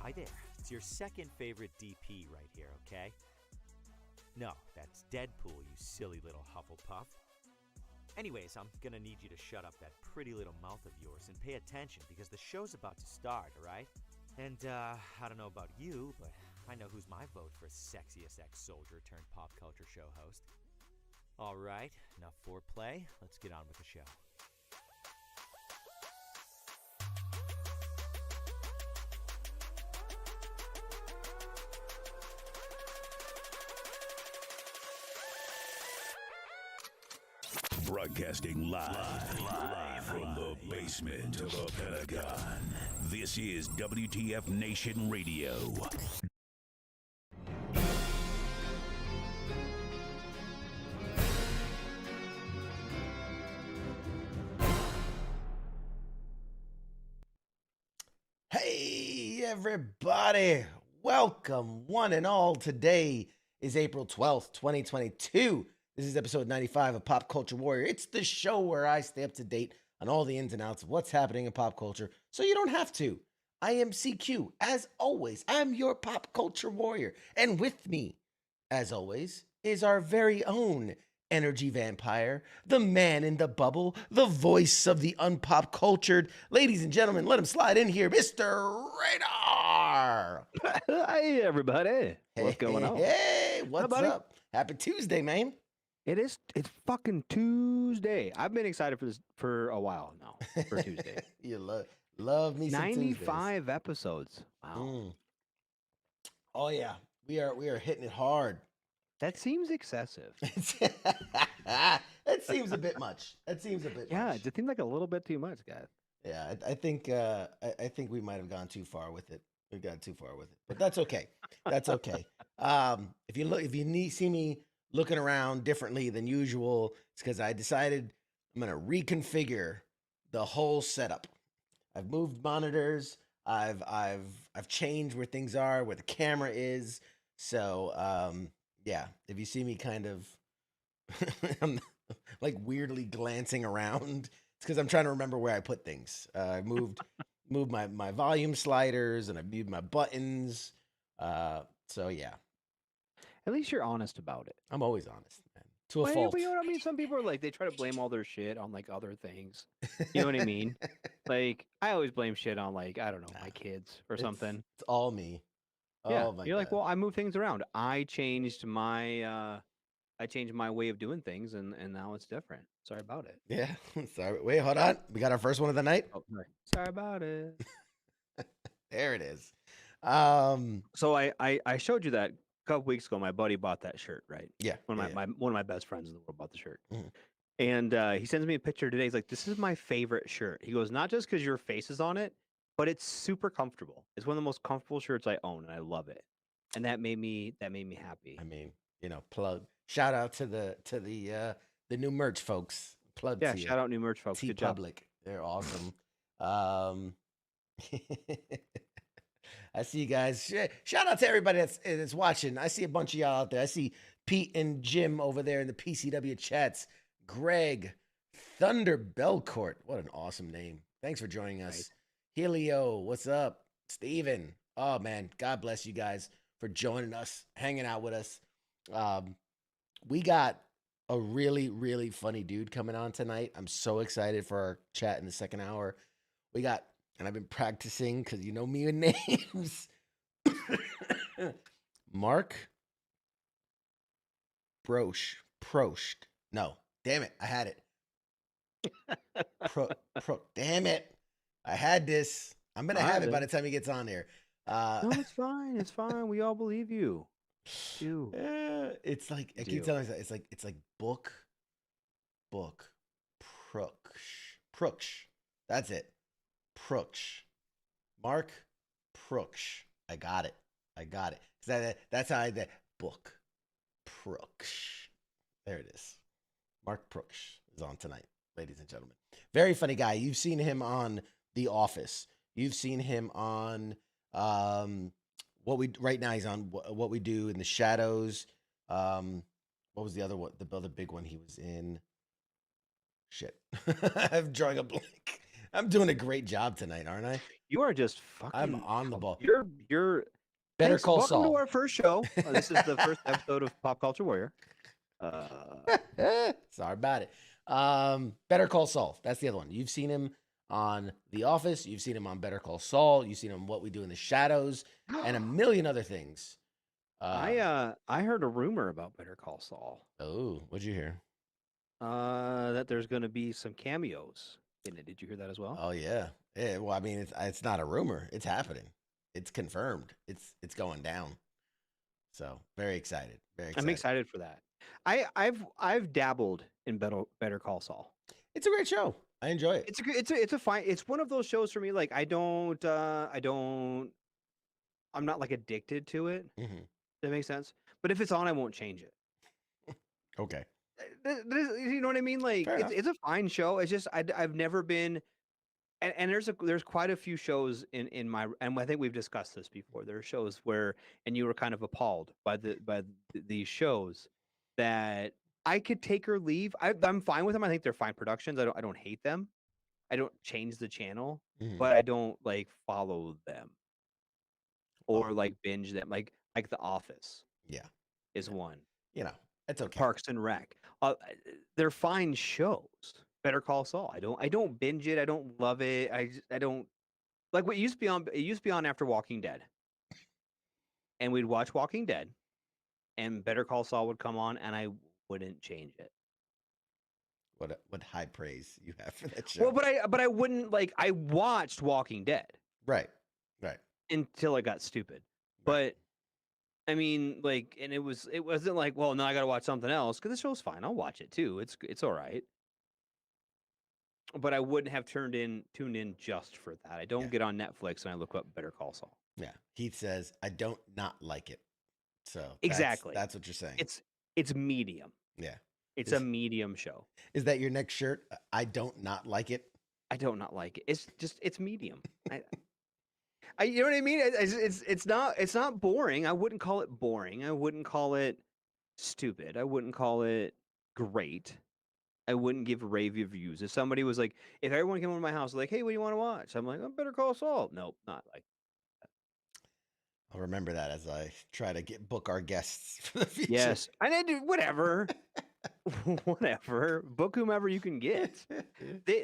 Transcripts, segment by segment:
Hi there. It's your second favorite DP right here, okay? No, that's Deadpool, you silly little Hufflepuff. Anyways, I'm gonna need you to shut up that pretty little mouth of yours and pay attention because the show's about to start, alright? And, I don't know about you, but I know who's my vote for sexiest ex-soldier turned pop culture show host. Alright, enough foreplay. Let's get on with the show. Broadcasting live from the basement of the Pentagon. This is WTF Nation Radio. Hey, everybody. Welcome, one and all. Today is April 12th, 2022. This is episode 95 of Pop Culture Warrior. It's the show where I stay up to date on all the ins and outs of what's happening in pop culture, so you don't have to. I am CQ. As always, I'm your Pop Culture Warrior. And with me, as always, is our very own energy vampire, the man in the bubble, the voice of the unpop cultured. Ladies and gentlemen, let him slide in here, Mr. Radar. Hey, everybody. What's going on? Hey, what's buddy? up? Happy Tuesday, man. It's fucking Tuesday. I've been excited for this for a while now, for Tuesday. You love me some 95 episodes. Wow. Tuesdays. Oh yeah, we are hitting it hard. That seems excessive. That seems a bit much. That seems a bit Yeah, much. it seems like a little bit too much, guys. Yeah, I think we might have gone too far with it. We got too far with it, but that's okay. That's okay. If you see me looking around differently than usual, it's because I decided I'm gonna reconfigure the whole setup. I've moved monitors. I've changed where things are, where the camera is. So yeah, if you see me kind of I'm like weirdly glancing around, it's because I'm trying to remember where I put things. I moved my volume sliders and I moved my buttons. So yeah, At least you're honest about it. I'm always honest, man. To a Well, fault. but you know what I mean? Some people are like, they try to blame all their shit on like other things. You know what I mean? Like, I always blame shit on like, I don't know, my kids or something. It's all me. Yeah, Oh my you're like, God. well, I moved things around. I changed my way of doing things, and now it's different. Sorry about it. Yeah. Sorry. Wait, hold on. We got our first one of the night. Oh, sorry about it. There it is. So I showed you that a couple weeks ago. My buddy bought that shirt, right? Yeah. One of yeah, my one of my best friends in the world bought the shirt, Mhm. and he sends me a picture today. He's like, "This is my favorite shirt." He goes, "Not just because your face is on it, but it's super comfortable. It's one of the most comfortable shirts I own, and I love it." And that made me happy. I mean, plug. Shout out to the new merch folks. Plug Yeah, to you. shout out new merch folks. T Good job. Public. They're awesome. I see you guys. Shout out to everybody that's watching. I see a bunch of y'all out there. I see Pete and Jim over there in the PCW chats. Greg, Thunder Belcourt. What an awesome name. Thanks for joining us. Right. Helio, what's up? Steven. Oh man, God bless you guys for joining us, hanging out with us. We got a really, really funny dude coming on tonight. I'm so excited for our chat in the second hour. We got, and I've been practicing because you know me and names. Mark Proksch. No, damn it, I had it. Damn it, I had this. I'm gonna have it by the time he gets on there. No, it's fine. It's fine. We all believe you. You. It's like I keep telling myself, it's like book Proksch. That's it. Proksch. Mark Proksch. I got it. That's how that book Proksch. There it is. Mark Proksch is on tonight, ladies and gentlemen. Very funny guy. You've seen him on The Office. You've seen him on right now he's on What We Do in the Shadows. What was the other one? The other big one he was in. Shit. I'm drawing a blank. I'm doing a great job tonight, aren't I? You are just I'm fucking. on the ball. You're. Better Thanks. Call Welcome to Saul. our first show. This is the first episode of Pop Culture Warrior. Sorry about it. Better Call Saul. That's the other one. You've seen him on The Office. You've seen him on Better Call Saul. You've seen him What We Do in the Shadows, and a million other things. I heard a rumor about Better Call Saul. Oh, what'd you hear? That there's going to be some cameos in it. Did you hear that as well? Oh yeah. Yeah. Well, I mean, it's not a rumor. It's happening. It's confirmed. It's going down. So very excited. Very excited. I'm excited for that. I've dabbled in Better Call Saul. It's a great show. I enjoy it. It's a fine. It's one of those shows for me. Like I'm not like addicted to it. Mm-hmm. That makes sense. But if it's on, I won't change it. Okay. You know what I mean? Like it's a fine show. It's just I've never been, and there's quite a few shows in my, and I think we've discussed this before. There are shows where, and you were kind of appalled by these shows that I could take or leave. I'm fine with them. I think they're fine productions. I don't hate them. I don't change the channel, but I don't like follow them or like binge them. Like The Office. Yeah. Is one. You know, it's okay. Parks and Rec. They're fine shows. Better Call Saul. I don't binge it. I don't love it. I don't like what used to be on. It used to be on after Walking Dead, and we'd watch Walking Dead, and Better Call Saul would come on, and I wouldn't change it. What high praise you have for that show? Well, but I wouldn't like. I watched Walking Dead. Right. Until it got stupid, but. I mean, like, and it wasn't like, well, now I got to watch something else because the show's fine. I'll watch it too. It's all right. But I wouldn't have tuned in just for that. I don't get on Netflix and I look up Better Call Saul. Yeah. Heath says, I don't not like it. So exactly. That's what you're saying. It's medium. Yeah. It's a medium show. Is that your next shirt? I don't not like it. I don't not like it. It's medium. You know what I mean? It's not boring. I wouldn't call it boring. I wouldn't call it stupid. I wouldn't call it great. I wouldn't give rave reviews. If somebody was like, if everyone came over to my house like, hey, what do you want to watch? I'm like, Better Call Saul. Nope, not like that. I'll remember that as I try to book our guests for the future. Yes, and I do whatever. Whatever. Book whomever you can get.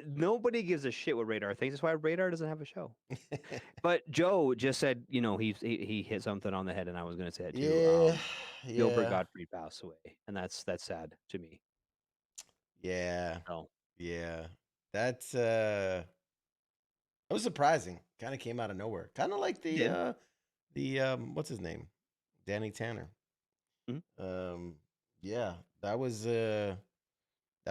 Nobody gives a shit what Radar thinks. That's why Radar doesn't have a show. But Joe just said, he hit something on the head, and I was going to say it too. Gilbert Gottfried passed away, and that's sad to me. Yeah. Oh. Yeah. That's that was surprising. Kind of came out of nowhere. Kind of like the what's his name? Danny Tanner. Mm-hmm. Yeah, that was a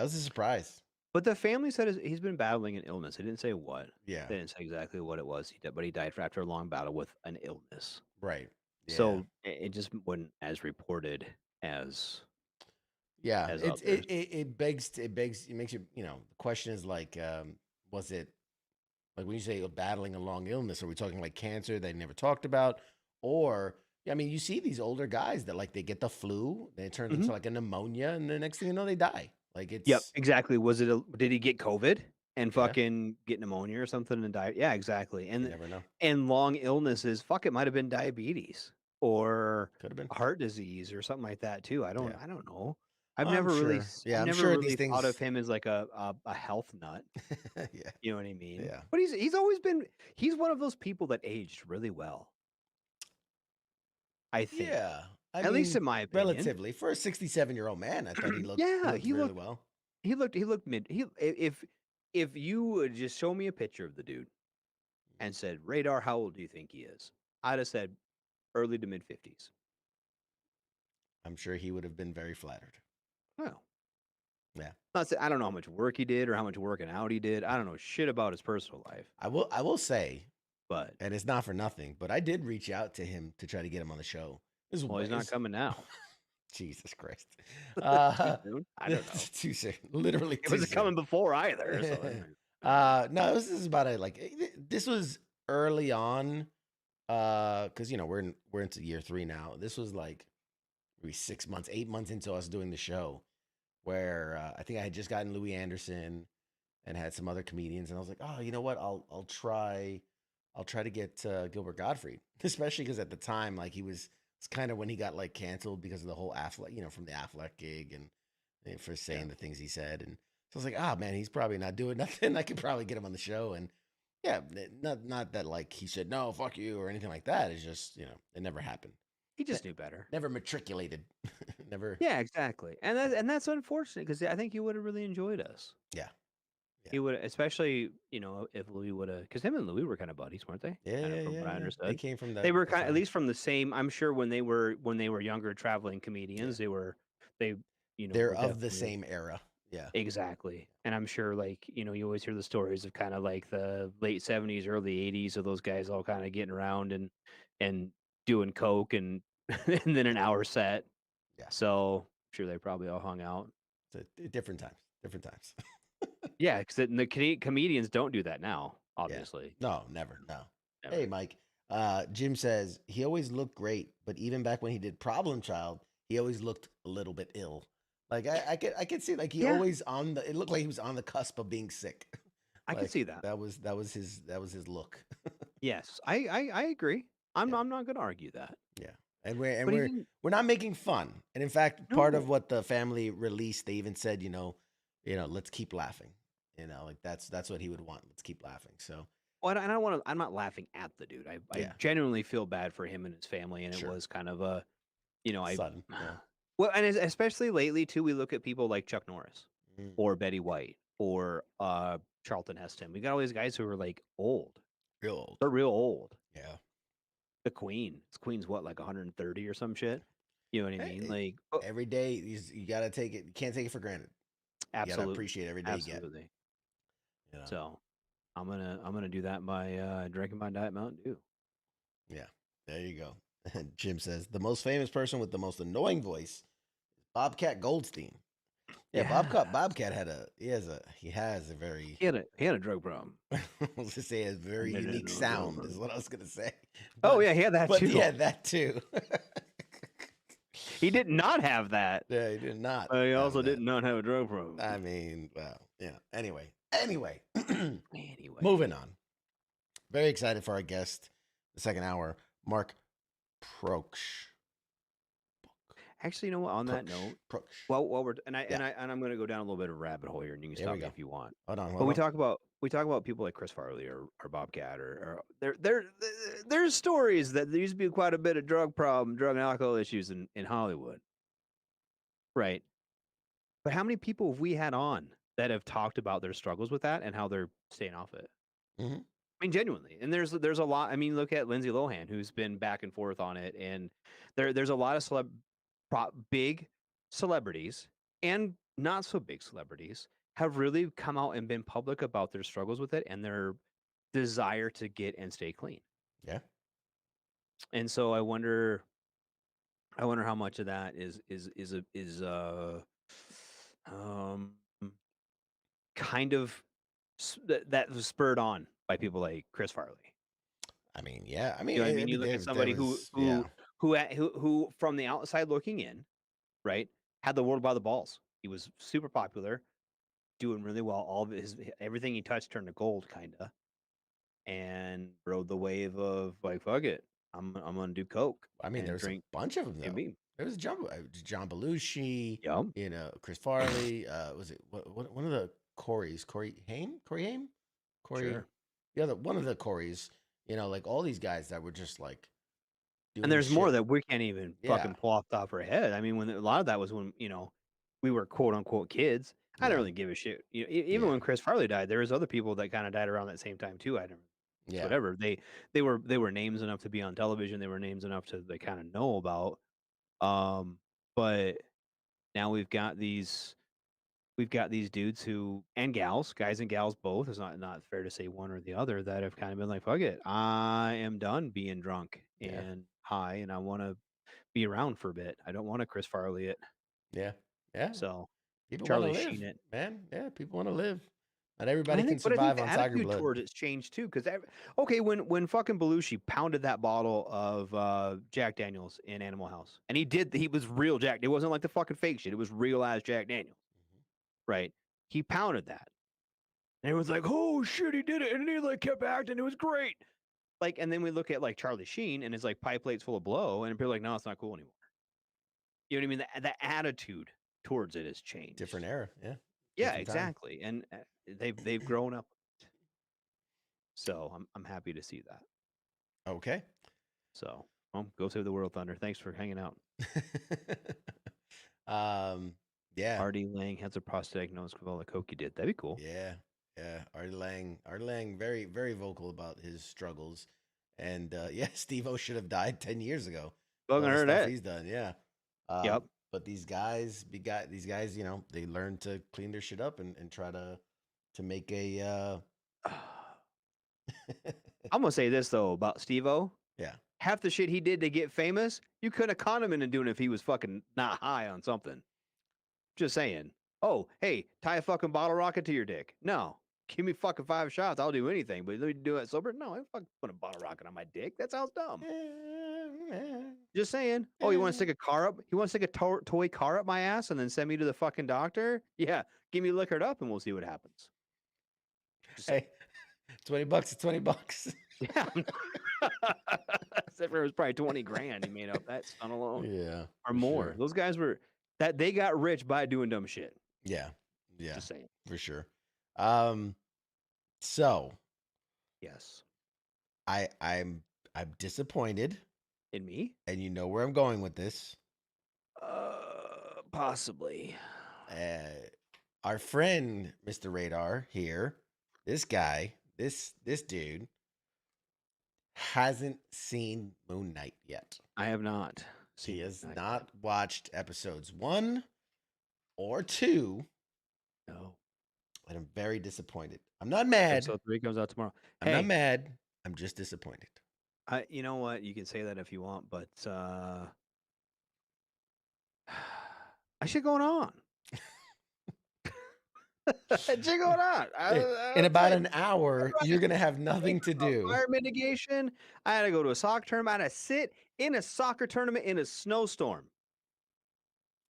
surprise. But the family said he's been battling an illness. They didn't say what. Yeah. They didn't say exactly what it was. But he died after a long battle with an illness. Right. Yeah. So it just wasn't as reported as. Yeah. It makes you, the question is like, was it like when you say battling a long illness, are we talking like cancer they never talked about? Or I mean, you see these older guys that like they get the flu, then it turns into like a pneumonia, and the next thing you know, they die. Like it's Yep, exactly. Did he get COVID and fucking get pneumonia or something and die? Yeah, exactly. And you never know. And long illnesses, it might have been diabetes or could have been heart disease or something like that too. I don't know. I've I'm never really, sure. Yeah, I've I'm never sure really these things thought of him as like a health nut. Yeah. You know what I mean? Yeah. But he's always been. He's one of those people that aged really well. I think. Yeah. At least in my opinion. Relatively. For a 67-year-old man, I thought he looked he really looked well. He looked mid. If you would just show me a picture of the dude and said, Radar, how old do you think he is? I'd have said early to mid 50s. I'm sure he would have been very flattered. Well. Yeah. I don't know how much work he did or how much working out he did. I don't know shit about his personal life. I will say, but and it's not for nothing, but I did reach out to him to try to get him on the show. He's not coming now. Jesus Christ. Too soon? I don't know. Too soon. Literally it wasn't coming before either. So. No, this is about this was early on. Because we're into year 3 now. This was like maybe 6 months, 8 months into us doing the show, where I think I had just gotten Louis Anderson, and had some other comedians, and I was like, oh, you know what? I'll try to get Gilbert Gottfried, especially because at the time, like it's kind of when he got like canceled because of the whole Affleck, from the Affleck gig and for saying the things he said, and so I was like, ah, man, he's probably not doing nothing. I could probably get him on the show, and yeah, not that like he said no, fuck you or anything like that. It's just it never happened. He just knew better. Never matriculated. Never. Yeah, exactly. And that's unfortunate because I think he would have really enjoyed us. Yeah. He would, especially if Louis would have, because him and Louis were kind of buddies, weren't they? Yeah, Kind of yeah, from yeah, what I yeah. understood. They came from that. They were kind, at least from the same. I'm sure when they were younger, traveling comedians, they They're were of the definitely- same era. Yeah. Exactly. And I'm sure, like, you always hear the stories of kind of like the late 70s, early 80s of those guys all kind of getting around and doing coke and and then an hour set. Yeah. So I'm sure they probably all hung out. Different times. Different times. Yeah, because the comedians don't do that now, obviously. No, never. No. Never. Hey, Mike. Jim says he always looked great, but even back when he did Problem Child, he always looked a little bit ill. Like I could see like he always it looked like he was on the cusp of being sick. I can see that. That was his look. Yes, I agree. I'm not going to argue that. Yeah. And we're not making fun. And in fact, part of what the family released, they even said, let's keep laughing. Like that's what he would want. Let's keep laughing. So well, I'm not laughing at the dude. I genuinely feel bad for him and his family, and it was kind of a sudden. Yeah. Well, and especially lately too, we look at people like Chuck Norris or Betty White or Charlton Heston. We got all these guys who are like old. Real old. They're real old. Yeah. The Queen's what, like 130 or some shit? You know what I mean? Like every day you gotta take it. You can't take it for granted. Absolutely. You gotta appreciate every day you get. So I'm gonna do that by drinking my Diet Mountain Dew. Yeah, there you go. Jim says the most famous person with the most annoying voice is Bobcat Goldstein. Yeah, Bobcat has a very he had a drug problem. I was gonna say a very unique sound is what I was gonna say. Oh yeah, he had that too. He had that too. He did not have that. Yeah, he did not. He also did not have a drug problem. I mean, well, yeah. Anyway. Anyway. Moving on. Very excited for our guest, the second hour, Mark Proksch. Actually, you know what? On that note, while we're and I'm going to go down a little bit of a rabbit hole here, and you can stop me if you want. Hold on. But we talk about people like Chris Farley or Bobcat or there's stories that there used to be quite a bit of drug and alcohol issues in Hollywood, right? But how many people have we had on that have talked about their struggles with that and how they're staying off it? Mm-hmm. I mean, genuinely, and there's a lot. I mean, look at Lindsay Lohan, who's been back and forth on it, and there's a lot of big celebrities and not so big celebrities have really come out and been public about their struggles with it and their desire to get and stay clean. Yeah. And so I wonder how much of that is kind of that was spurred on by people like Chris Farley. I mean, yeah. I mean, you know what I mean, you look at somebody who from the outside looking in, right, had the world by the balls. He was super popular, doing really well. All of everything he touched turned to gold, kinda, and rode the wave of like, fuck it, I'm gonna do coke. I mean, there's a bunch of them though. There was John Belushi, Chris Farley. Was it one of the Coreys? Corey Haim? Sure. One of the Coreys. Like all these guys that were just like. And there's more that we can't even fucking pull off the top of our head. I mean, when a lot of that was when we were quote unquote kids. I didn't really give a shit. Even when Chris Farley died, there was other people that kind of died around that same time too. I don't. Yeah. Whatever. They were names enough to be on television. They were names enough to they kind of know about. But now we've got these dudes guys and gals both. It's not fair to say one or the other that have kind of been like, fuck it, I am done being drunk and high, and I want to be around for a bit. I don't want to Chris Farley it. Yeah. So people Charlie Sheen it, man. Yeah, people want to live. Not everybody can survive on Tiger Blood. Towards it's changed too, because when fucking Belushi pounded that bottle of Jack Daniels in Animal House, and he was real Jack. It wasn't like the fucking fake shit. It was real ass Jack Daniels, right? He pounded that. And everyone's like, "Oh shit, he did it!" And he like kept acting. It was great. Like, and then we look at like Charlie Sheen and his like pie plates full of blow, and people are like, "No, it's not cool anymore." You know what I mean? The attitude towards it has changed. Different era. Yeah. Yeah, Different time. exactly. And they've grown up. So I'm happy to see that. Okay. So, well, go save the world, Thunder. Thanks for hanging out. Yeah. Artie Lang has a prosthetic nose with all the coke he did. That'd be cool. Yeah. Yeah. Artie Lang, very, very vocal about his struggles. And yeah, Steve-O should have died 10 years ago. Fucking All the heard stuff that. he's done. Yeah. Yep. But these guys, you know, they learn to clean their shit up and try to make a I'm gonna say this though about Steve-O. yeah. Half the shit he did to get famous, you could have conned him into doing it if he was fucking not high on something. Just saying. Oh, hey, tie a fucking bottle rocket to your dick. No. Give me fucking 5 shots. I'll do anything. But you do it sober? No, I fucking put a bottle rocket on my dick. That sounds dumb. Just saying. Oh, you want to stick a car up? You want to stick a toy car up my ass and then send me to the fucking doctor? Yeah. Give me liquored up and we'll see what happens. Hey, $20 is $20. Yeah. Except for it was probably 20 grand he made up that stunt alone. Yeah. Or more. Sure. Those guys were that they got rich by doing dumb shit. Yeah. Yeah. Just saying. For sure. So Yes. I'm disappointed, In me? and you know where I'm going with this. Possibly. Our friend Mr. Radar here, this guy, this dude hasn't seen Moon Knight yet. I have not. He has Moon Knight not watched episodes 1 or 2, No. and I'm very disappointed. I'm not mad. Episode 3 comes out tomorrow. I'm not mad. I'm just disappointed. You know what? You can say that if you want, but I should going on. Shit going on. In about an hour, you're gonna have nothing to do. Fire mitigation. I had to go to a soccer tournament. I had to sit in a soccer tournament in a snowstorm.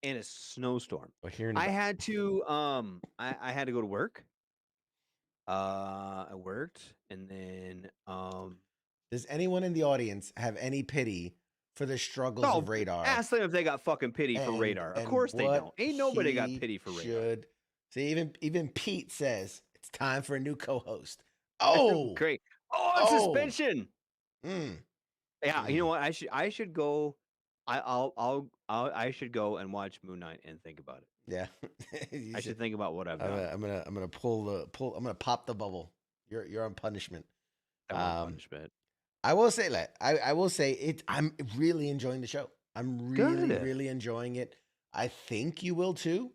In a snowstorm. I had to I had to go to work. I worked and then Does anyone in the audience have any pity for the struggles of Radar? Ask them if they got fucking pity for Radar. Of course they don't. Ain't nobody got pity for Radar. See, even Pete says it's time for a new co-host. Oh, great! Oh, suspension. Yeah, you know what? I should go. I should go and watch Moon Knight and think about it. Yeah, I should think about what I've done. I'm gonna pull. I'm gonna pop the bubble. You're on punishment. Punishment. I will say that I will say it. I'm really enjoying the show. I'm really enjoying it. I think you will too.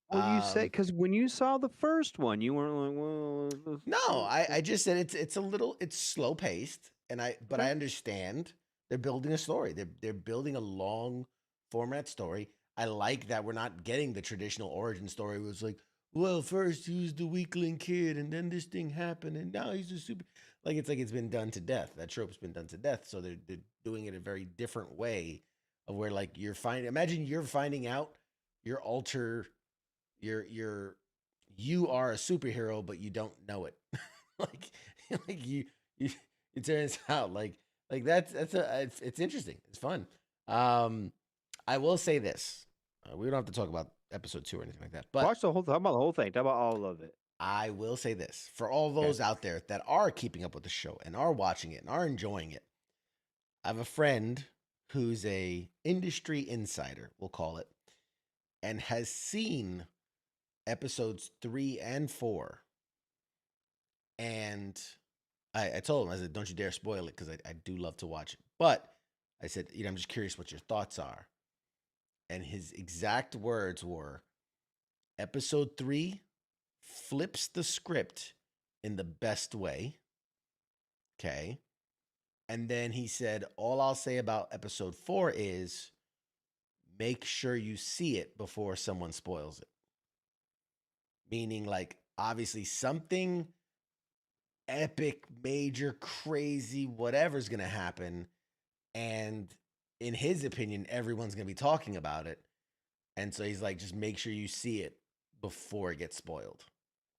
Well, you say because when you saw the first one, you weren't like, well. No, I just said it's slow paced, but I understand they're building a story. They're building a long format story. I like that we're not getting the traditional origin story. It was like, well, first he was the weakling kid, and then this thing happened, and now he's a super. Like it's been done to death. That trope's been done to death. So they're doing it a very different way of where like imagine you're finding out you are a superhero, but you don't know it. like it turns out like it's interesting. It's fun. I will say this. We don't have to talk about episode 2 or anything like that. But watch the whole. Talk about the whole thing. Talk about all of it. I will say this for all those out there that are keeping up with the show and are watching it and are enjoying it. I have a friend who's a industry insider, we'll call it, and has seen episodes 3 and 4. And I told him, I said, don't you dare spoil it because I do love to watch it. But I said, I'm just curious what your thoughts are. And his exact words were, episode 3 flips the script in the best way. Okay. And then he said, all I'll say about episode 4 is make sure you see it before someone spoils it. Meaning, like, obviously something epic, major, crazy, whatever's going to happen. And in his opinion, everyone's going to be talking about it. And so he's like, just make sure you see it before it gets spoiled.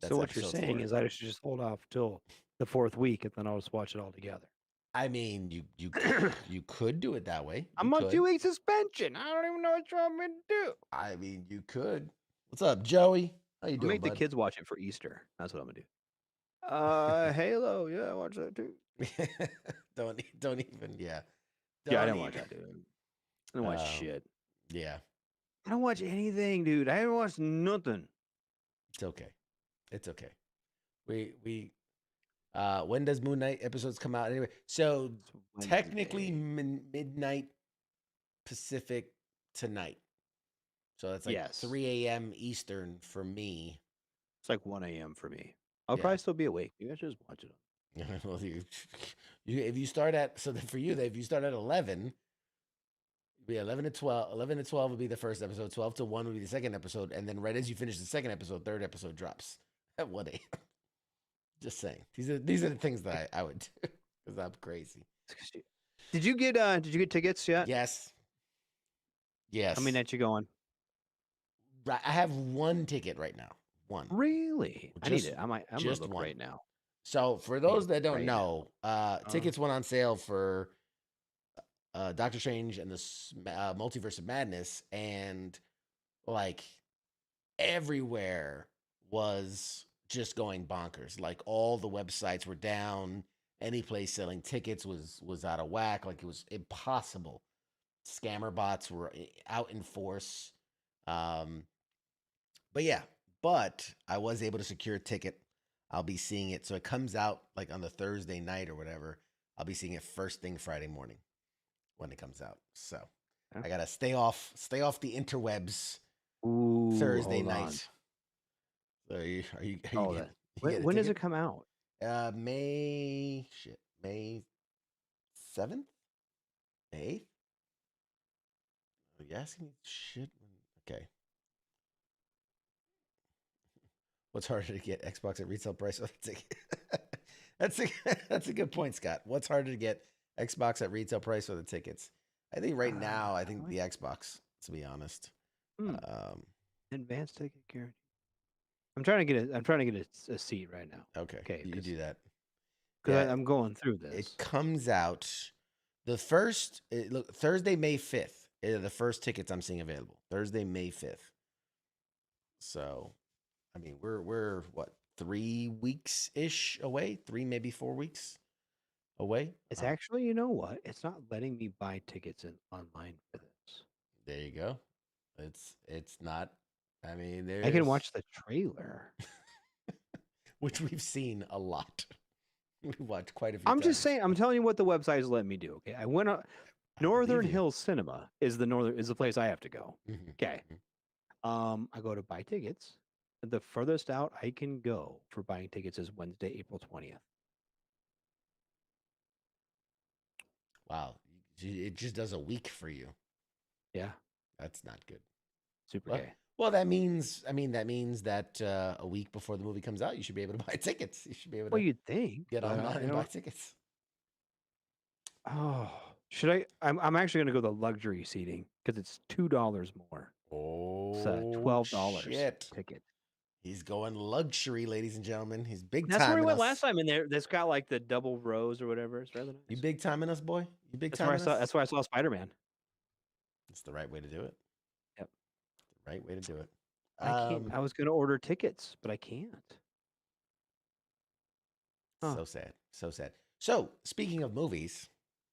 That's So what you're episode saying 4. is I should just hold off till the 4th week and then I'll just watch it all together. I mean, you could do it that way. I'm on 2-week suspension. I don't even know what you want me to do. I mean, you could. What's up, Joey? How you I'll doing, make the bud? kids watch it for Easter. That's what I'm gonna do. Halo, yeah, I watch that too. don't even. Yeah. Yeah, I Don't didn't watch even. that, dude. I don't watch shit. Yeah, I don't watch anything, dude. I haven't watched nothing. it's okay. It's okay. We when does Moon Knight episodes come out anyway? So It's technically Wednesday. midnight Pacific tonight. So it's like Yes. 3 a.m. Eastern for me. It's like 1 a.m. for me. I'll Yeah. probably still be awake. You guys just watch it. Well, if you start at for you, if you start at 11, it'd be 11 to 12. 11 to 12 would be the first episode. 12 to 1 would be the second episode, and then right as you finish the second episode, third episode drops at 1 a.m. Just saying, these are the things that I would do because I'm crazy. Did you get tickets yet? Yes. Yes. How many nights you going? Right, I have one ticket right now. One. Really? I need Just- it. I'm gonna just look one. right now. So for those that don't right know, tickets went on sale for Doctor Strange and the Multiverse of Madness, and like everywhere was just going bonkers. Like all the websites were down. Any place selling tickets was out of whack. Like it was impossible. Scammer bots were out in force. But yeah, but I was able to secure a ticket. I'll be seeing it. So it comes out like on the Thursday night or whatever. I'll be seeing it first thing Friday morning when it comes out. So Okay. I gotta stay off the interwebs Ooh, Thursday hold on. night. So are you Oh, getting, when does it come out? May 7th? May 8th? Are you asking me shit? Okay. What's harder to get, Xbox at retail price or the ticket? That's a good point, Scott. What's harder to get, Xbox at retail price or the tickets? I think right now, I think the Xbox, to be honest. Advanced ticket guarantee. I'm trying to get a seat right now. Okay, Okay, you do that. Because Yeah, I'm going through this. it comes out the first, look, Thursday, May 5th. Are the first tickets I'm seeing available. Thursday, May 5th. So, I mean, we're what, 3 weeks ish away? 3, maybe 4 weeks away. It's actually, you know what? It's not letting me buy tickets online for this. There you go. It's not. I mean, I can watch the trailer. which we've seen a lot. We've watched quite a few. I'm just times. saying. I'm telling you what the website is letting me do. Okay, I went up. Northern you. Hills Cinema is the place I have to go. Mhm, Okay. mhm. I go to buy tickets. The furthest out I can go for buying tickets is Wednesday, April 20th. Wow, it just does a week for you. Yeah, That's not good. super Well, gay. well, that means that a week before the movie comes out, you should be able to buy tickets. You should be able to Well, you'd think. get but, online and buy tickets. Oh, should I? I'm actually gonna go the luxury seating because it's $2 more. Oh, It's $12 shit. ticket. He's going luxury, ladies and gentlemen. He's big That's time. where we went last time in there. That's got like the double rows or whatever. It's rather nice. You big timing us, boy. You big That's timing where I us. saw. That's where I saw Spider-Man. It's the right way to do it. Yep. The right way to do it. I can't. I was gonna order tickets, but I can't. Huh. So sad. So sad. So speaking of movies,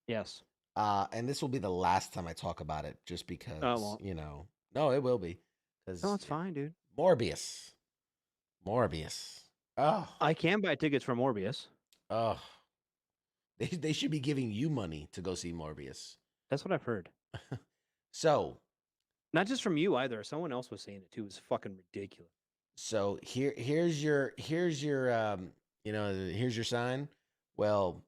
Yes. and this will be the last time I talk about it, just because won't. No, it will be. Because No, it's fine, dude. Morbius. Oh, I can buy tickets for Morbius. oh. They should be giving you money to go see Morbius. That's what I've heard. So Not just from you either. Someone else was saying it too. It was fucking ridiculous. So here's your here's your sign. Well,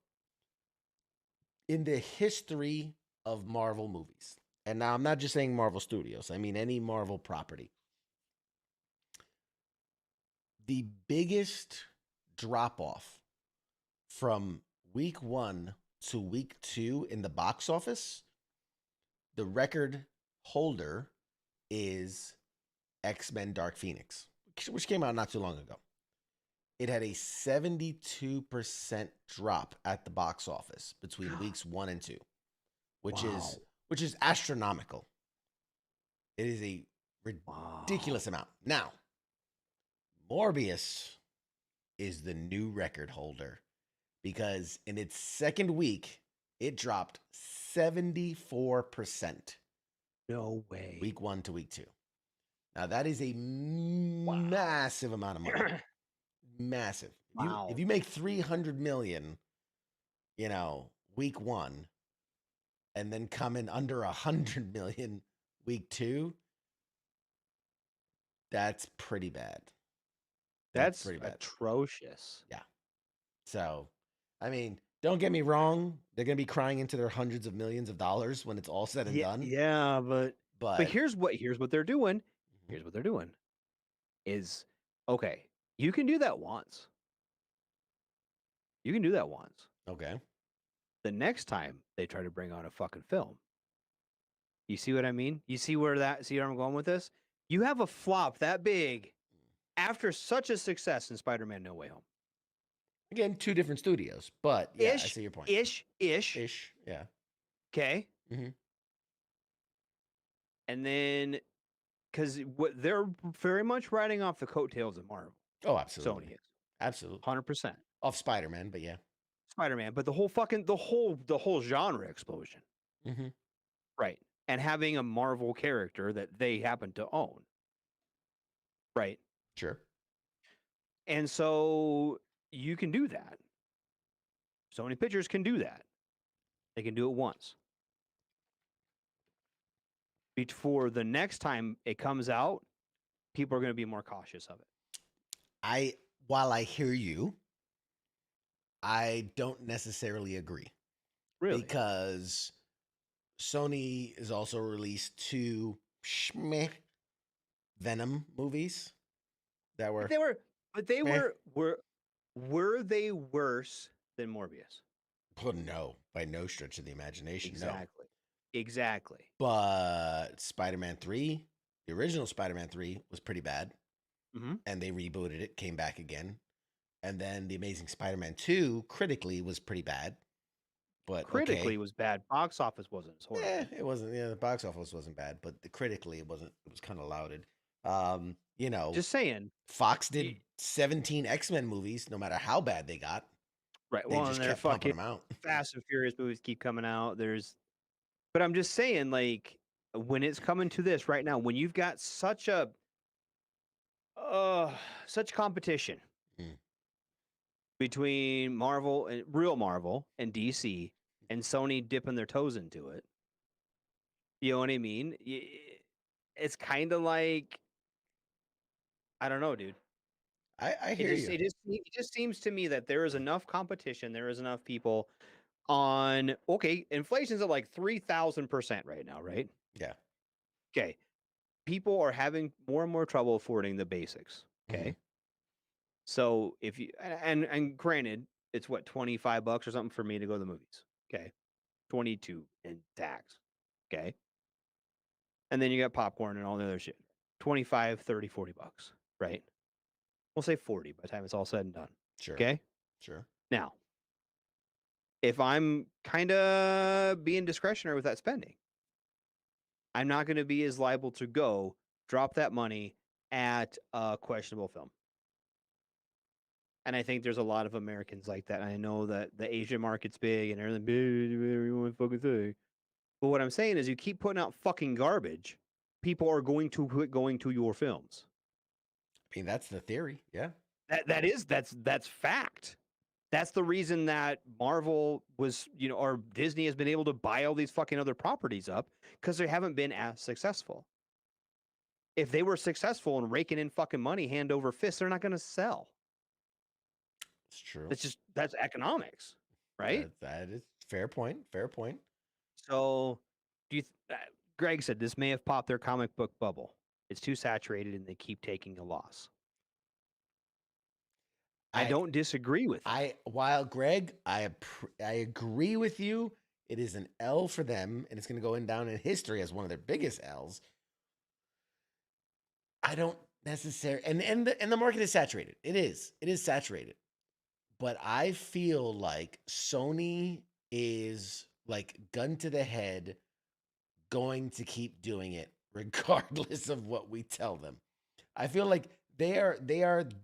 in the history of Marvel movies, and now I'm not just saying Marvel Studios, I mean any Marvel property, the biggest drop off from week 1 to week 2 in the box office, the record holder is X-Men Dark Phoenix, which came out not too long ago. it had a 72% drop at the box office between weeks 1 and 2, which is astronomical. It is a ridiculous amount. Now, Morbius is the new record holder because in its second week, it dropped 74%. No way. Week 1 to week 2. Now, that is a massive amount of money. Massive. Wow. If you make 300 million, week 1, and then come in under 100 million week 2, that's pretty bad. That's pretty bad. atrocious. Yeah. So, I mean, don't get me wrong. They're going to be crying into their hundreds of millions of dollars when it's all said and done. Yeah, but But here's what they're doing. Mhm. Here's what they're doing. Is okay. You can do that once. You can do that once. Okay. The next time they try to bring on a fucking film. You see what I mean? You see where I'm going with this? You have a flop that big after such a success in Spider-Man No Way Home. Again, 2 different studios, but yeah, I see your point. Ish. Yeah. Okay. Mhm. And then, because they're very much riding off the coattails of Marvel. Oh, absolutely. Sony is Absolutely. 100% Off Spider-Man, but yeah. Spider-Man, but the whole genre explosion, Mm-hmm. right? And having a Marvel character that they happen to own, right? Sure. And so you can do that. Sony Pictures can do that. They can do it once. Before the next time it comes out, people are going to be more cautious of it. While I hear you, I don't necessarily agree. Really? Because Sony has also released 2 Venom movies that were were they worse than Morbius? Oh, no, by no stretch of the imagination. Exactly. But Spider-Man 3, the original Spider-Man 3 was pretty bad. Mm-hmm. And they rebooted it, came back again. And then The Amazing Spider-Man 2 critically was pretty bad. But critically was bad. Box office wasn't as horrible. Yeah, it wasn't. Yeah, the box office wasn't bad, but critically it wasn't. It was kind of lauded. Just saying. Fox did 17 X-Men movies, no matter how bad they got. Right. They just kept pumping them out. Fast and Furious movies keep coming out. But I'm just saying, like, when it's coming to this right now, when you've got such competition between real Marvel and DC, and Sony dipping their toes into it, you know what I mean? It's kind of like, I don't know, dude. I hear you. It just seems to me that there is enough competition. There is enough people on. Okay, inflation's at like 3,000% right now, right? Yeah. Okay. People are having more and more trouble affording the basics. Okay. So if you and granted, it's what, $25 or something for me to go to the movies. Okay. 22 in tax. Okay. And then you got popcorn and all the other shit. 25, 30, $40, right? We'll say 40 by the time it's all said and done. Sure. Okay. Sure. Now, if I'm kind of being discretionary with that spending, I'm not going to be as liable to go drop that money at a questionable film. And I think there's a lot of Americans like that. And I know that the Asian market's big and everything, whatever you want to fucking say. But what I'm saying is, you keep putting out fucking garbage, people are going to quit going to your films. I mean, that's the theory. Yeah. That's fact. That's the reason that Marvel was, or Disney has been able to buy all these fucking other properties up, because they haven't been as successful. If they were successful and raking in fucking money hand over fist, they're not going to sell. It's true. That's economics, right? That is fair point. Fair point. So, Greg said this may have popped their comic book bubble. It's too saturated and they keep taking a loss. I don't disagree with you. While Greg, I agree with you. It is an L for them, and it's going to go down in history as one of their biggest L's. I don't necessary, and the market is saturated. It is saturated. But I feel like Sony is like gun to the head going to keep doing it regardless of what we tell them. I feel like they are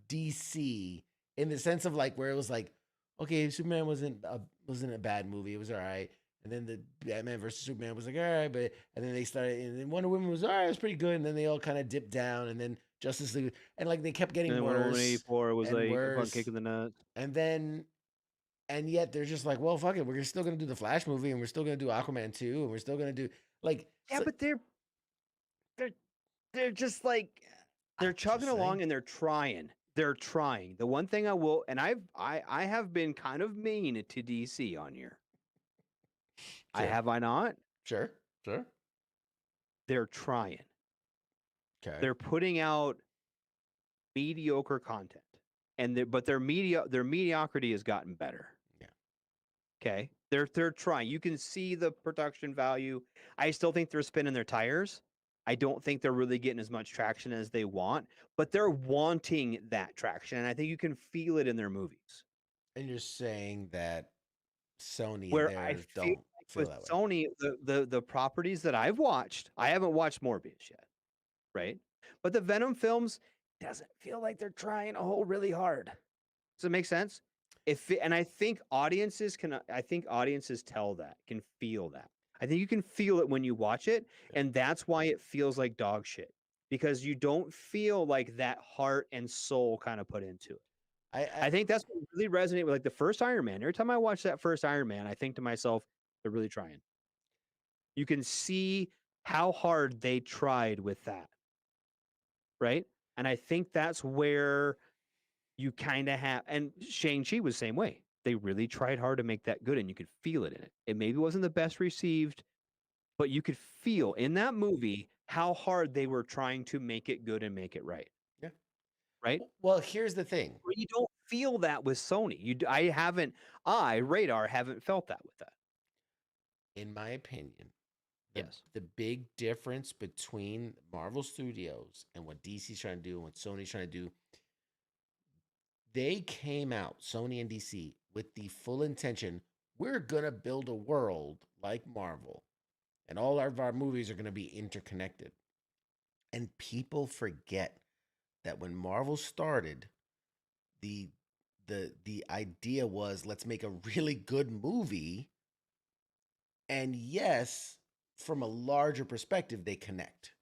DC in the sense of like where it was like, okay, Superman wasn't a bad movie. It was all right. And then the Batman versus Superman was like, all right, but and then they started, and then Wonder Woman was all right, it was pretty good, and then they all kind of dipped down, and then Justice League, and like they kept And getting then Wonder Woman worse 84 was and like a fun worse, kick in the nuts. and then and yet they're just like, well, fuck it, we're still gonna do the Flash movie, and we're still gonna do Aquaman 2, and we're still gonna do like Yeah, so, but they're just like they're I'm just chugging along saying. and they're trying. They're trying. The one thing I will, and I have been kind of mean to DC on here. Sure. I not? Sure. They're trying. Okay. They're putting out mediocre content, and but their mediocrity has gotten better. Yeah. Okay, they're trying. You can see the production value. I still think they're spinning their tires. I don't think they're really getting as much traction as they want, but they're wanting that traction, and I think you can feel it in their movies. And you're saying that Sony and Where I theirs feel don't like feel with that way. Sony, the properties that I've watched, I haven't watched Morbius yet, right? But the Venom films doesn't feel like they're trying a whole really hard. Does it make sense? And I think audiences tell that, can feel that. I think you can feel it when you watch it, and that's why it feels like dog shit, because you don't feel like that heart and soul kind of put into it. I think that's what really resonated with like the first Iron Man. Every time I watch that first Iron Man, I think to myself, they're really trying. You can see how hard they tried with that, right? And I think that's where you kind of have, and Shang-Chi was the same way. They really tried hard to make that good, and you could feel it in it. It maybe wasn't the best received, but you could feel in that movie how hard they were trying to make it good and make it right. Yeah. Right? Well, here's the thing. Where you don't feel that with Sony. Radar haven't felt that with that. In my opinion, Yes. the big difference between Marvel Studios and what DC's trying to do and what Sony's trying to do, they came out, Sony and DC, with the full intention, we're going to build a world like Marvel, and all of our movies are going to be interconnected. And people forget that when Marvel started, the the idea was let's make a really good movie, and yes, from a larger perspective they connect,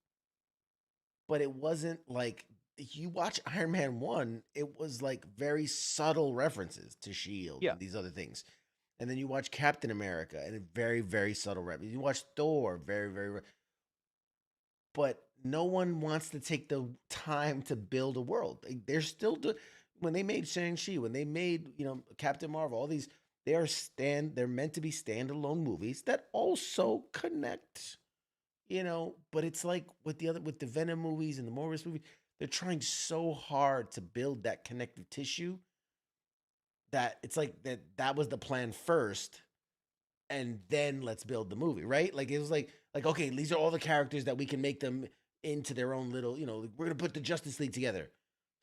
but it wasn't like you watch Iron Man 1, it was like very subtle references to Shield Yeah. and these other things. And then you watch Captain America and very very subtle references. You watch Thor, but no one wants to take the time to build a world. They're still when they made Shang-Chi, when they made, Captain Marvel, all these, they're meant to be standalone movies that also connect, but it's like with the Venom movies and the Morbius movie, they're trying so hard to build that connective tissue that it's like that was the plan first, and then let's build the movie, right? Like it was like okay, these are all the characters that we can make them into their own little, we're gonna put the Justice League together.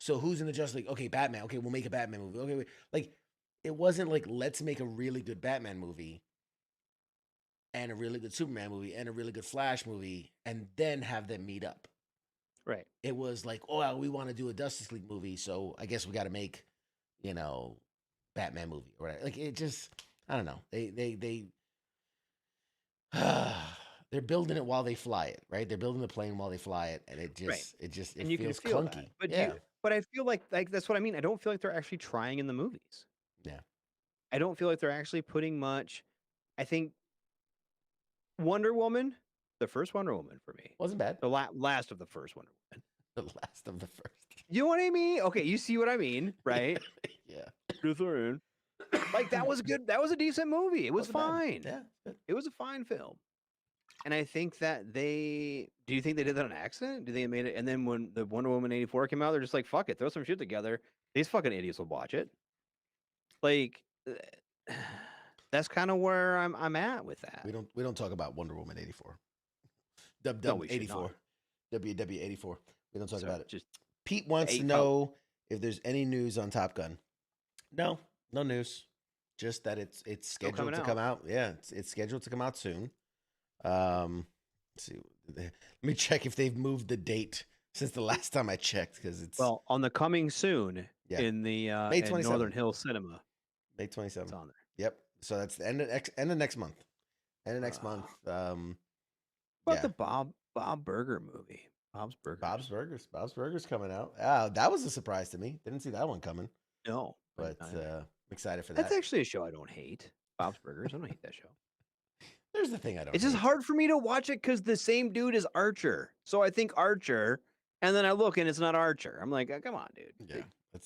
So who's in the Justice League? Okay, Batman. Okay, we'll make a Batman movie. Okay, wait. Like it wasn't like let's make a really good Batman movie and a really good Superman movie and a really good Flash movie and then have them meet up. Right. It was like, oh, well, we want to do a Justice League movie, so I guess we got to make, Batman movie, right? Like it just, I don't know. They're building it while they fly it, right? They're building the plane while they fly it, and it Right. And you can feels feel clunky. that. But yeah, but I feel like that's what I mean. I don't feel like they're actually trying in the movies. yeah. I don't feel like they're actually putting much. I think Wonder Woman, the first Wonder Woman for me, Wasn't bad. the last of the first Wonder Woman. The last of the first. You know what I mean? Okay, you see what I mean, right? Yeah. Like that was good. That was a decent movie. It was Wasn't bad. fine. Yeah. Good. It was a fine film. And I think that do you think they did that on accident? Do they made it? And then when the Wonder Woman 84 came out, they're just like, fuck it, throw some shit together. These fucking idiots will watch it. Like, that's kind of where I'm at with that. We don't talk about Wonder Woman 84. No, we should 84. not. WW 84. We don't talk about it. Just Pete wants to know if there's any news on Top Gun. No news. Just that it's scheduled to come out. Yeah, it's scheduled to come out soon. Let's see. Let me check if they've moved the date since the last time I checked, because it's on the coming soon in the May 27th. in Northern Hill Cinema. May 27th. It's on there. Yep. So that's the end of next month. End of next month. What about the Bob Burger movie? Bob's Burgers. Bob's Burgers coming out. That was a surprise to me. Didn't see that one coming. No, but I'm excited for that. That's actually a show I don't hate. Bob's Burgers. I don't hate that show. There's the thing I don't. It's just hard for me to watch it because the same dude is Archer. So I think Archer, and then I look and it's not Archer. I'm like, come on, dude. Yeah,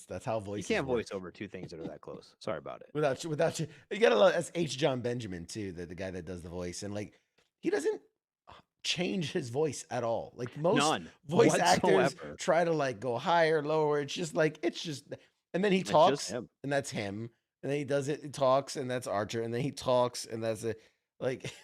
that's how voices. You can't work. voice over two things that are that close. Sorry about it. Without you gotta love. That's H. John Benjamin too, the guy that does the voice, and like he doesn't change his voice at all. Like most voice actors try to like go higher, lower. It's just, and then he talks, and that's him. And then he does it. He talks, and that's Archer. And then he talks, and that's it. Like,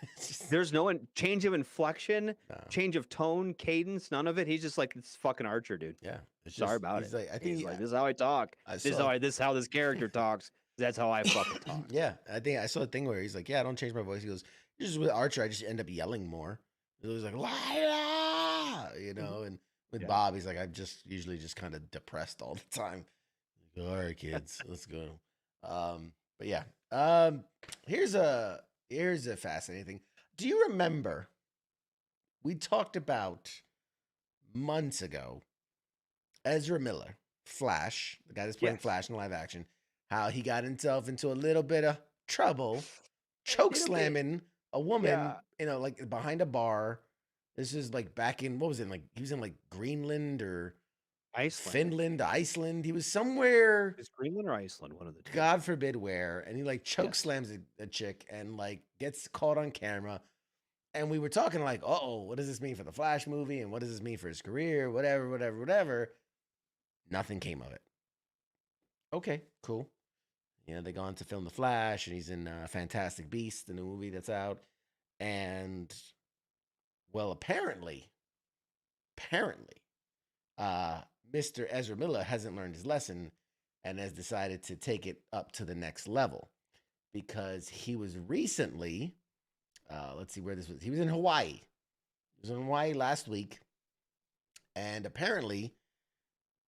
there's no change of inflection, change of tone, cadence, none of it. He's just like, it's fucking Archer, dude. Yeah. Sorry about it. Like, I think this is how I talk. This is how this character talks. That's how I fucking talk. Yeah. I think I saw a thing where he's like, yeah, I don't change my voice. He goes, just with Archer, I just end up yelling more. It was like, you know, and with Bob, he's like, I'm just usually just kind of depressed all the time. Like, all right, kids, let's go. But yeah, here's a fascinating thing. Do you remember we talked about months ago Ezra Miller, Flash, the guy that's playing Flash in live action, how he got himself into a little bit of trouble, choke slamming a woman, you know, like behind a bar. This is like back in, what was it, like he was in like Greenland or Finland, Iceland. He was somewhere. Is Greenland or Iceland? One of the two. God forbid where. And he like choke slams a chick and like gets caught on camera. And we were talking like, what does this mean for the Flash movie? And what does this mean for his career? Whatever. Nothing came of it. Okay, cool. You know, they go on to film The Flash, and he's in Fantastic Beasts, the new movie that's out. And, well, apparently, Mr. Ezra Miller hasn't learned his lesson and has decided to take it up to the next level, because he was recently, let's see where this was. He was in Hawaii. He was in Hawaii last week, and apparently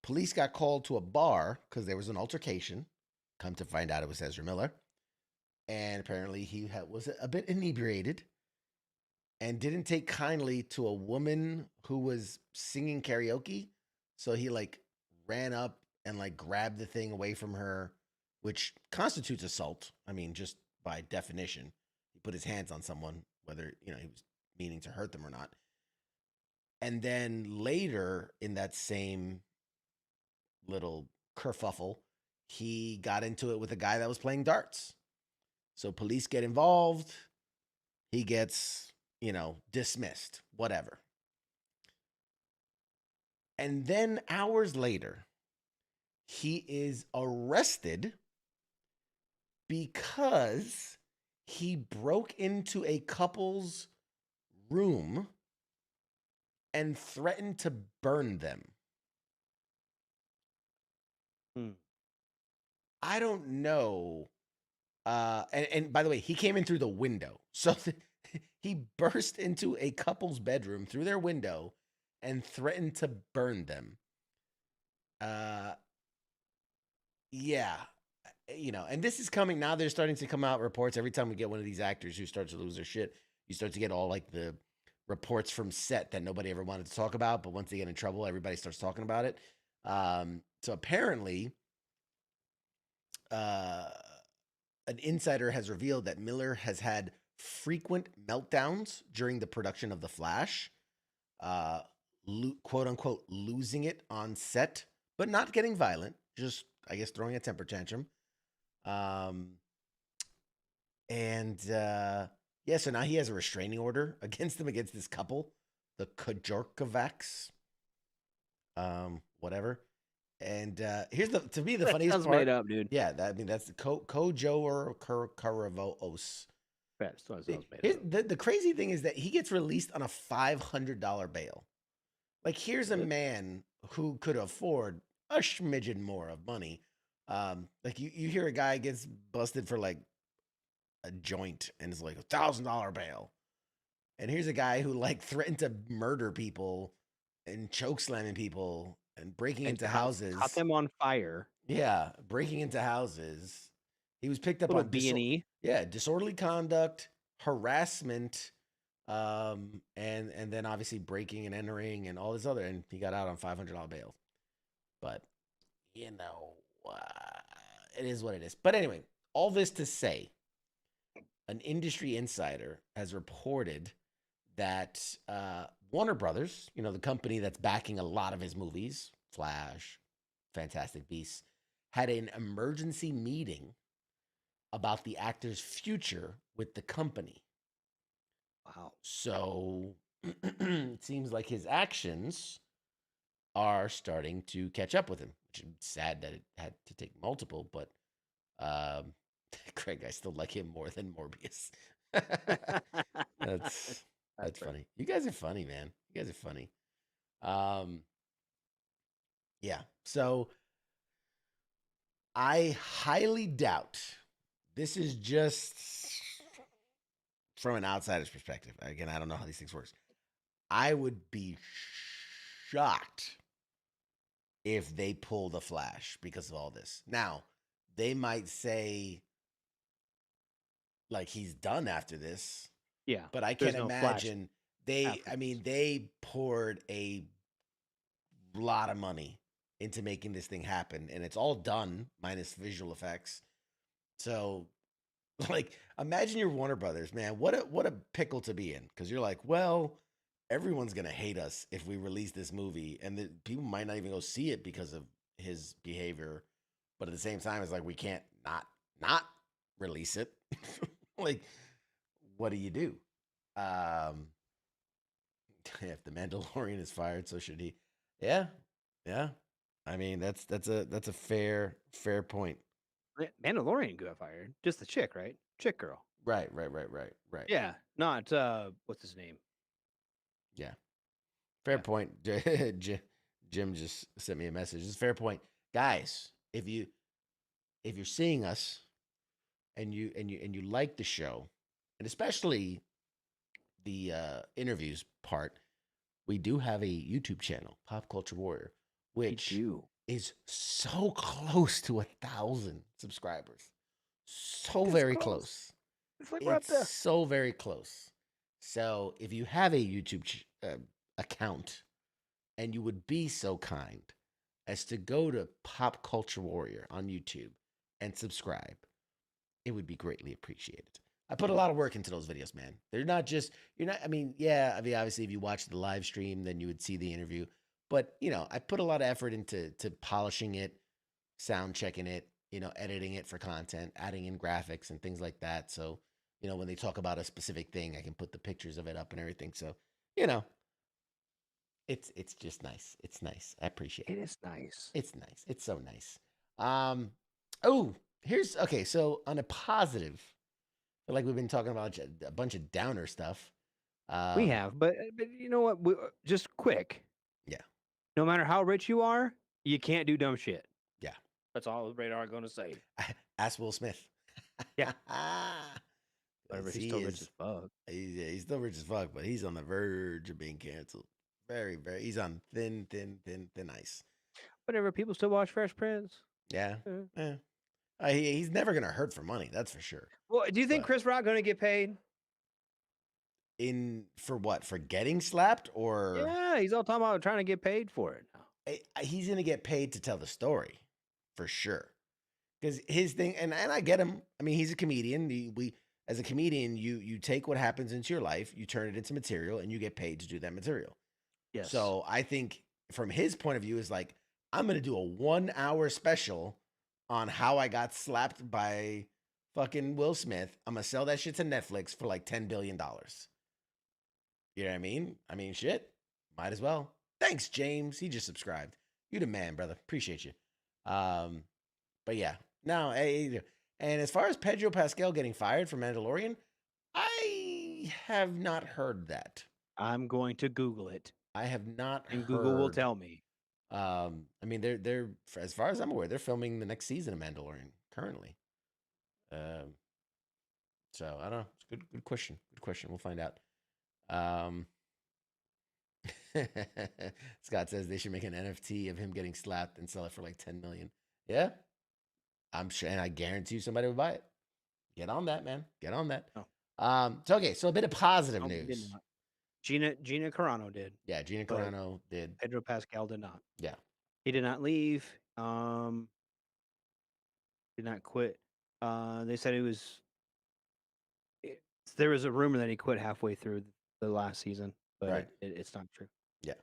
police got called to a bar because there was an altercation. Come to find out, it was Ezra Miller, and apparently he was a bit inebriated and didn't take kindly to a woman who was singing karaoke. So he like ran up and like grabbed the thing away from her, which constitutes assault. I mean, just by definition, he put his hands on someone, whether, you know, he was meaning to hurt them or not. And then later in that same little kerfuffle, he got into it with a guy that was playing darts. So police get involved. He gets, you know, dismissed, whatever. And then hours later, he is arrested because he broke into a couple's room and threatened to burn them. I don't know. And by the way, he came in through the window. So he burst into a couple's bedroom through their window and threatened to burn them. Yeah. You know, and this is coming now. They're starting to come out reports every time we get one of these actors who starts to lose their shit. You start to get all like the reports from set that nobody ever wanted to talk about, but once they get in trouble, everybody starts talking about it. So apparently, an insider has revealed that Miller has had frequent meltdowns during the production of The Flash, quote unquote, losing it on set, but not getting violent, just, I guess, throwing a temper tantrum. So now he has a restraining order against this couple, the Kajorkovacs, whatever. And here's to me the funniest part. Made up, dude. Yeah, that's the Kojo or Karavos. The crazy thing is that he gets released on a $500 bail. Like, here's a man who could afford a smidgen more of money. Like you hear a guy gets busted for like a joint and it's like $1,000 bail. And here's a guy who like threatened to murder people and choke slamming people and breaking And into caught houses. them on fire. Yeah, breaking into houses. He was picked up Little on B&E. disorderly conduct, harassment, and then obviously breaking and entering and all this other, and he got out on $500 bail. But you know, it is what it is. But anyway, all this to say, an industry insider has reported that Warner Brothers, the company that's backing a lot of his movies, Flash, Fantastic Beasts, had an emergency meeting about the actor's future with the company. Wow. So it seems like his actions are starting to catch up with him, which is sad that it had to take multiple, but Craig, I still like him more than Morbius. That's funny. You guys are funny, man. You guys are funny. Yeah. So I highly doubt this is just from an outsider's perspective. Again, I don't know how these things work. I would be shocked if they pull the Flash because of all this. Now, they might say like he's done after this. Yeah. But I can't imagine they poured a lot of money into making this thing happen, and it's all done minus visual effects. So like imagine you're Warner Brothers, man. What a pickle to be in, because you're like, well, everyone's gonna hate us if we release this movie, and the people might not even go see it because of his behavior. But at the same time, it's like we can't not release it. Like, what do you do? If the Mandalorian is fired, so should he. Yeah. I mean, that's a fair point. Mandalorian got fired. Just the chick, right? Chick girl. Right. Yeah, not what's his name? Yeah. Fair point. Jim just sent me a message. It's a fair point. Guys, if you're seeing us and you like the show, and especially the interviews part, we do have a YouTube channel, Pop Culture Warrior, which is so close to 1,000 subscribers. So very close. It's like we're up there. So very close. So if you have a YouTube account and you would be so kind as to go to Pop Culture Warrior on YouTube and subscribe, it would be greatly appreciated. I put a lot of work into those videos, man. They're not just, obviously if you watch the live stream, then you would see the interview. But, I put a lot of effort into polishing it, sound checking it, editing it for content, adding in graphics and things like that. So, when they talk about a specific thing, I can put the pictures of it up and everything. So, it's just nice. It's nice. I appreciate it. It is nice. It's nice. It's so nice. So on a positive, like we've been talking about a bunch of downer stuff. We have, but you know what? Just quick. Yeah. No matter how rich you are, you can't do dumb shit. Yeah. That's all the radar going to say. Ask Will Smith. Yeah. Whatever, he's still rich as fuck. He's still rich as fuck, but he's on the verge of being canceled. Very, very. He's on thin ice. Whatever. People still watch Fresh Prince. Yeah. He's never gonna hurt for money. That's for sure. Well, do you think Chris Rock gonna get paid? For what? For getting slapped, or? Yeah, he's all talking about trying to get paid for it now. He's gonna get paid to tell the story, for sure. Because his thing, and I get him. I mean, he's a comedian. As a comedian, you take what happens into your life, you turn it into material, and you get paid to do that material. Yes. So I think from his point of view is like, I'm gonna do a 1-hour special on how I got slapped by fucking Will Smith. I'm gonna sell that shit to Netflix for like $10 billion. You know what I mean? I mean, shit. Might as well. Thanks, James. He just subscribed. You the man, brother. Appreciate you. But yeah. No, and as far as Pedro Pascal getting fired from Mandalorian, I have not heard that. I'm going to Google it. I have not and heard. Google will tell me. I mean, they're as far as I'm aware, they're filming the next season of Mandalorian currently. So I don't know. It's a good question. Good question. We'll find out. Scott says they should make an NFT of him getting slapped and sell it for like 10 million. Yeah, I'm sure, and I guarantee you somebody would buy it. Get on that, man. Get on that. Oh. So okay, so a bit of positive No, he did news. not. Gina Carano did. Yeah, Gina but Carano did. Pedro Pascal did not. Yeah, He did not leave. Did not quit. They said it was. There was a rumor that he quit halfway through the last season, but Right. it's not true. yeah.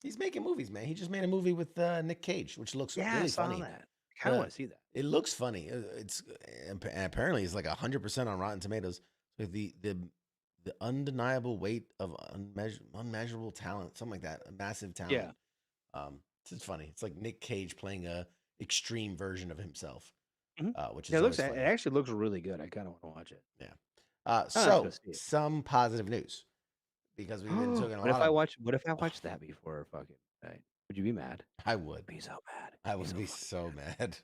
He's making movies, man. He just made a movie with Nick Cage, which looks Yeah, really I saw funny. that. I kind of want to see that. It looks funny. It's and apparently it's like 100% on Rotten Tomatoes with the undeniable weight of unmeasurable talent, something like that, a massive talent. Yeah. It's funny. It's like Nick Cage playing a extreme version of himself, which is Yeah, always it funny. actually looks really good. I kind of want to watch it. Yeah. So some positive news because we've been talking a lot. What if I watched that before fucking night? Would you be mad? I would be so mad. I would be so mad.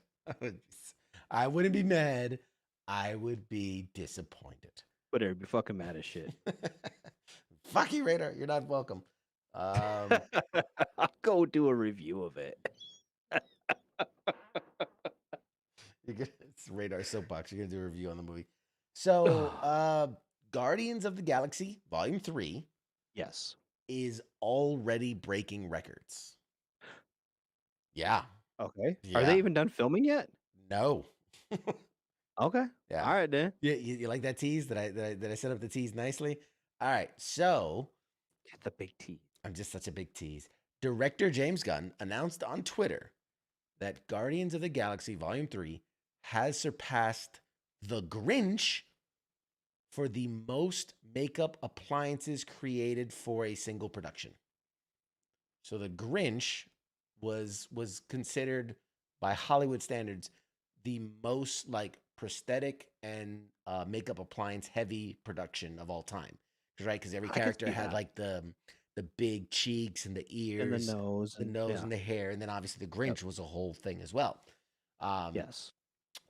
I wouldn't be mad. I would be disappointed. Whatever, be fucking mad as shit. Fuck you, Radar. You're not welcome. I'll go do a review of it. It's Radar Soapbox. You're gonna do a review on the movie. So, Guardians of the Galaxy Volume 3, yes, is already breaking records. Yeah. Okay. Yeah. Are they even done filming yet? No. Okay. Yeah. All right then. Yeah, you like that tease? That I set up the tease nicely? All right. So Get the big tease. I'm just such a big tease. Director James Gunn announced on Twitter that Guardians of the Galaxy Volume 3 has surpassed The Grinch for the most makeup appliances created for a single production. So The Grinch was considered by Hollywood standards the most like prosthetic and makeup appliance heavy production of all time. Right? Because every character had like the big cheeks and the ears and the nose and the hair, and then obviously the Grinch was a whole thing as well. Yes.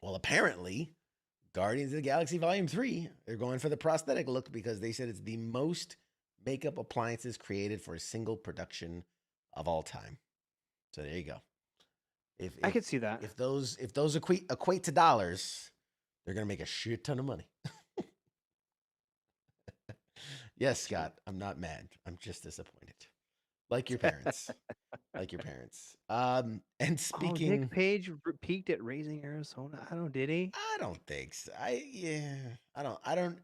Well, apparently, Guardians of the Galaxy Volume 3, they're going for the prosthetic look because they said it's the most makeup appliances created for a single production of all time. So there you go. If I could see that. If those equate to dollars, they're gonna make a shit ton of money. Yes, Scott, I'm not mad. I'm just disappointed. Like your parents. Like your parents. And speaking, Nick Page peaked at Raising Arizona. Did he? I don't think so. I don't.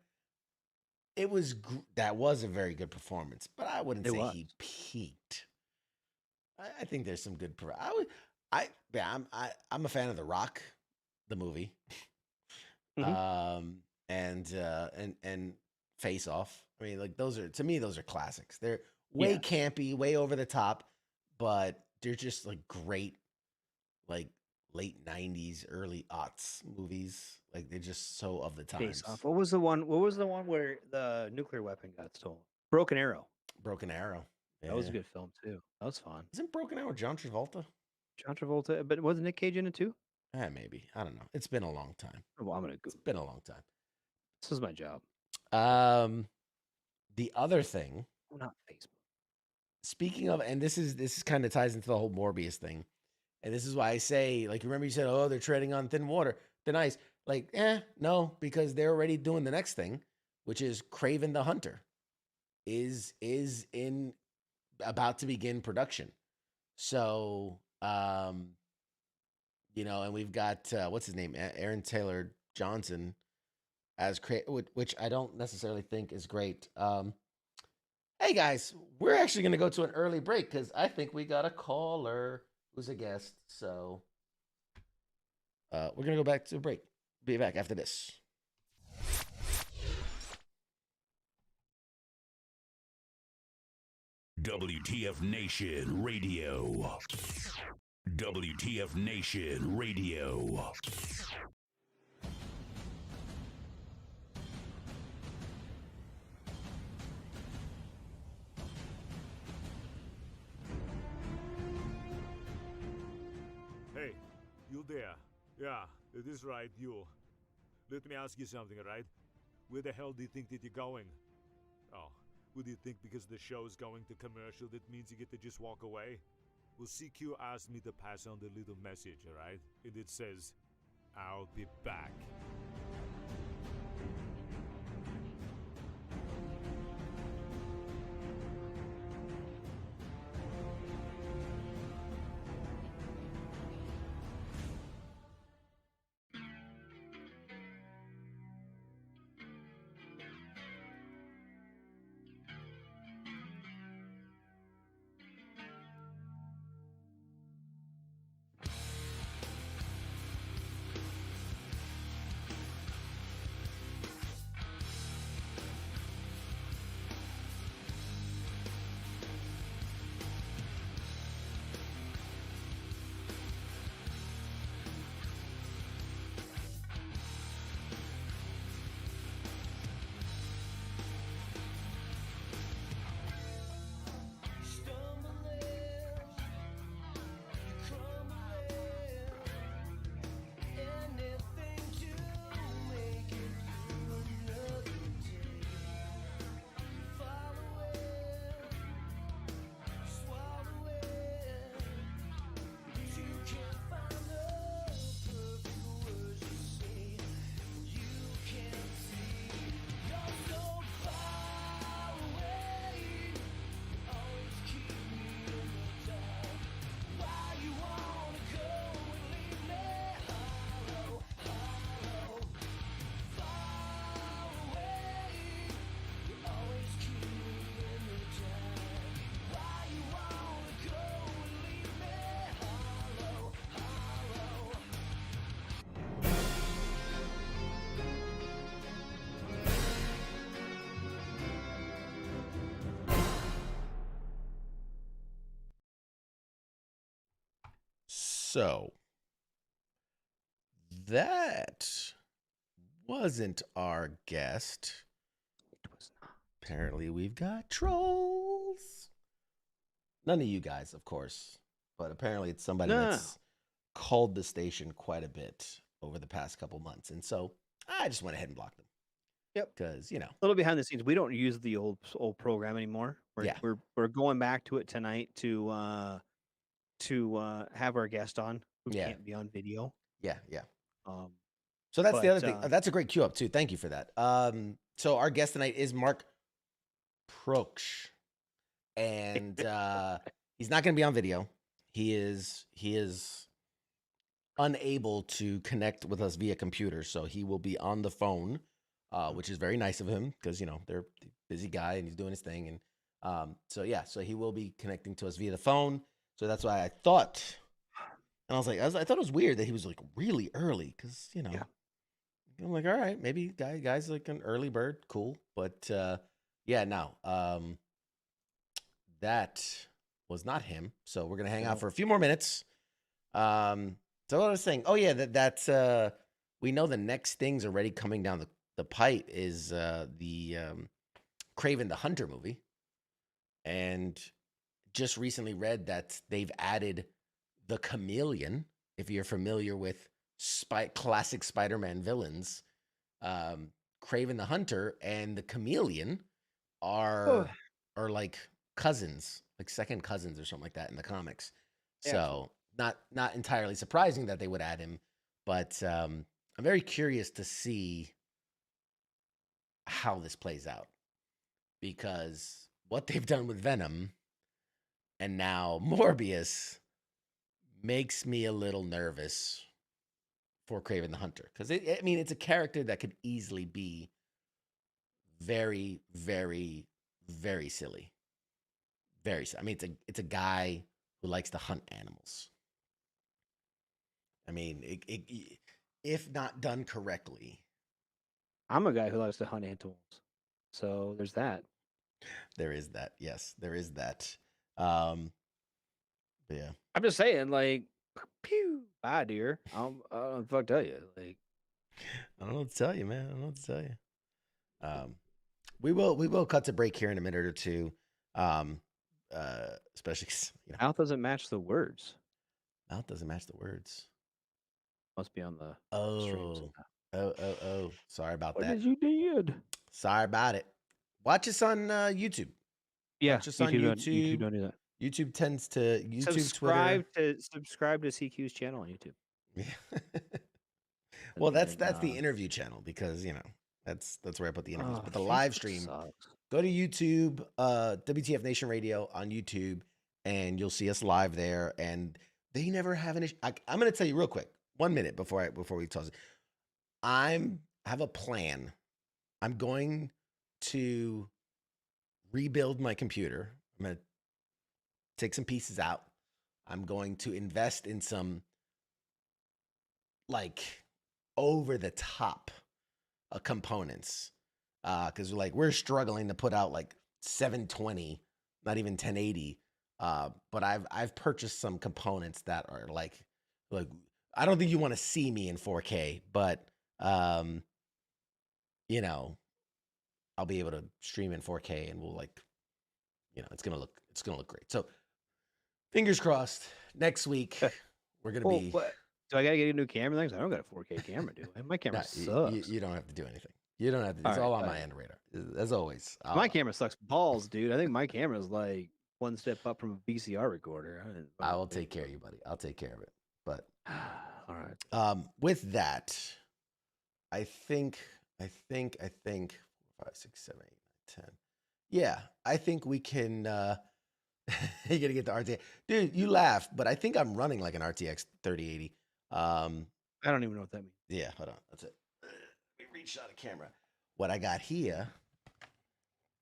It was that was a very good performance, but I wouldn't say he peaked. I think there's some good. I'm a fan of The Rock, the movie, and Face Off. I mean, like those are classics. They're way campy, way over the top, but they're just like great, like late 90s, early aughts movies. Like they're just so of the times. Face Off. What was the one where the nuclear weapon got stolen? Broken Arrow. Broken Arrow. Yeah. That was a good film too. That was fun. Isn't Broken Arrow John Travolta? John Travolta, but wasn't Nick Cage in it too? Maybe. I don't know. It's been a long time. Well, I'm gonna go. It's been a long time. This is my job. The other thing, not Facebook. Speaking of, and this is kind of ties into the whole Morbius thing, and this is why I say, like, remember you said, oh, they're treading on thin ice. Like, no, because they're already doing the next thing, which is Kraven the Hunter, is in about to begin production. So, and we've got what's his name, Aaron Taylor Johnson, as which I don't necessarily think is great. Hey guys, we're actually going to go to an early break because I think we got a caller who's a guest. So we're going to go back to a break. Be back after this. WTF Nation Radio. WTF Nation Radio. there. Yeah, it is right, you. Let me ask you something, alright? Where the hell do you think that you're going? Oh, what do you think because the show's going to commercial that means you get to just walk away? Well, CQ asked me to pass on the little message, alright? And it says, I'll be back. So that wasn't our guest. It was not. Apparently, we've got trolls. None of you guys, of course, but apparently it's somebody No. that's called the station quite a bit over the past couple months, and so I just went ahead and blocked them. Yep. Because A little behind the scenes, we don't use the old program anymore. Yeah. We're going back to it tonight to have our guest on who Yeah. can't be on video. yeah. So So that's the other thing. That's a great cue up too. Thank you for that. So our guest tonight is Mark Proksch, and he's not going to be on video. He is unable to connect with us via computer, so he will be on the phone, which is very nice of him because they're a busy guy and he's doing his thing, and so he will be connecting to us via the phone. So that's why I thought, and I was like, I thought it was weird that he was like really early because Yeah. I'm like, all right, maybe guy's like an early bird, cool, but yeah, no, that was not him. So we're gonna hang out No. for a few more minutes. So what I was saying, oh yeah, that's we know the next thing's already coming down the pipe is the Kraven the Hunter movie, and just recently read that they've added the Chameleon. If you're familiar with classic Spider-Man villains, Kraven the Hunter and the Chameleon are like cousins, like second cousins or something like that in the comics. Yeah. So not entirely surprising that they would add him, but I'm very curious to see how this plays out, because what they've done with Venom and now Morbius makes me a little nervous for Kraven the Hunter, because it's a character that could easily be very, very, very silly. It's a guy who likes to hunt animals. If not done correctly, I'm a guy who likes to hunt animals, so there's that. there is that. Yes, there is that. But yeah, I'm just saying, like, pew, bye, dear. I don't know what to tell you. Like, I don't know what to tell you, man. I don't know what to tell you. We will cut to break here in a minute or two. Especially 'cause, mouth doesn't match the words. mouth doesn't match the words. Must be on the stream Oh, somehow. oh. Sorry about What that. did you did? Sorry about it. Watch us on YouTube. Yeah, Watch us on YouTube YouTube. don't do that. YouTube tends to Subscribe Twitter. to CQ's channel on YouTube. Yeah. And Well, that's then, the interview channel because that's where I put the interviews. oh, But the live Facebook stream, sucks. go to YouTube, WTF Nation Radio on YouTube, and you'll see us live there. And they never have an issue. I'm going to tell you real quick, 1 minute before we toss it. I have a plan. I'm going to rebuild my computer. I'm going to take some pieces out. I'm going to invest in some like over the top components because we're struggling to put out like 720, not even 1080. But I've purchased some components that are like I don't think you want to see me in 4K, but you know, I'll be able to stream in 4K and we'll it's gonna look great. So fingers crossed. Next week we're gonna be. What? Do I gotta get a new camera? I don't got a 4K camera, do I? My camera sucks. You don't have to do anything. You don't have to. It's all on my end, Radar. As always. My camera sucks balls, dude. I think my camera is like one step up from a VCR recorder. I will take care of you, buddy. I'll take care of it. But all right. With that, I think 5, 6, 7, 8, 9, 10. Yeah, I think we can. You gotta get the RTX, dude. You laugh, but I think I'm running like an RTX 3080. I don't even know what that means. Yeah, hold on. That's it. Let me reach out a camera. What I got here,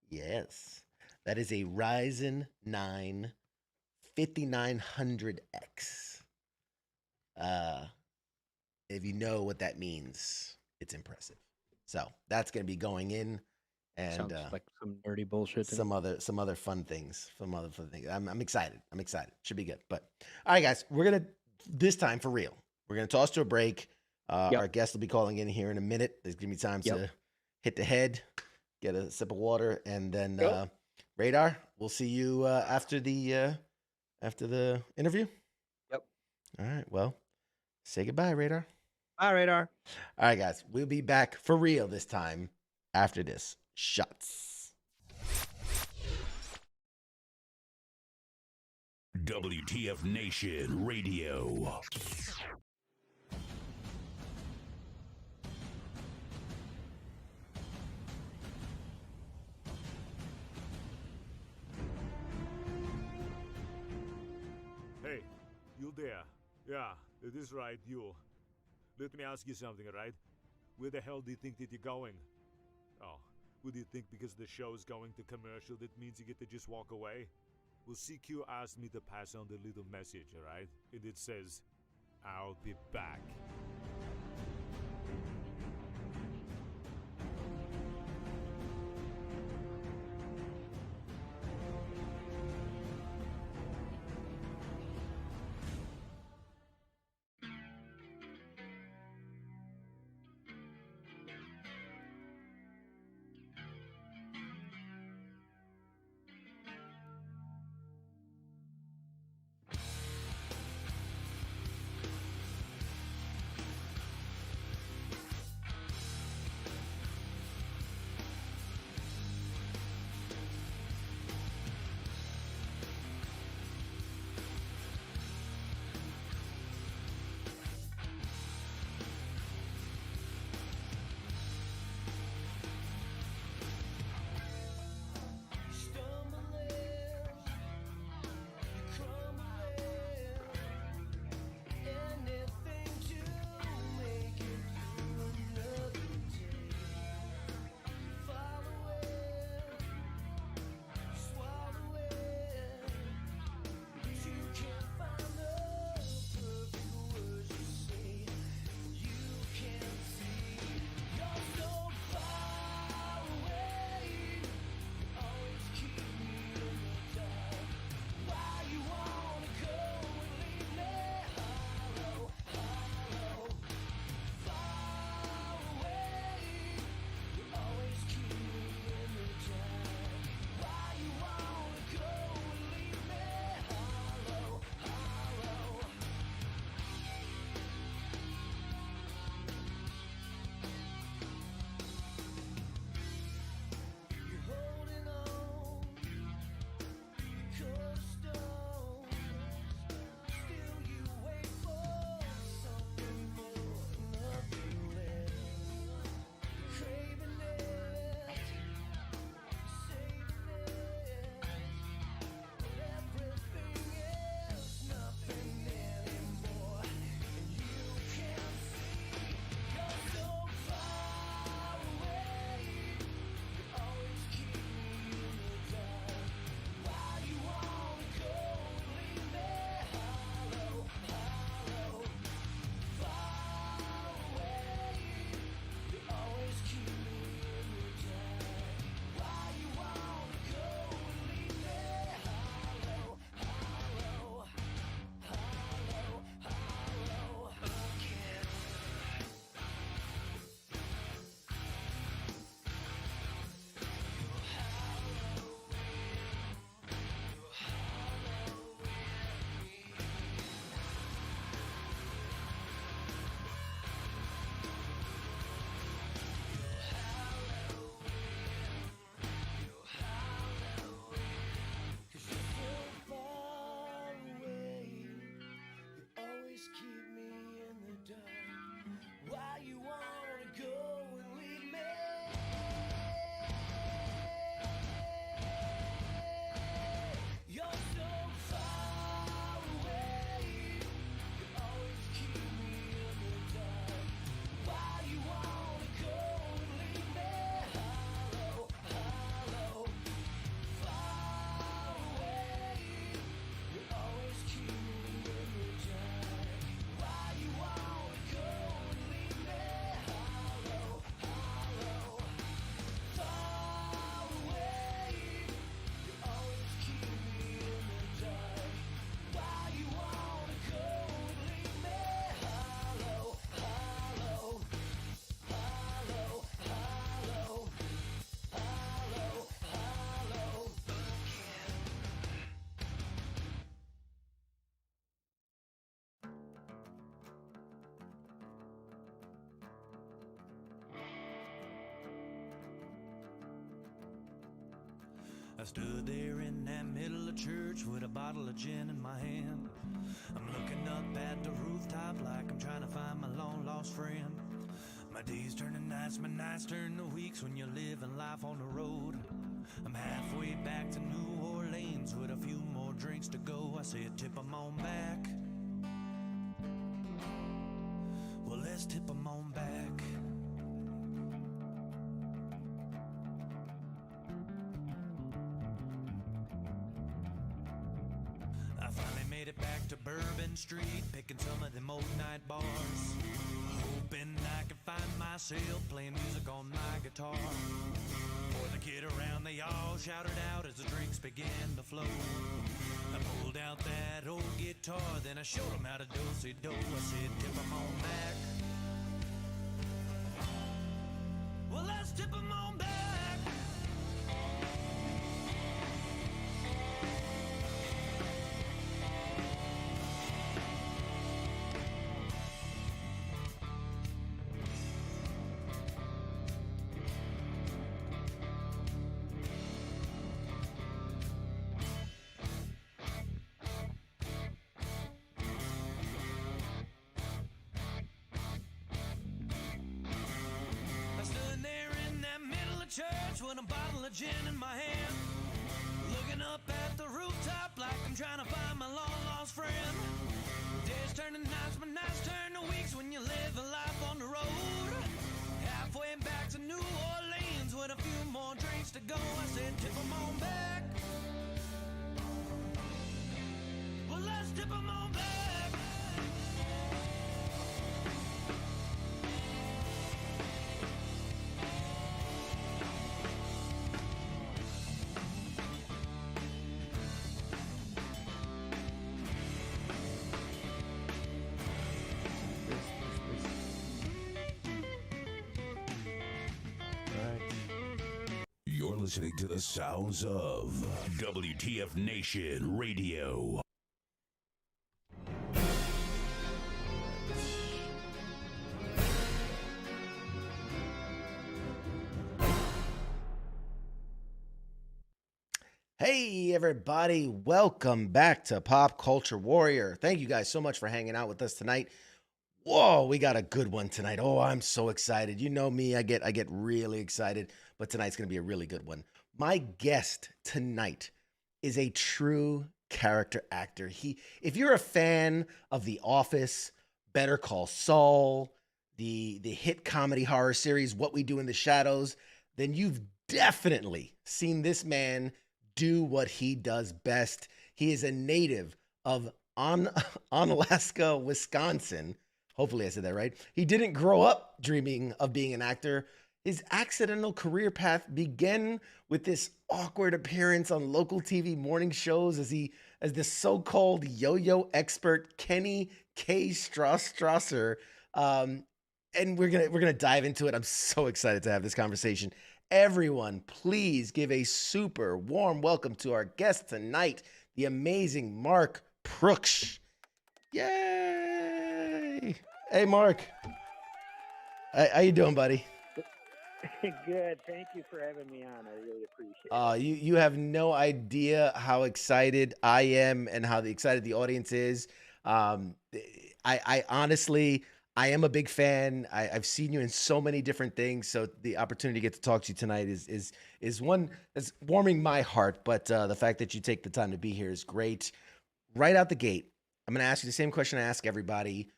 yes, that is a Ryzen 9 5900X. If you know what that means, it's impressive. So that's gonna be going in, and sounds like some nerdy bullshit. Some other fun things. I'm excited. Should be good. But all right, guys, we're gonna this time for real. We're gonna toss to a break. Our guest will be calling in here in a minute. There's gonna be time to hit the head, get a sip of water, and then Radar. We'll see you after the interview. Yep. All right. Well, say goodbye, Radar. Bye, Radar. All right, guys. We'll be back for real this time after this. Shots. WTF Nation Radio. Hey, you there? Yeah, it is right, you. Let me ask you something, right? Where the hell do you think that you're going? Oh, what do you think because the show's going to commercial that means you get to just walk away? Well, CQ asked me to pass on the little message, alright? And it says, I'll be back. I stood there in that middle of church with a bottle of gin in my hand. I'm looking up at the rooftop like I'm trying to find my long lost friend. My days turn to nights, my nights turn to weeks when you're living life on the road. I'm halfway back to New Orleans with a few more drinks to go. I said, tip 'em on back. Well, let's tip 'em on back. I finally made it back to Bourbon Street, picking some of them old night bars, hoping I could find myself playing music on my guitar. For the kid around, they all shouted out as the drinks began to flow. I pulled out that old guitar, then I showed them how to do-si-do. I said, tip 'em on back. Well, let's tip 'em on back. Church with a bottle of gin in my hand, looking up at the rooftop like I'm trying to find my long lost friend. Days turn to nights, but nights turn to weeks when you live a life on the road. Halfway back to New Orleans with a few more drinks to go. I said, tip 'em on back. Well, let's tip 'em on back. You're listening to the sounds of WTF Nation Radio. Hey, everybody. Welcome back to Pop Culture Warrior. Thank you guys so much for hanging out with us tonight. Whoa, we got a good one tonight. Oh, I'm so excited. You know me, I get really excited, but tonight's going to be a really good one. My guest tonight is a true character actor. If you're a fan of The Office, Better Call Saul, the hit comedy horror series What We Do in the Shadows, then you've definitely seen this man do what he does best. He is a native of Onalaska, Wisconsin. Hopefully I said that right. He didn't grow up dreaming of being an actor. His accidental career path began with this awkward appearance on local TV morning shows as the so-called yo-yo expert Kenny K. Strasser. And we're gonna dive into it. I'm so excited to have this conversation. Everyone, please give a super warm welcome to our guest tonight, the amazing Mark Proksch. Yay! Hey, Mark. How you doing, buddy? Good. Thank you for having me on. I really appreciate it. You have no idea how excited I am and how excited the audience is. I honestly, I am a big fan. I've seen you in so many different things. So the opportunity to get to talk to you tonight is one that's warming my heart. But the fact that you take the time to be here is great. Right out the gate, I'm going to ask you the same question I ask everybody.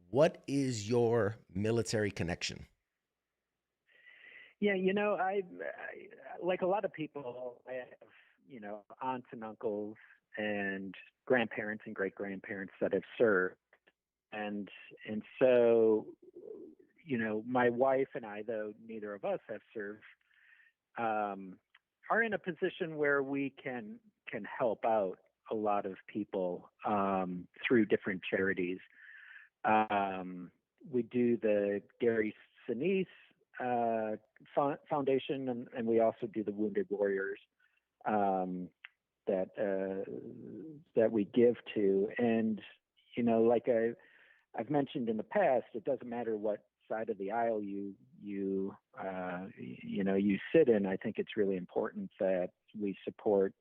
What is your military connection? Yeah, I like a lot of people, I have, aunts and uncles and grandparents and great-grandparents that have served. And so, my wife and I, though neither of us have served, are in a position where we can help out a lot of people through different charities. We do the Gary Sinise Foundation, and we also do the Wounded Warriors that we give to. And like I've mentioned in the past, it doesn't matter what side of the aisle you you sit in, I think it's really important that we support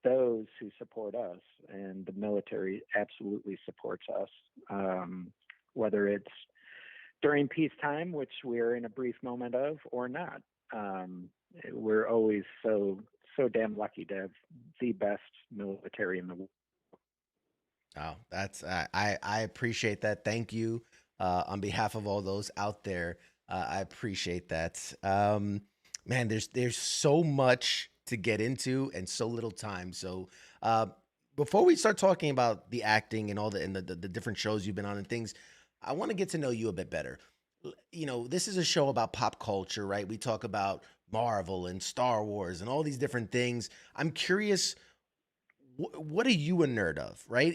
those who support us, and the military absolutely supports us. Whether it's during peacetime, which we're in a brief moment of, or not. We're always so damn lucky to have the best military in the world. Oh, that's I appreciate that. Thank you on behalf of all those out there. I appreciate that. Man, there's so much to get into and so little time. So uh, before we start talking about the acting and all the different shows you've been on and things, I want to get to know you a bit better. You know, this is a show about pop culture, right? We talk about Marvel and Star Wars and all these different things. I'm curious, what are you a nerd of, right?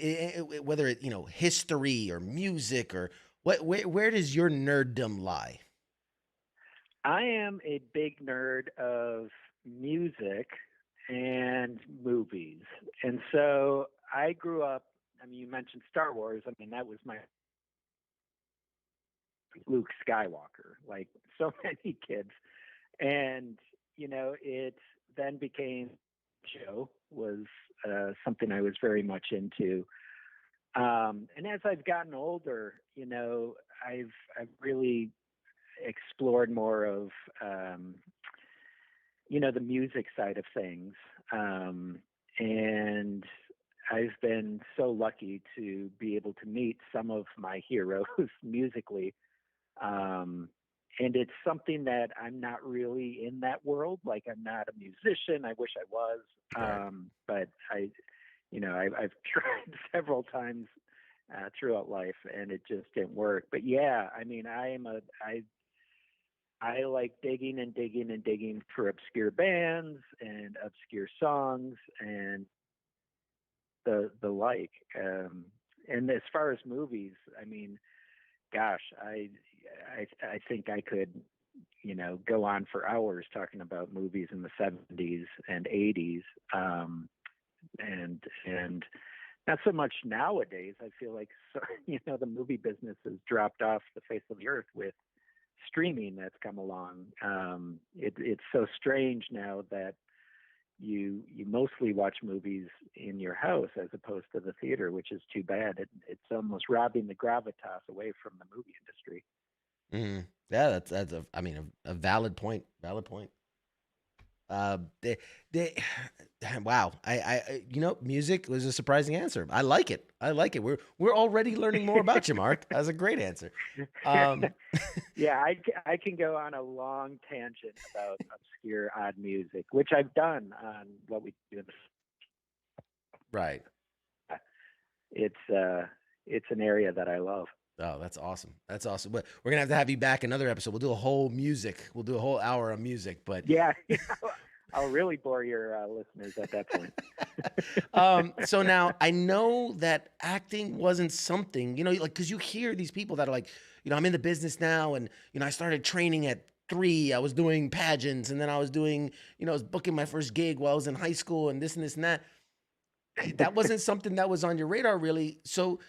Whether it, history or music or where does your nerddom lie? I am a big nerd of music and movies. And so I grew up, I mean, you mentioned Star Wars. I mean, that was my Luke Skywalker, like so many kids. And, it then became show was something I was very much into. And as I've gotten older, I've really explored more of, the music side of things. And I've been so lucky to be able to meet some of my heroes musically. And it's something that I'm not really in that world. Like, I'm not a musician. I wish I was. Right. But I've tried several times throughout life, and it just didn't work. But yeah, I mean, I like digging and digging and digging for obscure bands and obscure songs and the like. And as far as movies, I mean, gosh, I think I could, go on for hours talking about movies in the 70s and 80s, and not so much nowadays. I feel like the movie business has dropped off the face of the earth with streaming that's come along. It's so strange now that you mostly watch movies in your house as opposed to the theater, which is too bad. It's almost robbing the gravitas away from the movie industry. Yeah, that's a valid point. Valid point. They wow. Music was a surprising answer. I like it. I like it. We're already learning more about you, Mark. That's a great answer. Um, Yeah, I can go on a long tangent about obscure odd music, which I've done on what we do. right. It's an area that I love. Oh, that's awesome. That's awesome. But we're gonna have to have you back another episode. We'll do a whole music. We'll do a whole hour of music. But Yeah, I'll really bore your listeners at that point. so now I know that acting wasn't something, like, because you hear these people that are like, I'm in the business now, and I started training at 3. I was doing pageants, and then I was doing, I was booking my first gig while I was in high school, and this and this and that. That wasn't something that was on your radar, really. So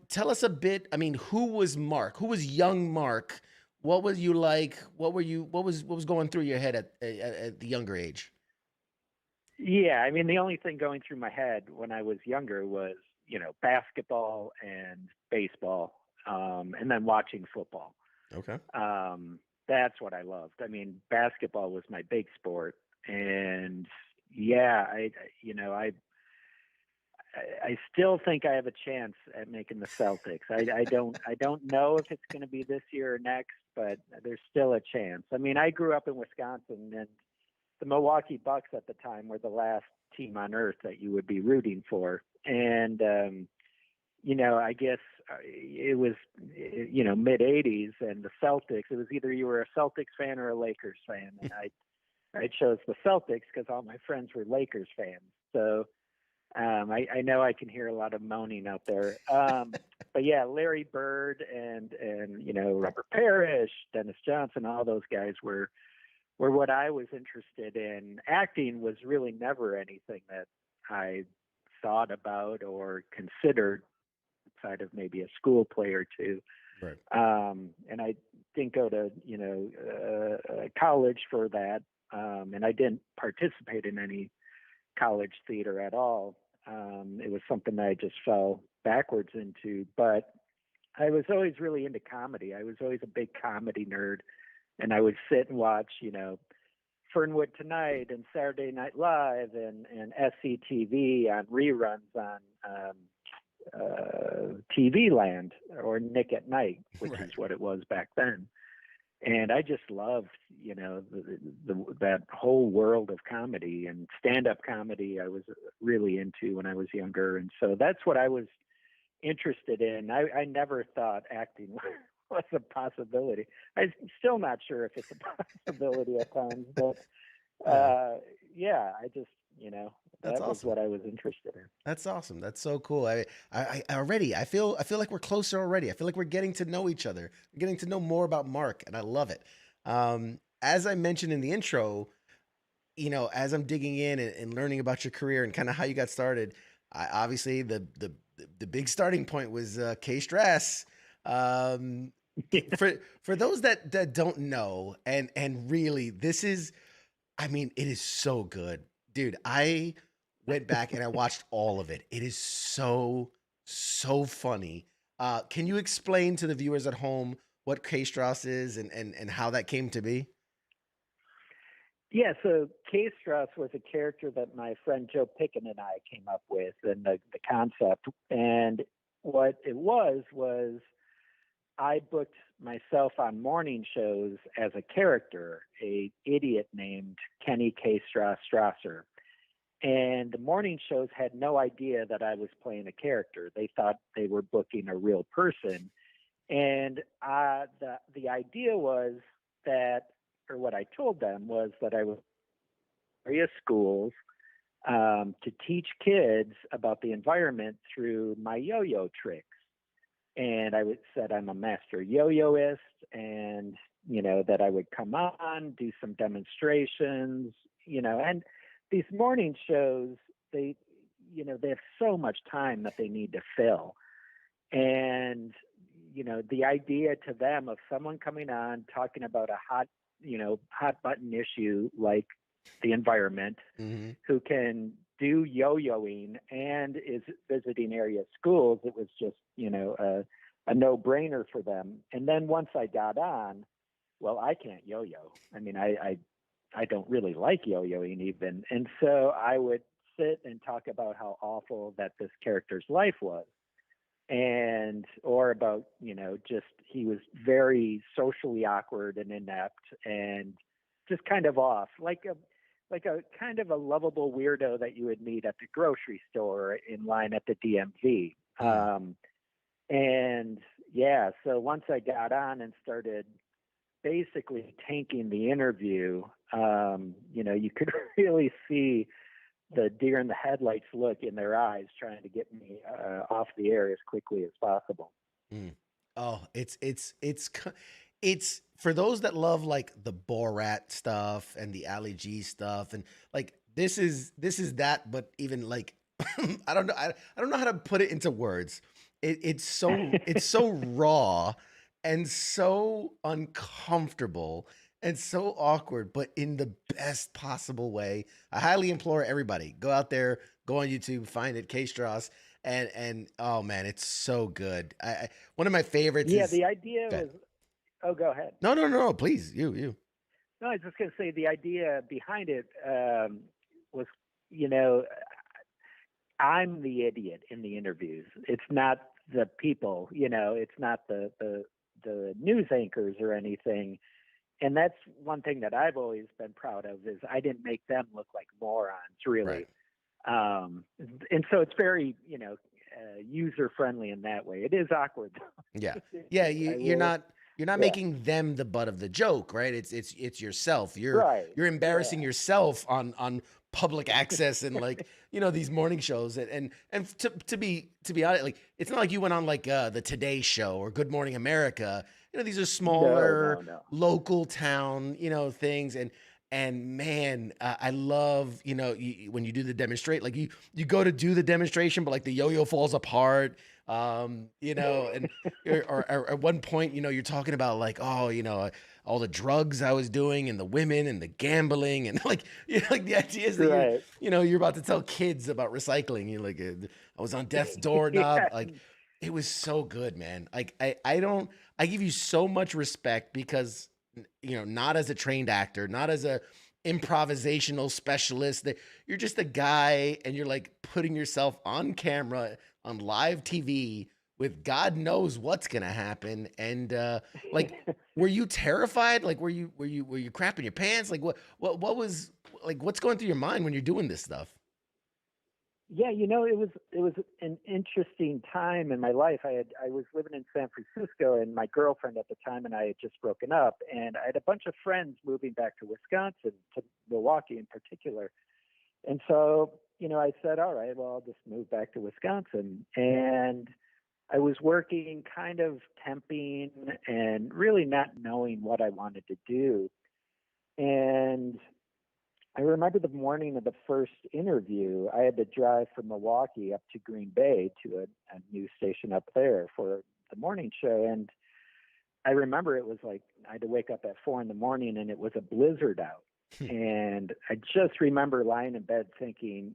tell us a bit. I mean, who was Mark? Who was young Mark? What was you like? What was going through your head at the younger age? Yeah, I mean, the only thing going through my head when I was younger was, basketball and baseball, and then watching football. Okay. That's what I loved. I mean, basketball was my big sport, and yeah, I still think I have a chance at making the Celtics. I don't know if it's going to be this year or next, but there's still a chance. I mean, I grew up in Wisconsin, and the Milwaukee Bucks at the time were the last team on earth that you would be rooting for. And I guess it was mid '80s, and the Celtics. It was either you were a Celtics fan or a Lakers fan, and I chose the Celtics because all my friends were Lakers fans. So I know I can hear a lot of moaning out there. But yeah, Larry Bird and Robert Parrish, Dennis Johnson, all those guys were what I was interested in. Acting was really never anything that I thought about or considered outside of maybe a school play or two. Right. And I didn't go to, college for that. And I didn't participate in any college theater at all. It was something that I just fell backwards into. But I was always really into comedy. I was always a big comedy nerd. And I would sit and watch, Fernwood Tonight and Saturday Night Live and SCTV on reruns on TV Land or Nick at Night, which Right. is what it was back then. And I just loved, that whole world of comedy and stand-up comedy. I was really into when I was younger, and so that's what I was interested in. I never thought acting was a possibility. I'm still not sure if it's a possibility at times, but I just, That's that was awesome. what I was interested in. That's awesome. That's so cool. I already, I feel like we're closer already. I feel like we're getting to know each other. We're getting to know more about Mark, and I love it. As I mentioned in the intro, as I'm digging in and learning about your career and kind of how you got started, obviously the big starting point was K-Stress. Um, for those that don't know, and really, this is, I mean, it is so good, dude. I went back and I watched all of it. It is so funny. Can you explain to the viewers at home what K-Strauss is and how that came to be? Yeah, so K. Strauss was a character that my friend Joe Picken and I came up with, and the concept. And what it was I booked myself on morning shows as a character, a idiot named Kenny K. Strasser. And the morning shows had no idea that I was playing a character. They thought they were booking a real person. And the idea was that, or what I told them was that I was various schools to teach kids about the environment through my yo-yo tricks. And said I'm a master yo-yoist, and that I would come on, do some demonstrations, and these morning shows, they have so much time that they need to fill. And the idea to them of someone coming on talking about a hot button issue like the environment, Mm-hmm. who can do yo-yoing and is visiting area schools, it was just a no-brainer for them. And then once I got on, well, I can't yo-yo. I mean, I don't really like yo-yoing even, and so I would sit and talk about how awful that this character's life was, or about just he was very socially awkward and inept and just kind of off, like a kind of a lovable weirdo that you would meet at the grocery store in line at the DMV. And yeah, so once I got on and started basically tanking the interview, you could really see the deer in the headlights look in their eyes, trying to get me off the air as quickly as possible. Mm. Oh, it's for those that love like the Borat stuff and the Ali G stuff, and like this is that, but even like I don't know, I don't know how to put it into words. It's so raw and so uncomfortable and so awkward, but in the best possible way. I highly implore everybody, go out there, go on YouTube, find it, K Strauss, and oh man, it's so good. One of my favorites. Yeah, is, the idea go ahead. was. Oh, go ahead. No, please, you. No, I was just going to say the idea behind it was, I'm the idiot in the interviews. It's not the people, it's not the news anchors or anything. And that's one thing that I've always been proud of, is I didn't make them look like morons, really. Right. And so it's very, user friendly in that way. It is awkward. Yeah. You're not making them the butt of the joke, right? It's yourself. You're embarrassing yourself on public access and like these morning shows, and to be honest, like it's not like you went on like the Today Show or Good Morning America. These are smaller No. local town things, and man, I love when you do the demonstrate, like you go to do the demonstration, but like the yo-yo falls apart, And or at one point, you're talking about like, oh, all the drugs I was doing and the women and the gambling and like, like the idea is that Right. you're about to tell kids about recycling. You're like, I was on death's doorknob. Yeah. Like, it was so good, man. Like, I give you so much respect because, not as a trained actor, not as a improvisational specialist, that you're just a guy and you're like putting yourself on camera on live TV with God knows what's gonna happen. And like, were you terrified? Like, were you crapping your pants? Like, what was like, what's going through your mind when you're doing this stuff? Yeah, it was an interesting time in my life. I was living in San Francisco, and my girlfriend at the time and I had just broken up, and I had a bunch of friends moving back to Wisconsin, to Milwaukee in particular. And so, I said, all right, well, I'll just move back to Wisconsin. And I was working kind of temping and really not knowing what I wanted to do. And I remember the morning of the first interview, I had to drive from Milwaukee up to Green Bay to a news station up there for the morning show. And I remember it was like I had to wake up at 4 a.m. and it was a blizzard out. And I just remember lying in bed thinking,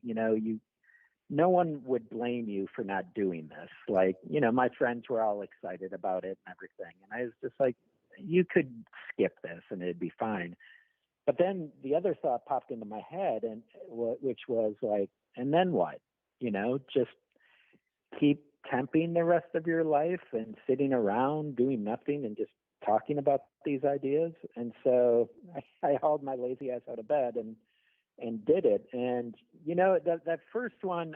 no one would blame you for not doing this. Like, my friends were all excited about it and everything. And I was just like, you could skip this and it'd be fine. But then the other thought popped into my head, and which was like, and then what? Just keep temping the rest of your life and sitting around doing nothing and just talking about these ideas. And so I hauled my lazy ass out of bed and did it. And that first one,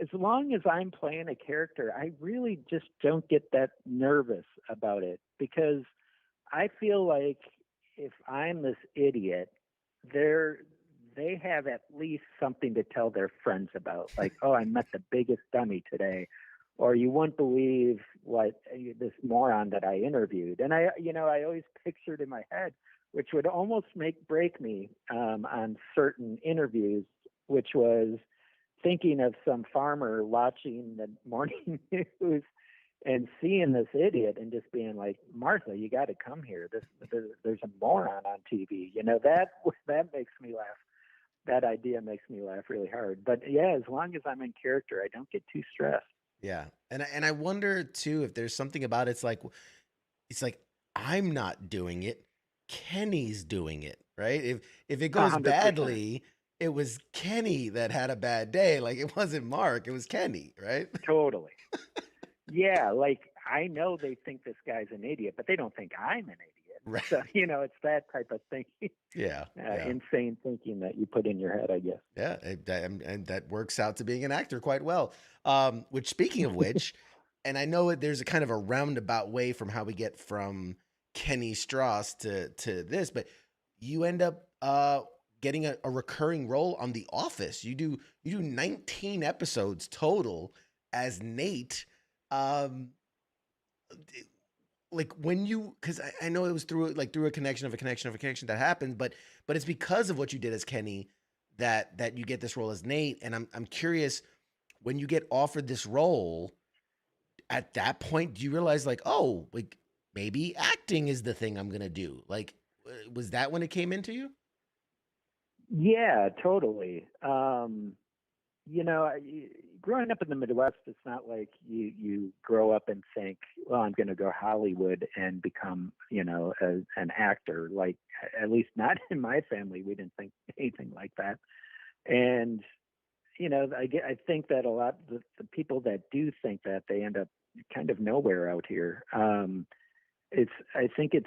as long as I'm playing a character, I really just don't get that nervous about it, because I feel like if I'm this idiot, they have at least something to tell their friends about. Like, oh, I met the biggest dummy today, or you wouldn't believe what this moron that I interviewed. And I always pictured in my head, which would almost break me on certain interviews, which was thinking of some farmer watching the morning news and seeing this idiot and just being like, Martha, you got to come here. There's a moron on TV. That makes me laugh. That idea makes me laugh really hard. But yeah, as long as I'm in character, I don't get too stressed. Yeah. And I wonder too if there's something about it's like I'm not doing it. Kenny's doing it, right? If it goes 100%. badly, it was Kenny that had a bad day. Like, it wasn't Mark, it was Kenny, right? Totally. Yeah, like I know they think this guy's an idiot, but they don't think I'm an idiot. Right. So, it's that type of thinking. Yeah. Insane thinking that you put in your head, I guess. Yeah. And that works out to being an actor quite well. Which, speaking of which, and I know there's a kind of a roundabout way from how we get from Kenny Strauss to this, but you end up getting a recurring role on The Office. You do 19 episodes total as Nate. Like, when because I know it was through a connection that happened, but it's because of what you did as Kenny that you get this role as Nate. And I'm curious, when you get offered this role, at that point, do you realize like, oh, like maybe acting is the thing I'm gonna do? Like, was that when it came into you? Yeah, totally. Growing up in the Midwest, it's not like you grow up and think, well, I'm going to go Hollywood and become, an actor. Like, at least not in my family. We didn't think anything like that. And, I think that a lot of the people that do think that, they end up kind of nowhere out here. I think it's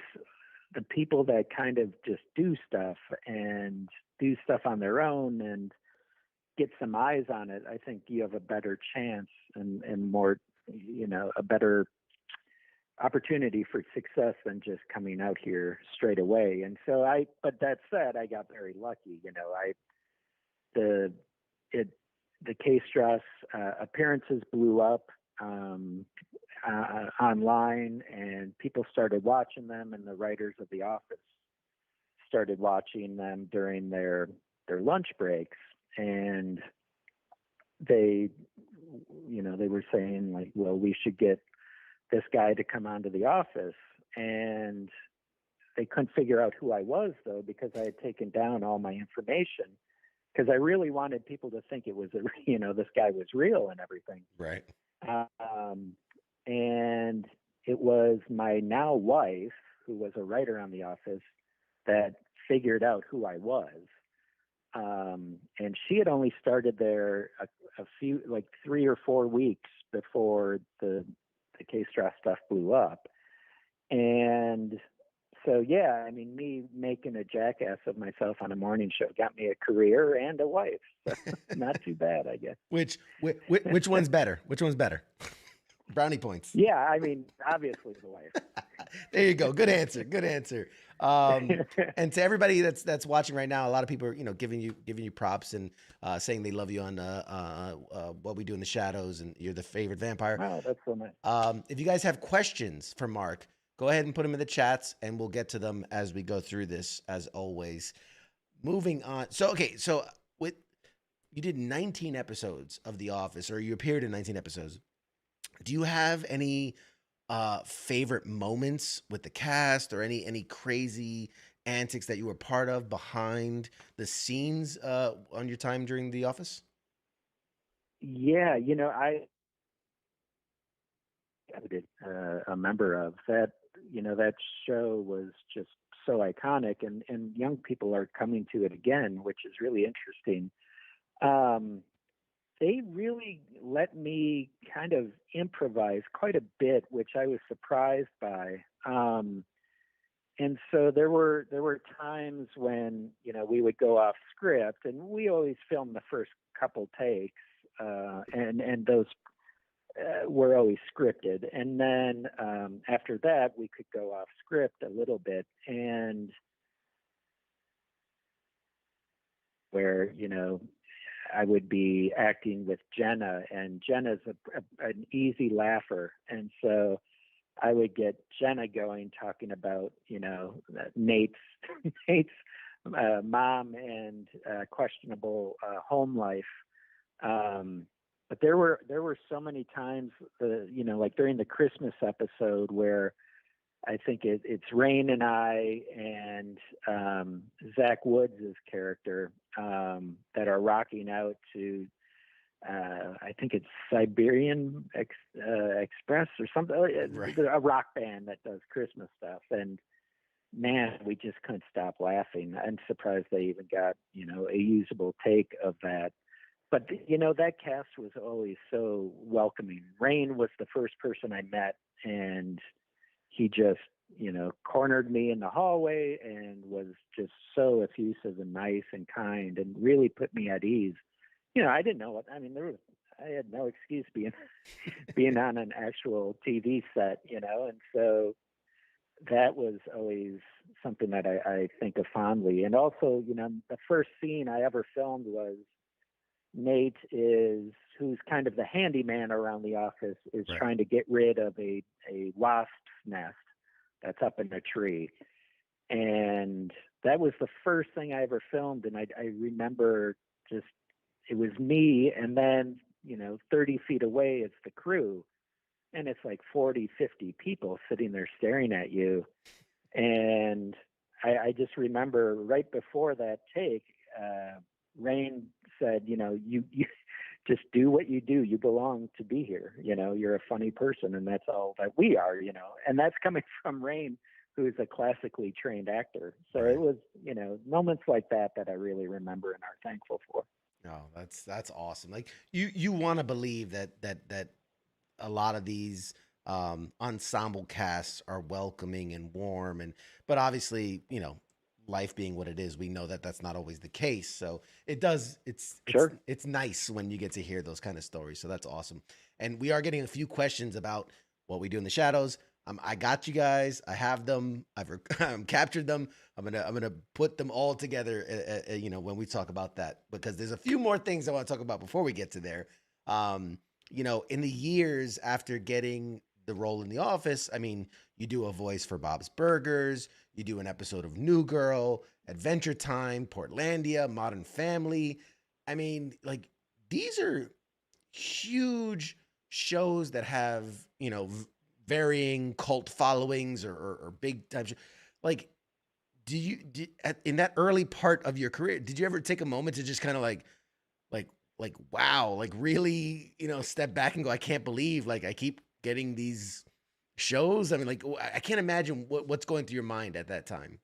the people that kind of just do stuff on their own and get some eyes on it. I think you have a better chance and more, a better opportunity for success than just coming out here straight away. And so but that said, I got very lucky. The K Strauss appearances blew up online, and people started watching them, and the writers of The Office started watching them during their lunch breaks, and they they were saying like, well, we should get this guy to come onto the office, and they couldn't figure out who I was though, because I had taken down all my information, because I really wanted people to think it was this guy was real and everything. Right. And it was my now wife, who was a writer on The Office, that figured out who I was. And she had only started there a few, like 3 or 4 weeks before the K-Straw stuff blew up. And so, yeah, I mean, me making a jackass of myself on a morning show got me a career and a wife. So not too bad, I guess. Which one's better? Which one's better? Brownie points. Yeah, I mean, obviously the wife. There you go. Good answer. Good answer. And to everybody that's watching right now, a lot of people are, giving you props and saying they love you on What We Do in the Shadows, and you're the favorite vampire. Wow, that's so nice. If you guys have questions for Mark, go ahead and put them in the chats, and we'll get to them as we go through this, as always. Moving on. So you did 19 episodes of The Office, or you appeared in 19 episodes. Do you have any favorite moments with the cast, or any crazy antics that you were part of behind the scenes on your time during The Office? Yeah, I was a member of that. That show was just so iconic, and young people are coming to it again, which is really interesting. They really let me kind of improvise quite a bit, which I was surprised by. And so there were times when, we would go off script, and we always filmed the first couple takes, and those were always scripted. And then after that, we could go off script a little bit, and where, I would be acting with Jenna, and Jenna's an easy laugher. And so I would get Jenna going, talking about, Nate's mom and questionable home life. But there were so many times, like during the Christmas episode, where I think it's Rain and I and Zach Woods' character that are rocking out to, I think it's Siberian Express or something, right. A rock band that does Christmas stuff. And man, we just couldn't stop laughing. I'm surprised they even got, a usable take of that. But, that cast was always so welcoming. Rain was the first person I met, and he just, cornered me in the hallway and was just so effusive and nice and kind, and really put me at ease. I didn't know what, I had no excuse being on an actual TV set, and so that was always something that I think of fondly. And also, the first scene I ever filmed was Nate who's kind of the handyman around the office, is right. trying to get rid of a wasp's nest that's up in a tree. And that was the first thing I ever filmed. And I remember just, it was me, and then, 30 feet away, it's the crew. And it's like 40, 50 people sitting there staring at you. And I just remember right before that take, Rain said, you just do what you do. You belong to be here. You're a funny person, and that's all that we are, and that's coming from Rain, who is a classically trained actor. So right. It was, moments like that I really remember and are thankful for. No, that's awesome. Like you want to believe that a lot of these ensemble casts are welcoming and warm, but obviously, life being what it is, we know that that's not always the case. So it's nice when you get to hear those kind of stories. So that's awesome. And we are getting a few questions about What We Do in the Shadows. I got you guys. I have them. I've captured them. I'm gonna put them all together. When we talk about that, because there's a few more things I want to talk about before we get to there. In the years after getting the role in The Office, you do a voice for Bob's Burgers. You do an episode of New Girl, Adventure Time, Portlandia, Modern Family. These are huge shows that have, varying cult followings or big time like in that early part of your career, did you ever take a moment to just kind of like wow, like really, step back and go, I can't believe like I keep getting these shows? I mean, like I can't imagine what's going through your mind at that time.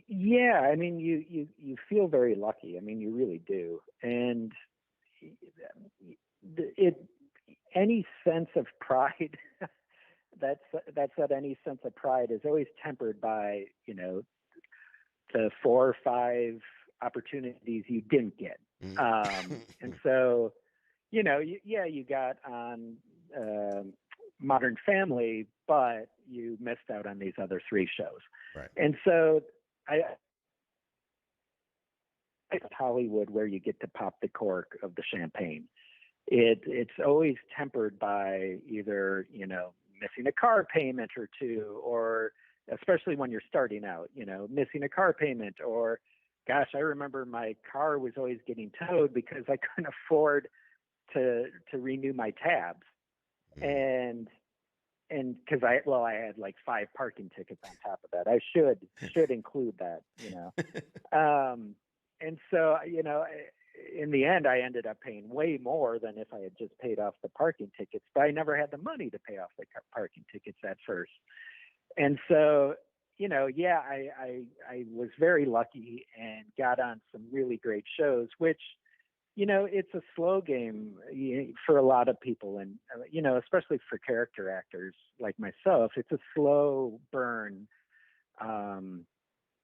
Yeah, I mean, you feel very lucky. I mean, you really do. And it any sense of pride that's that any sense of pride is always tempered by, the 4 or 5 opportunities you didn't get. And so, you got on Modern Family, but you missed out on these other 3 shows. Right. And so it's Hollywood where you get to pop the cork of the champagne. It's always tempered by either, missing a car payment or 2, or especially when you're starting out, missing a car payment, or gosh, I remember my car was always getting towed because I couldn't afford to renew my tabs. And because I had like 5 parking tickets on top of that. I should include that, and so, in the end, I ended up paying way more than if I had just paid off the parking tickets, but I never had the money to pay off the parking tickets at first. And so, I was very lucky and got on some really great shows, which, it's a slow game for a lot of people. And, especially for character actors like myself, it's a slow burn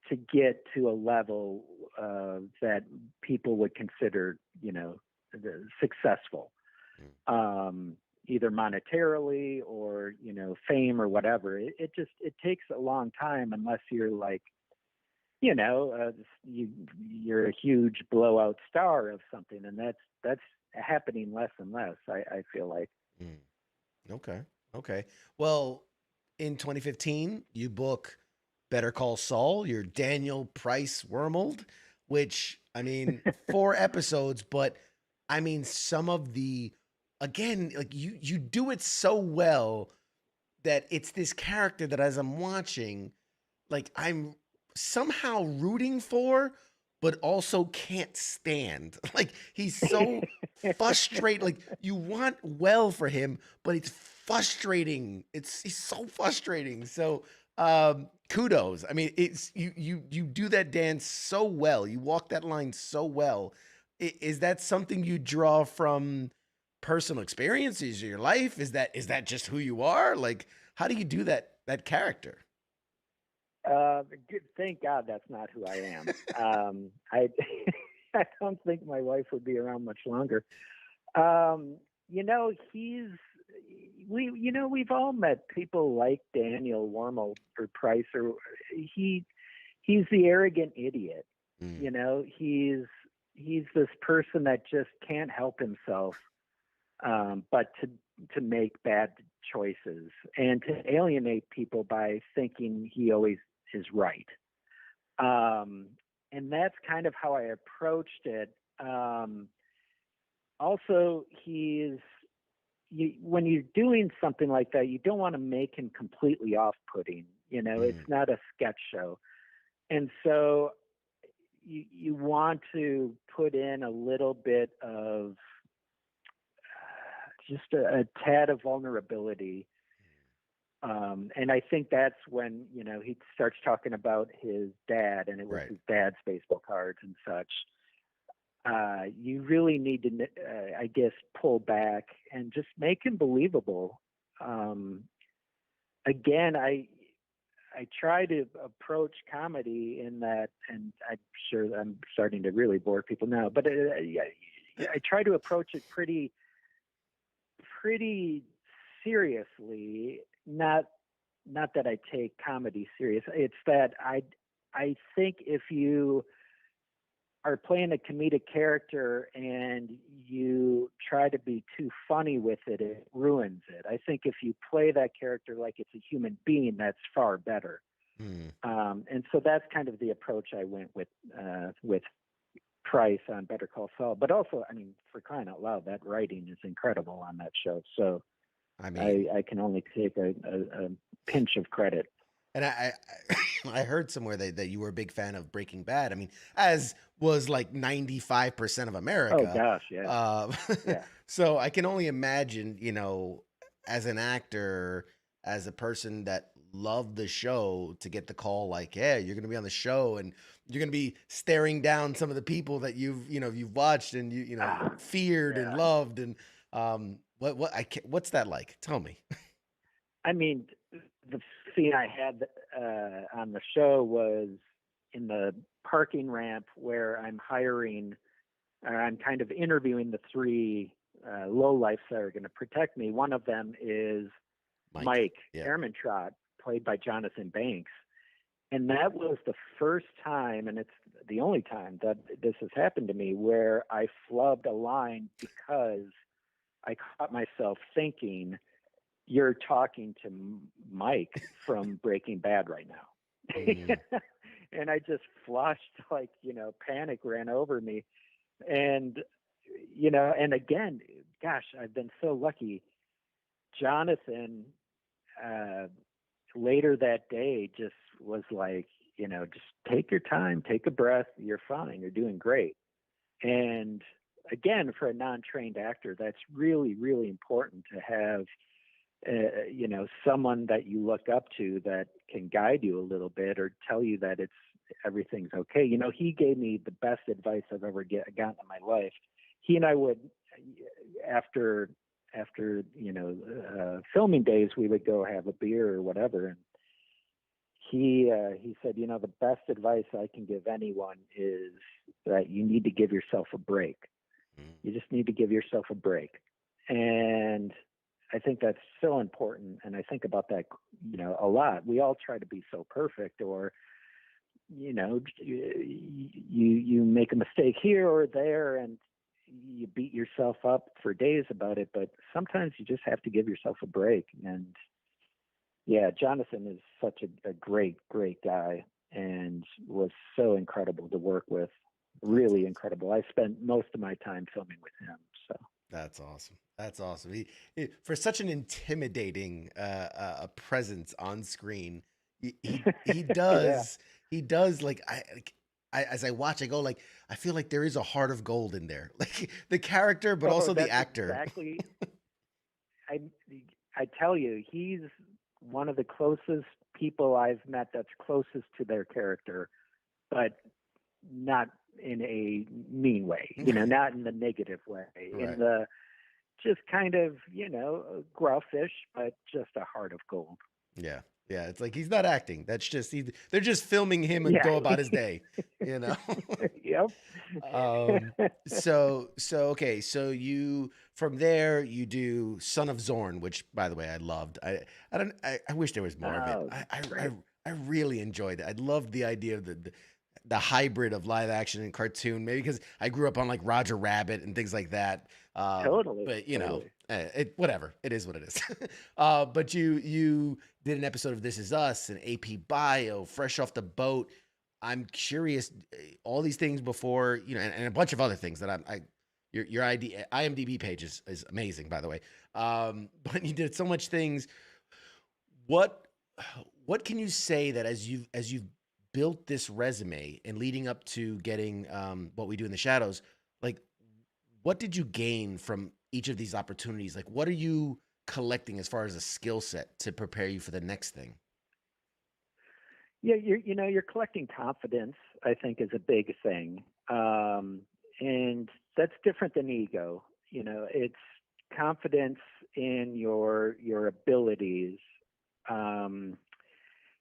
to get to a level that people would consider, successful, either monetarily or, fame or whatever. It takes a long time unless you're like, you're a huge blowout star of something, and that's happening less and less. I feel like. Okay. Well, in 2015, you book Better Call Saul, your Daniel Price Wormold, which, I mean, 4 episodes, but I mean, some of the, again, like you do it so well that it's this character that as I'm watching, like I'm somehow rooting for, but also can't stand. Like he's so frustrated. Like you want well for him, but it's frustrating. He's so frustrating. So kudos. I mean, it's you do that dance so well. You walk that line so well. Is that something you draw from personal experiences of your life? Is that just who you are? Like, how do you do that character? Thank God that's not who I am. I I don't think my wife would be around much longer. We've all met people like Daniel Wormel or Price, or he's the arrogant idiot. He's this person that just can't help himself, but to make bad choices and to alienate people by thinking he always is right. And that's kind of how I approached it. Also, when you're doing something like that, you don't want to make him completely off-putting. It's not a sketch show. And so you want to put in a little bit of just a tad of vulnerability. And I think that's when, he starts talking about his dad, and it was his dad's baseball cards and such. You really need to, I guess, pull back and just make him believable. Again, I try to approach comedy in that, and I'm sure I'm starting to really bore people now, but I try to approach it pretty seriously. Not that I take comedy serious. It's that I think if you are playing a comedic character and you try to be too funny with it, it ruins it. I think if you play that character like it's a human being, that's far better. And so that's kind of the approach I went with Price on Better Call Saul, but also, I mean, for crying out loud, that writing is incredible on that show. So I mean, I can only take a pinch of credit. and I heard somewhere that you were a big fan of Breaking Bad. I mean, as was like 95% of Oh America. gosh, yeah, yeah. So I can only imagine, as an actor, as a person that loved the show, to get the call like, yeah, you're going to be on the show, and you're going to be staring down some of the people that you've watched and feared and Yeah. loved. And what's that like? Tell me. I mean, the scene I had on the show was in the parking ramp where I'm kind of interviewing the three lowlifes that are going to protect me. One of them is Mike Yeah. Ehrmantraut, played by Jonathan Banks. And that was the first time, and it's the only time that this has happened to me, where I flubbed a line because I caught myself thinking, you're talking to Mike from Breaking Bad right now. Mm. And I just flushed, like, panic ran over me. And, and again, gosh, I've been so lucky. Jonathan, later that day, just was like, just take your time, take a breath. You're fine. You're doing great. And again, for a non-trained actor, that's really, really important to have, someone that you look up to that can guide you a little bit or tell you that everything's okay. He gave me the best advice I've ever gotten in my life. He and I would, after filming days, we would go have a beer or whatever. And he said, the best advice I can give anyone is that you need to give yourself a break. You just need to give yourself a break. And I think that's so important. And I think about that, a lot. We all try to be so perfect, or, you make a mistake here or there and you beat yourself up for days about it. But sometimes you just have to give yourself a break. And yeah, Jonathan is such a great, great guy and was so incredible to work with. Really incredible. I spent most of my time filming with him. So That's awesome. That's awesome. For such an intimidating presence on screen, he does he does like I as I watch, I go like, I feel like there is a heart of gold in there, like the character, but also the that's actor. Exactly. I tell you, he's one of the closest people I've met that's closest to their character, but not in a mean way, not in the negative way, Right. in the just kind of, gruffish, but just a heart of gold. Yeah. Yeah. It's like he's not acting. That's just they're just filming him and go about his day, Yep. So okay. So you, from there, you do Son of Zorn, which, by the way, I loved. I wish there was more of it. I really enjoyed it. I loved the idea of the hybrid of live action and cartoon, maybe because I grew up on like Roger Rabbit and things like that. Totally. But whatever. It is what it is. But you did an episode of This Is Us and AP Bio, Fresh Off the Boat. I'm curious, all these things before, and a bunch of other things that your IMDb page is amazing, by the way. But you did so much things. What can you say that as you've built this resume and leading up to getting What We Do in the Shadows, like, what did you gain from each of these opportunities? Like, what are you collecting as far as a skill set to prepare you for the next thing? Yeah, you're collecting confidence, I think, is a big thing. And that's different than ego. It's confidence in your abilities, and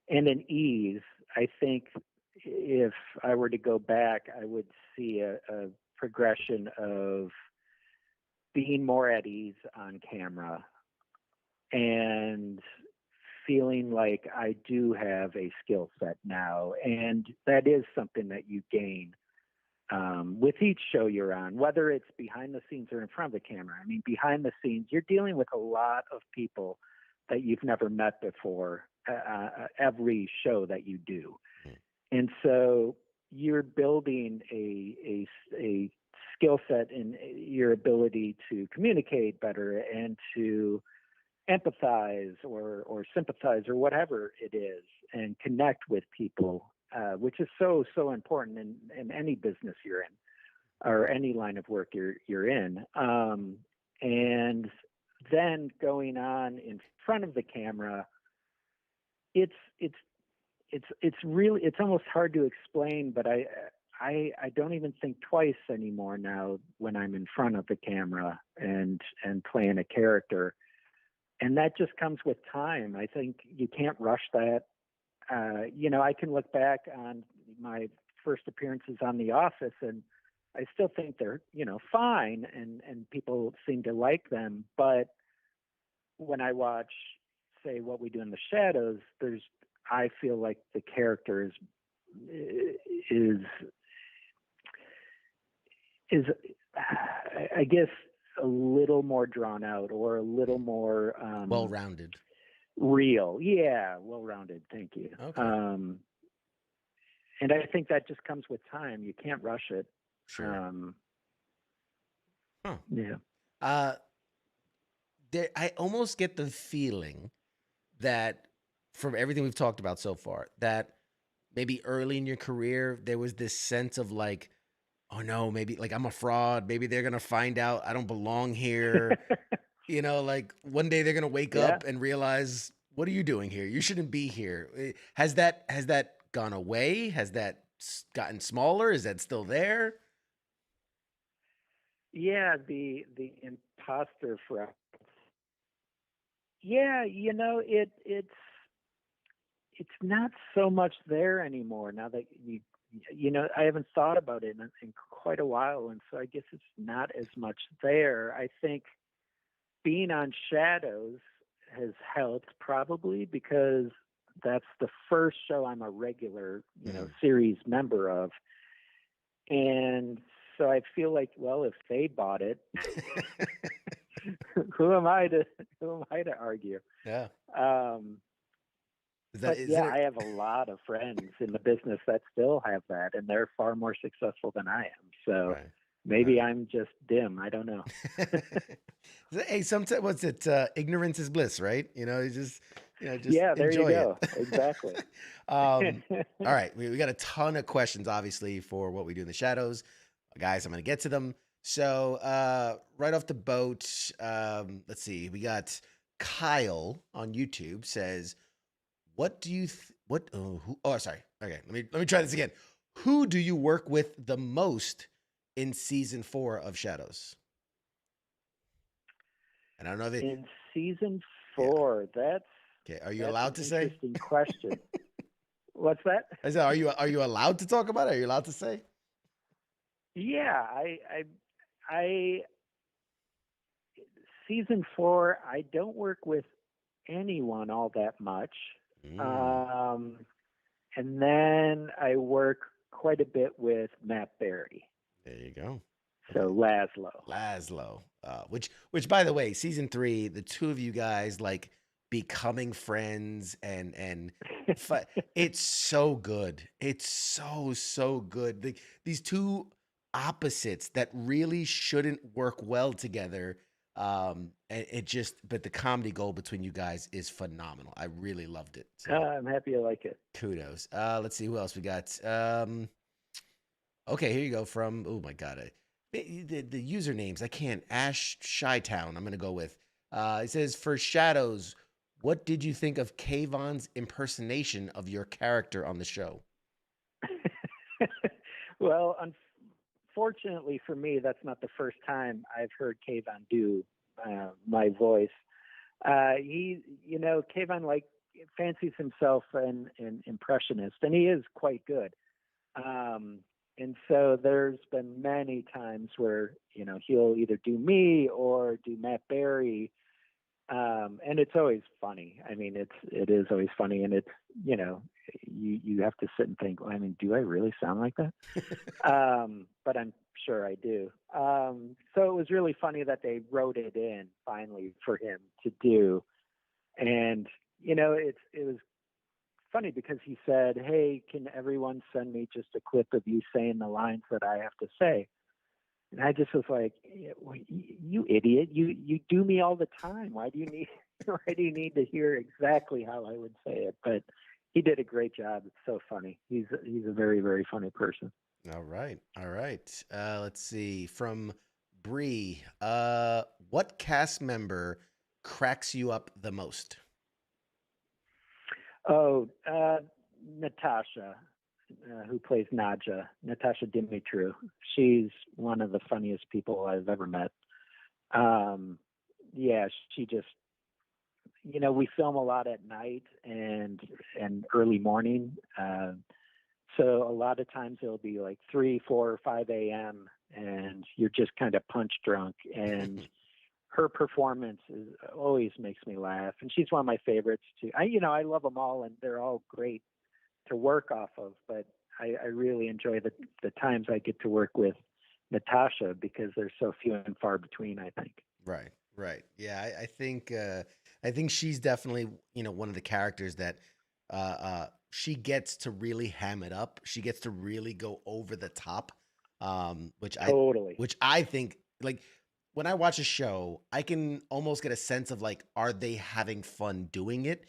an ease. I think if I were to go back, I would see a progression of being more at ease on camera and feeling like I do have a skill set now. And that is something that you gain with each show you're on, whether it's behind the scenes or in front of the camera. I mean, behind the scenes, you're dealing with a lot of people that you've never met before, every show that you do. And so you're building a skill set in your ability to communicate better and to empathize or sympathize or whatever it is and connect with people, which is so important in any business you're in or any line of work you're in. And then going on in front of the camera, it's really, it's almost hard to explain, but I don't even think twice anymore now when I'm in front of the camera and playing a character. And that just comes with time. I think you can't rush that. I can look back on my first appearances on The Office, and I still think they're, fine, and people seem to like them. But when I watch, say, What We Do in the Shadows, I feel like the character is I guess a little more drawn out or a little more well-rounded. Real. Yeah, well-rounded. Thank you. Okay. And I think that just comes with time. You can't rush it. Sure. Yeah. I almost get the feeling that from everything we've talked about so far, that maybe early in your career, there was this sense of like, oh no, maybe like I'm a fraud. Maybe they're going to find out I don't belong here. Like one day they're going to wake up and realize, what are you doing here? You shouldn't be here. Has that gone away? Has that gotten smaller? Is that still there? Yeah, the imposter fraud. Yeah, it's not so much there anymore now that I haven't thought about it in quite a while, and so I guess it's not as much there. I think being on Shadows has helped probably because that's the first show I'm a regular, series member of. And so I feel like, well, if they bought it, who am I to argue? Yeah. I have a lot of friends in the business that still have that, and they're far more successful than I am. So maybe I'm just dim. I don't know. Hey, sometimes what's it? Ignorance is bliss, right? You just yeah. There enjoy you go. it. Exactly. All right, we got a ton of questions, obviously, for What We Do in the Shadows, guys. I'm going to get to them. So right off the boat, let's see. We got Kyle on YouTube says, "What do you sorry. Okay, let me try this again. Who do you work with the most in season 4 of Shadows?" And I don't know if in season 4. That's okay. Are you allowed to say? Interesting question. What's that? I said, are you allowed to talk about it? Are you allowed to say? Yeah, I season 4. I don't work with anyone all that much. And then I work quite a bit with Matt Berry. There you go. So Laszlo. Which by the way, season 3, the two of you guys like becoming friends and it's so good. It's so good. These two opposites that really shouldn't work well together. And but the comedy gold between you guys is phenomenal. I really loved it. So, I'm happy you like it. Kudos. Let's see who else we got. Okay, here you go from, oh my God. The usernames, I can't. Ash Shytown, I'm going to go with. It says, for Shadows, what did you think of Kayvon's impersonation of your character on the show? Well, unfortunately for me, that's not the first time I've heard Kayvon do my voice. Kayvon fancies himself an impressionist, and he is quite good. And so there's been many times where, he'll either do me or do Matt Berry. And it's always funny. I mean, it is always funny. And it's, you have to sit and think, well, I mean, do I really sound like that? But I'm sure I do. So it was really funny that they wrote it in finally for him to do. And, it was funny because he said, "Hey, can everyone send me just a clip of you saying the lines that I have to say?" And I just was like, "Yeah, well, you idiot! You do me all the time. Why do you need why do you need to hear exactly how I would say it?" But he did a great job. It's so funny. He's a very, very funny person. All right. All right. Let's see. From Bree, what cast member cracks you up the most? Oh, Natasha, who plays Nadja, Natasha Dimitru. She's one of the funniest people I've ever met. Yeah, she just, we film a lot at night and early morning. So a lot of times it'll be like 3, 4, or 5 a.m. and you're just kind of punch drunk. And her performance always makes me laugh. And she's one of my favorites too. I love them all and they're all great to work off of. But I really enjoy the times I get to work with Natasha because they're so few and far between, I think. Right. Right. Yeah. I think she's definitely, one of the characters that, she gets to really ham it up. She gets to really go over the top. Totally. Which I think, like, when I watch a show, I can almost get a sense of like, are they having fun doing it?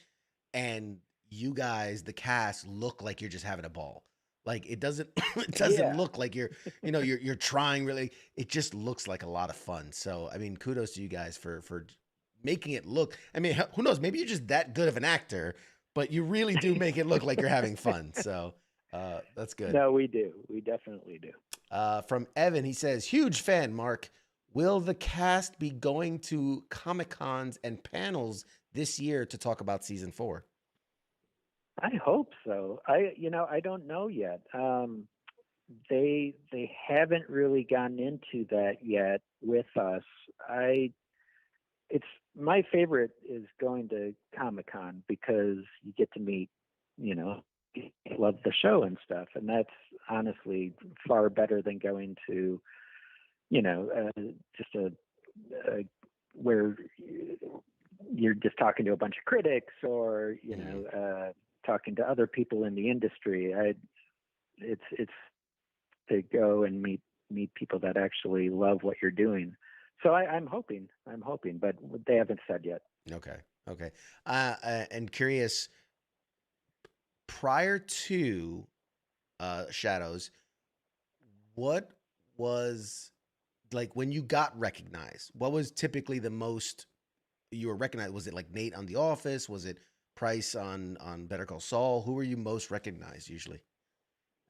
And you guys, the cast, look like you're just having a ball. Like it doesn't Yeah. look like you're trying really. It just looks like a lot of fun. So I mean, kudos to you guys for making it look. I mean, who knows? Maybe you're just that good of an actor, but you really do make it look like you're having fun. So that's good. No, we do. We definitely do. From Evan, he says, huge fan, Mark. Will the cast be going to Comic-Cons and panels this year to talk about season 4? I hope so. I don't know yet. They haven't really gotten into that yet with us. It's my favorite is going to Comic-Con because you get to meet, love the show and stuff, and that's honestly far better than going to, just a where you're just talking to a bunch of critics or talking to other people in the industry. It's to go and meet people that actually love what you're doing. So I'm hoping, but they haven't said yet. Okay. And curious, prior to Shadows, what was like when you got recognized? What was typically the most you were recognized? Was it like Nate on The Office? Was it Price on Better Call Saul? Who were you most recognized usually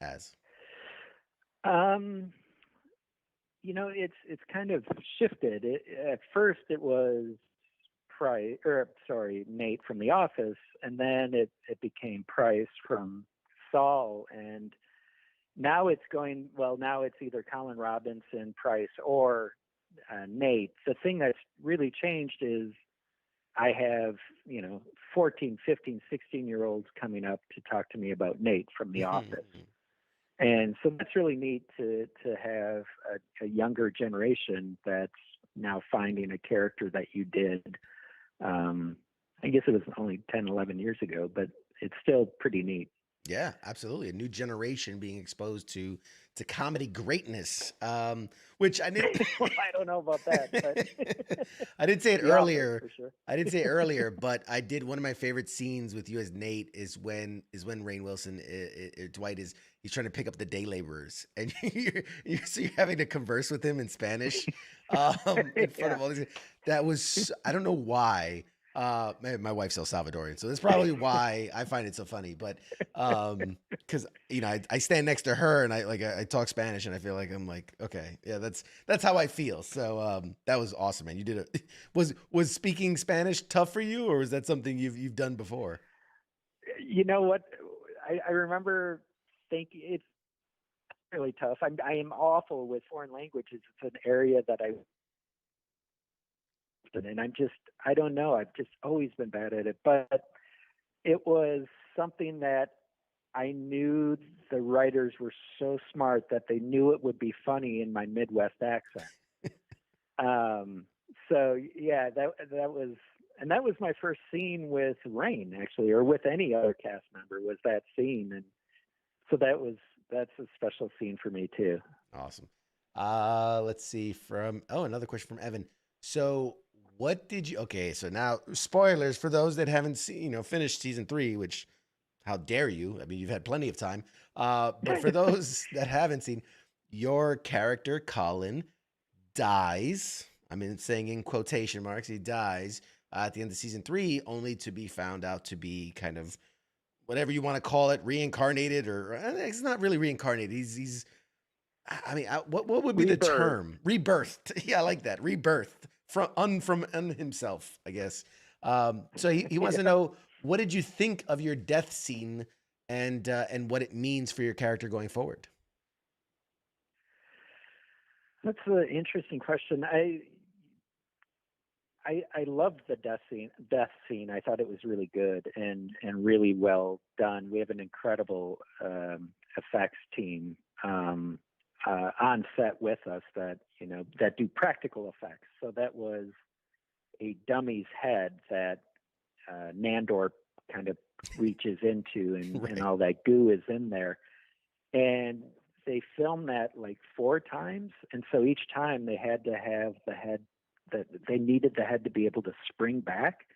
as? It's kind of shifted. At first it was Nate from The Office, and then it became Price from Saul, and now it's either Colin Robinson, Price, or Nate. The thing that's really changed is I have, 14, 15, 16-year-olds coming up to talk to me about Nate from The Office. And so that's really neat to have a younger generation that's now finding a character that you did. I guess it was only 10, 11 years ago, but it's still pretty neat. Yeah, absolutely. A new generation being exposed to comedy greatness, which I didn't. Well, I don't know about that, but I didn't say it The earlier. Office, for sure. I didn't say it earlier, but I did. One of my favorite scenes with you as Nate is when Rainn Wilson, Dwight he's trying to pick up the day laborers, and you're having to converse with him in Spanish in front of all these. That was I don't know why. My wife's El Salvadorian, so that's probably why I find it so funny. But because I stand next to her and I talk Spanish and I feel like I'm like, okay, yeah, that's how I feel. So that was awesome, man. You did it. Was speaking Spanish tough for you, or was that something you've done before? You know what? I remember thinking it's really tough. I am awful with foreign languages. It's an area that and I don't know. I've just always been bad at it, but it was something that I knew the writers were so smart that they knew it would be funny in my Midwest accent. So yeah, that was and that was my first scene with Rain, actually, or with any other cast member, was that scene. And so that's a special scene for me too. Awesome. Let's see another question from Evan. So what did you, okay, so now spoilers for those that haven't seen, finished season 3, which how dare you? I mean, you've had plenty of time. But for those that haven't seen, your character, Colin, dies. I mean, saying in quotation marks, he dies at the end of season 3, only to be found out to be kind of whatever you want to call it, reincarnated, or it's not really reincarnated. He's I mean, what would be the term? Rebirthed. Yeah, I like that. Rebirthed from himself, I guess. So he wants to know, what did you think of your death scene, and what it means for your character going forward? That's an interesting question. I loved the death scene. I thought it was really good and really well done. We have an incredible effects team on set with us that do practical effects. So that was a dummy's head that Nandor kind of reaches into, and, Right. and all that goo is in there. And they filmed that like 4 times, and so each time they had to have the head, that they needed the head to be able to spring back,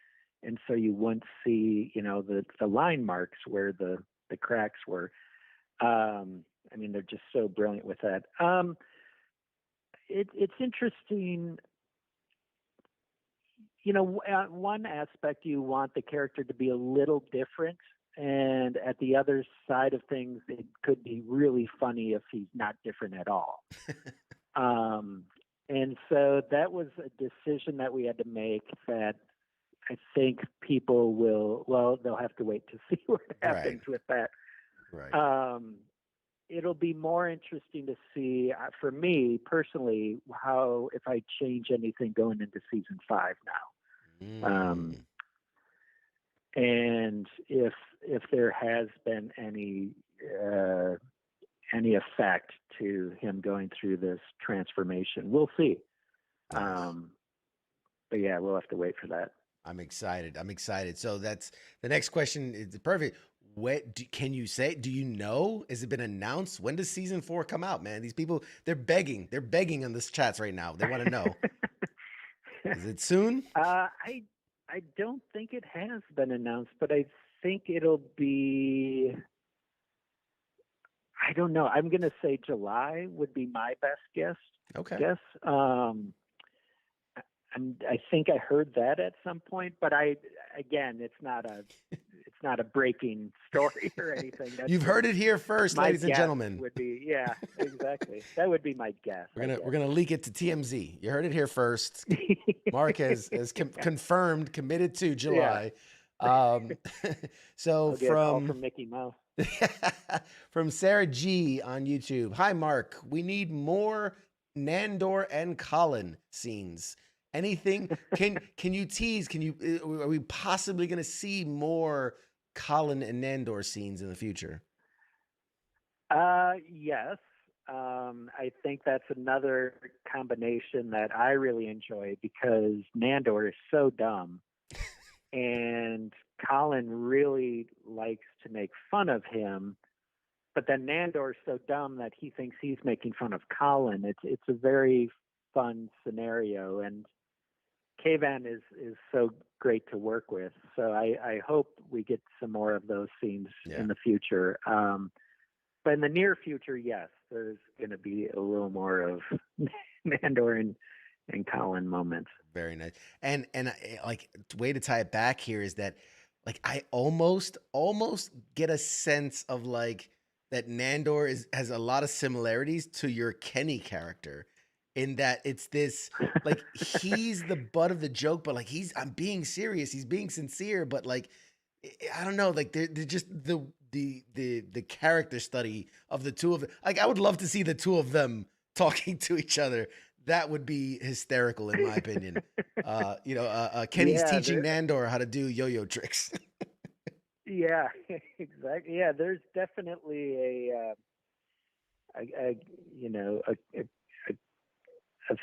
and so you wouldn't see the line marks where the cracks were. I mean, they're just so brilliant with that. It's interesting. One aspect, you want the character to be a little different, and at the other side of things, it could be really funny if he's not different at all. And so that was a decision that we had to make that I think people they'll have to wait to see what happens with that. Right. It'll be more interesting to see, for me personally, if I change anything going into season 5 now. And if there has been any effect to him going through this transformation, we'll see. Nice. But yeah, we'll have to wait for that. I'm excited. So that's the next question. Is perfect. Can you say? Do you know? Has it been announced? When does season 4 come out, man? These people, they're begging. They're begging on this chats right now. They want to know. Is it soon? I don't think it has been announced, but I think it'll be. I don't know. I'm going to say July would be my best guess. Okay. I think I heard that at some point, but it's not a breaking story or anything. You've heard it here first, ladies and gentlemen. Would be, yeah, exactly. That would be my guess. We're gonna leak it to TMZ. You heard it here first. Mark has confirmed, committed to July. Yeah. So I'll get a call from Mickey Mouse. From Sarah G on YouTube. Hi, Mark. We need more Nandor and Colin scenes. Anything? Can you tease? Are we possibly going to see more Colin and Nandor scenes in the future? Yes. I think that's another combination that I really enjoy, because Nandor is so dumb, and Colin really likes to make fun of him. But then Nandor is so dumb that he thinks he's making fun of Colin. It's a very fun scenario, and Kayvan is so great to work with. So I hope we get some more of those scenes in the future. But in the near future, yes, there's going to be a little more of Nandor and Colin moments. Very nice. And like, the way to tie it back here is that, like, I almost get a sense of like that Nandor has a lot of similarities to your Kenny character, in that it's this, like, he's the butt of the joke, but like I'm being serious, he's being sincere, but like, I don't know, like they're just the character study of the two of them. Like, I would love to see the two of them talking to each other. That would be hysterical, in my opinion. Kenny's teaching Nandor how to do yo-yo tricks. Yeah, exactly. Yeah, there's definitely a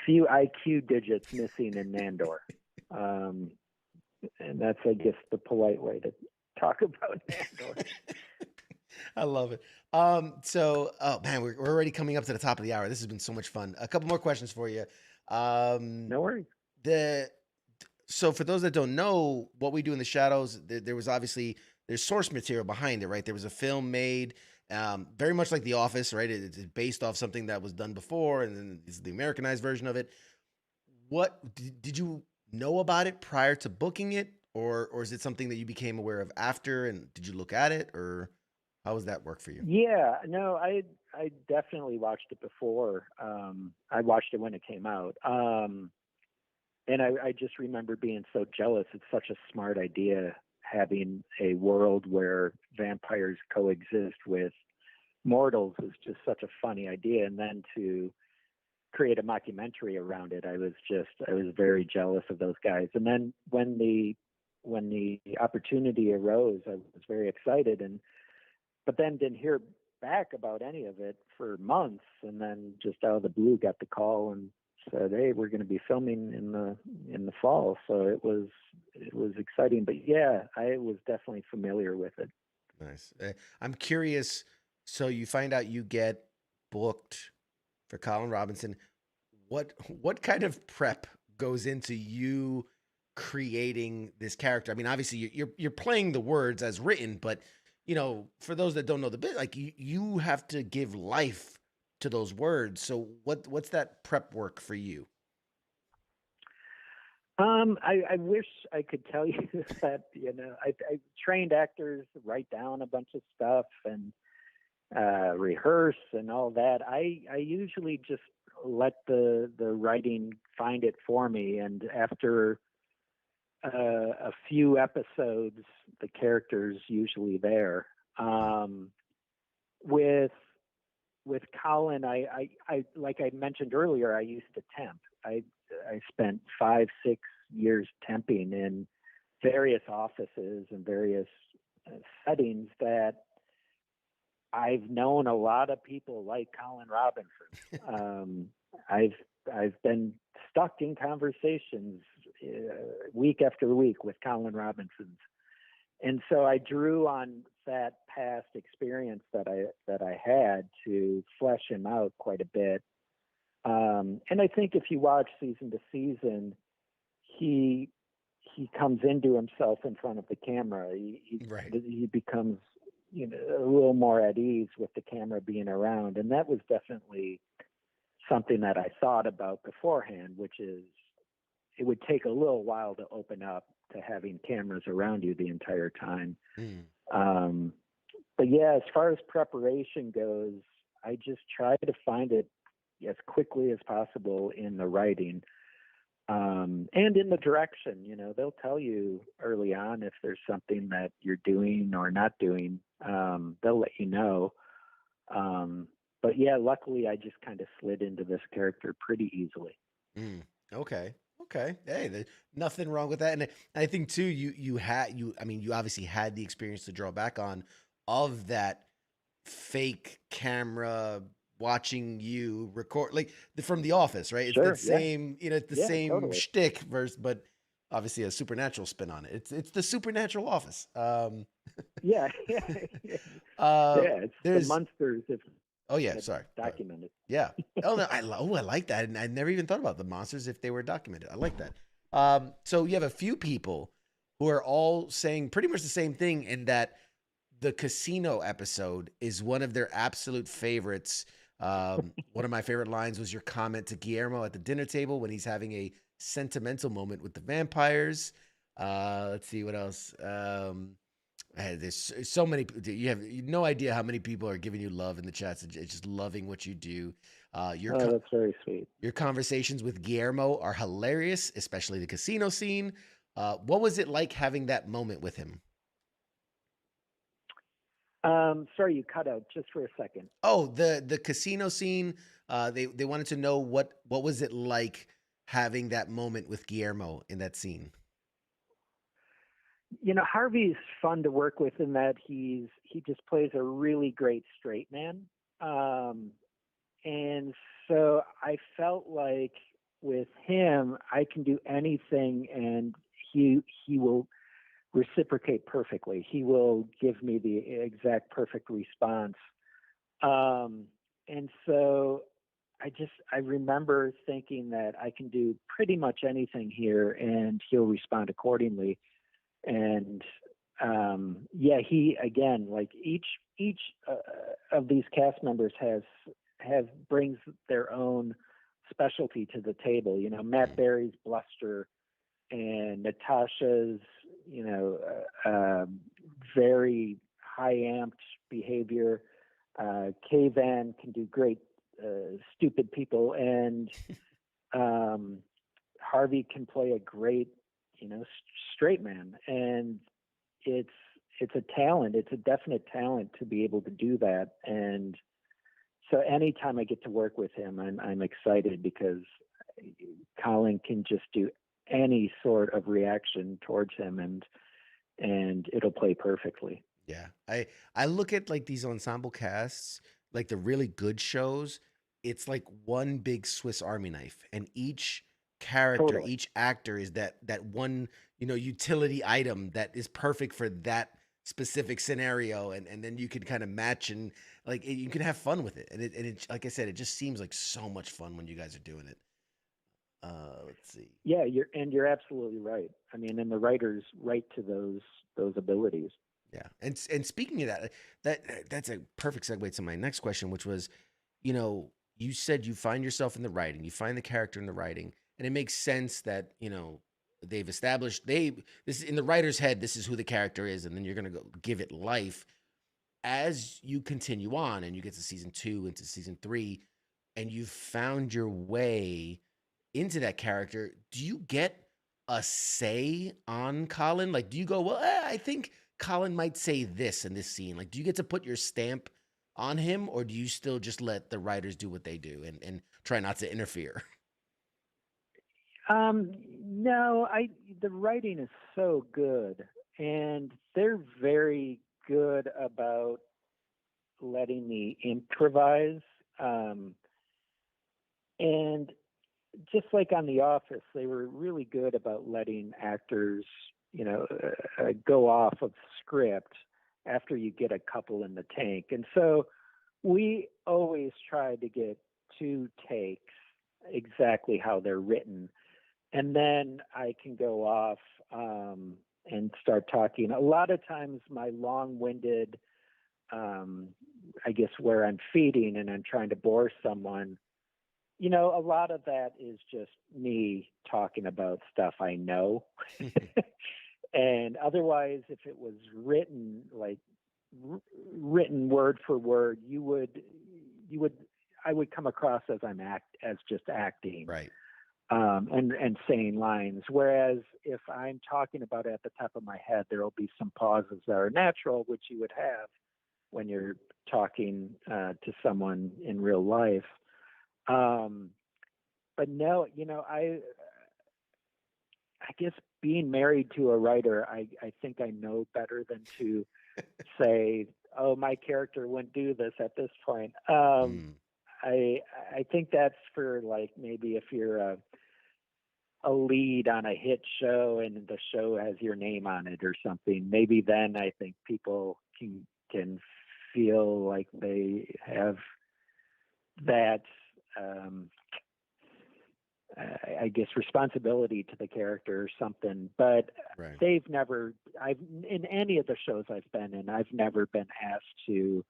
few IQ digits missing in Nandor. And that's, I guess, the polite way to talk about Andor. I love it. So, oh man, we're already coming up to the top of the hour. This has been so much fun. A couple more questions for you. No worries. So for those that don't know what we do in the shadows, there was obviously there's source material behind it, right? There was a film made, very much like The Office, right? It's based off something that was done before, and then it's the Americanized version of it. What did you know about it prior to booking it, or is it something that you became aware of after? And did you look at it, or how does that work for you? Yeah, no, I definitely watched it before. I watched it when it came out. And I just remember being so jealous. It's such a smart idea, having a world where vampires coexist with mortals is just such a funny idea. And then to create a mockumentary around it, I was very jealous of those guys. And then when the opportunity arose, I was very excited, but then didn't hear back about any of it for months. And then just out of the blue got the call and said, "Hey, we're going to be filming in the fall." So it was exciting. But yeah, I was definitely familiar with it. Nice. I'm curious. So you find out you get booked for Colin Robinson. What kind of prep goes into you creating this character? I mean, obviously you're playing the words as written, but for those that don't know the bit, like you have to give life to those words. So what's that prep work for you? I wish I could tell you that, I trained actors write down a bunch of stuff and rehearse and all that. I usually just let the writing find it for me. And after a few episodes, the character's usually there. With Colin, I like I mentioned earlier, I used to temp. I spent 5-6 years temping in various offices and various settings that I've known a lot of people like Colin Robinson. I've been stuck in conversations week after week with Colin Robinsons, and so I drew on that past experience that I had to flesh him out quite a bit. And I think if you watch season to season, he comes into himself in front of the camera. He becomes a little more at ease with the camera being around, and that was definitely something that I thought about beforehand, which is it would take a little while to open up to having cameras around you the entire time. But yeah, as far as preparation goes, I just try to find it as quickly as possible in the writing, and in the direction. They'll tell you early on if there's something that you're doing or not doing. They'll let you know. But yeah, luckily I just kind of slid into this character pretty easily. Okay. Hey, there's nothing wrong with that. And I think too, you obviously had the experience to draw back on of that fake camera watching you record, like from The Office, right? It's Sure, the same, it's the same totally. shtick but obviously a supernatural spin on it. It's the Supernatural Office. Yeah. It's the monsters. Oh yeah, sorry. Documented. Yeah. Oh, no, I like that, and I never even thought about the monsters if they were documented. I like that. So you have a few people who are all saying pretty much the same thing, in that the casino episode is one of their absolute favorites. One of my favorite lines was your comment to Guillermo at the dinner table when he's having a sentimental moment with the vampires. Let's see what else. There's so many. You have no idea how many people are giving you love in the chats and just loving what you do. That's very sweet. Your conversations with Guillermo are hilarious, especially the casino scene. What was it like having that moment with him? Sorry, you cut out just for a second. Oh, the casino scene. They wanted to know what was it like having that moment with Guillermo in that scene. Harvey's fun to work with in that he just plays a really great straight man. And so I felt like with him, I can do anything and he will reciprocate perfectly. He will give me the exact perfect response. And so I remember thinking that I can do pretty much anything here and he'll respond accordingly. And he, again, like each of these cast members brings their own specialty to the table. You know, Matt Berry's bluster and Natasha's, very high amped behavior. Kay Van can do great stupid people, and Harvey can play a great, straight man. And it's a talent. It's a definite talent to be able to do that. And so anytime I get to work with him, I'm excited because Colin can just do any sort of reaction towards him, and it'll play perfectly. Yeah. I look at like these ensemble casts, like the really good shows, it's like one big Swiss Army knife, and each character, Totally. each actor is that one, utility item that is perfect for that specific scenario, and then you can kind of match, and like you can have fun with it. And it like I said, it just seems like so much fun when you guys are doing it. Let's see. Yeah, you're absolutely right. I mean, and the writers write to those abilities. Yeah. And speaking of that's a perfect segue to my next question, which was, you said you find yourself in the writing, you find the character in the writing, and it makes sense that, they've established this is in the writer's head, this is who the character is, and then you're going to go give it life. As you continue on and you get to season 2 into season 3 and you've found your way into that character, do you get a say on Colin? Like, do you go, well, I think Colin might say this in this scene? Like, do you get to put your stamp on him, or do you still just let the writers do what they do and try not to interfere? No, the writing is so good, and they're very good about letting me improvise. And just like on The Office, they were really good about letting actors, go off of script after you get a couple in the tank. And so we always try to get 2 takes exactly how they're written. And then I can go off and start talking. A lot of times my long-winded, I guess where I'm feeding and I'm trying to bore someone, a lot of that is just me talking about stuff I know. And otherwise, if it was written, like written word for word, I would come across as as just acting. Right. And saying lines. Whereas if I'm talking about it at the top of my head, there will be some pauses that are natural, which you would have when you're talking to someone in real life. But no, I guess being married to a writer, I think I know better than to say, oh, my character wouldn't do this at this point. I think that's for like maybe if you're a lead on a hit show and the show has your name on it or something. Maybe then I think people can feel like they have that I guess responsibility to the character or something. But Right. in any of the shows I've been in, I've never been asked to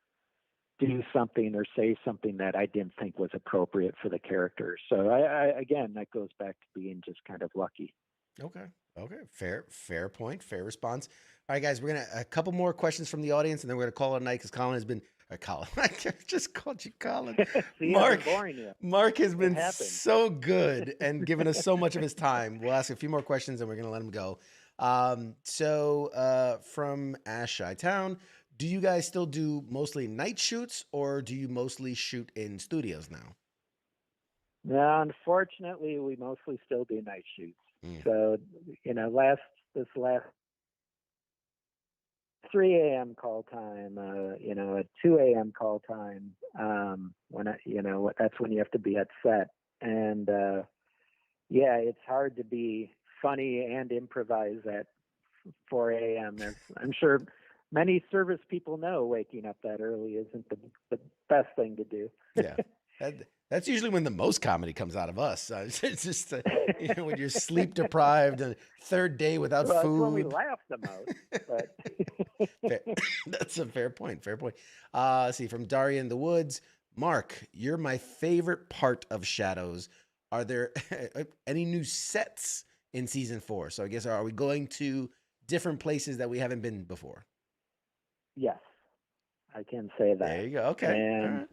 do something or say something that I didn't think was appropriate for the character. So again, that goes back to being just kind of lucky. Okay. Fair point. Fair response. All right, guys, we're going to a couple more questions from the audience, and then we're going to call it a night because Colin has been, Colin, I just called you Colin. See, Mark, I'm boring you. Mark has been happened. so good and given us so much of his time. We'll ask a few more questions and we're going to let him go. From Ash Town, do you guys still do mostly night shoots, or do you mostly shoot in studios now? No, unfortunately, we mostly still do night shoots. So, this last 3 a.m. call time, at 2 a.m. call time, that's when you have to be at set. And, it's hard to be funny and improvise at 4 a.m. As I'm sure many service people know, waking up that early isn't the best thing to do. Yeah. That's usually when the most comedy comes out of us. It's just when you're sleep deprived and third day without Well, food. it's when we laugh the most. But That's a fair point. Fair point. See, from Daria in the Woods, Mark, you're my favorite part of Shadows. Are there any new sets in season 4? So I guess, are we going to different places that we haven't been before? yes, I can say that. There you go. Okay. And right.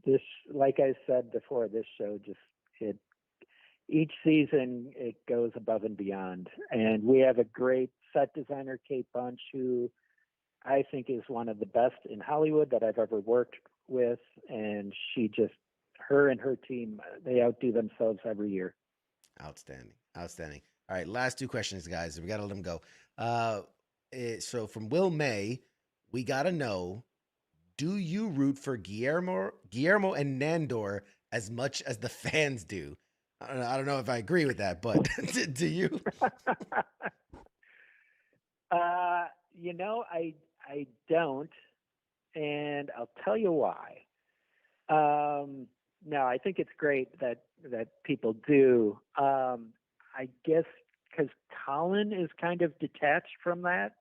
this, like I said before, this show each season it goes above and beyond. And we have a great set designer, Kate Bunch, who I think is one of the best in Hollywood that I've ever worked with. And her and her team, they outdo themselves every year. Outstanding. Outstanding. All right. Last 2 questions, guys. We got to let them go. So from Will May, we got to know, do you root for Guillermo and Nandor as much as the fans do? I don't know if I agree with that, but do you? I don't, and I'll tell you why. No, I think it's great that people do. I guess because Colin is kind of detached from that,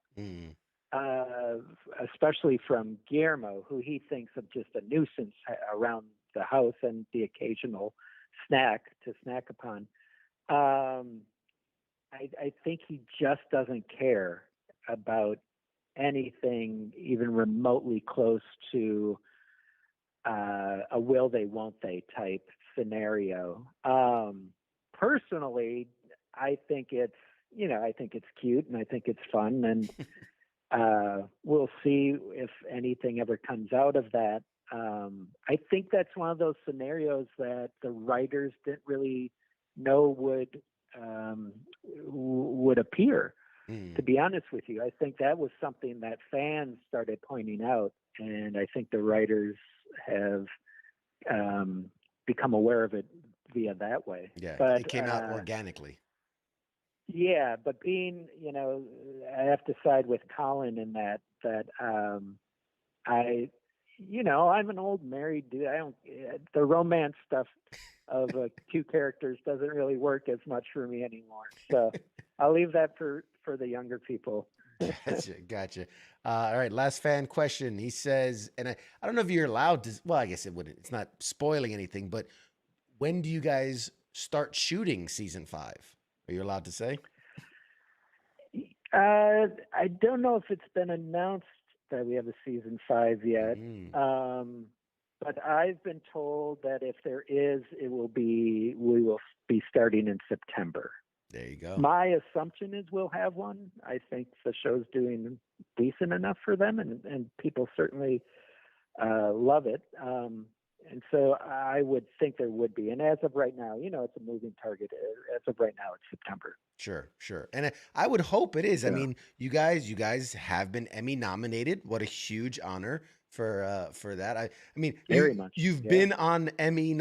especially from Guillermo, who he thinks of just a nuisance around the house and the occasional snack to snack upon. I think he just doesn't care about anything even remotely close to a will they won't they type scenario. Personally, I think it's cute and I think it's fun, and we'll see if anything ever comes out of that. I think that's one of those scenarios that the writers didn't really know would appear. To be honest with you, I think that was something that fans started pointing out, and I think the writers have become aware of it via that way. Yeah, but it came out organically. Yeah, but being, I have to side with Colin in that I'm an old married dude. The romance stuff of 2 characters doesn't really work as much for me anymore. So I'll leave that for the younger people. Gotcha. All right. Last fan question. He says, and I don't know if you're allowed to, well, I guess it wouldn't, it's not spoiling anything, but when do you guys start shooting season 5? Are you allowed to say? I don't know if it's been announced that we have a season 5 yet. But I've been told that if there is, we will be starting in September. There you go. My assumption is we'll have one. I think the show's doing decent enough for them, and people certainly love it. And so I would think there would be. And as of right now, it's a moving target. As of right now, it's September. Sure. And I would hope it is. Yeah. I mean, you guys have been Emmy nominated. What a huge honor for that. I mean, very much. You've been on Emmy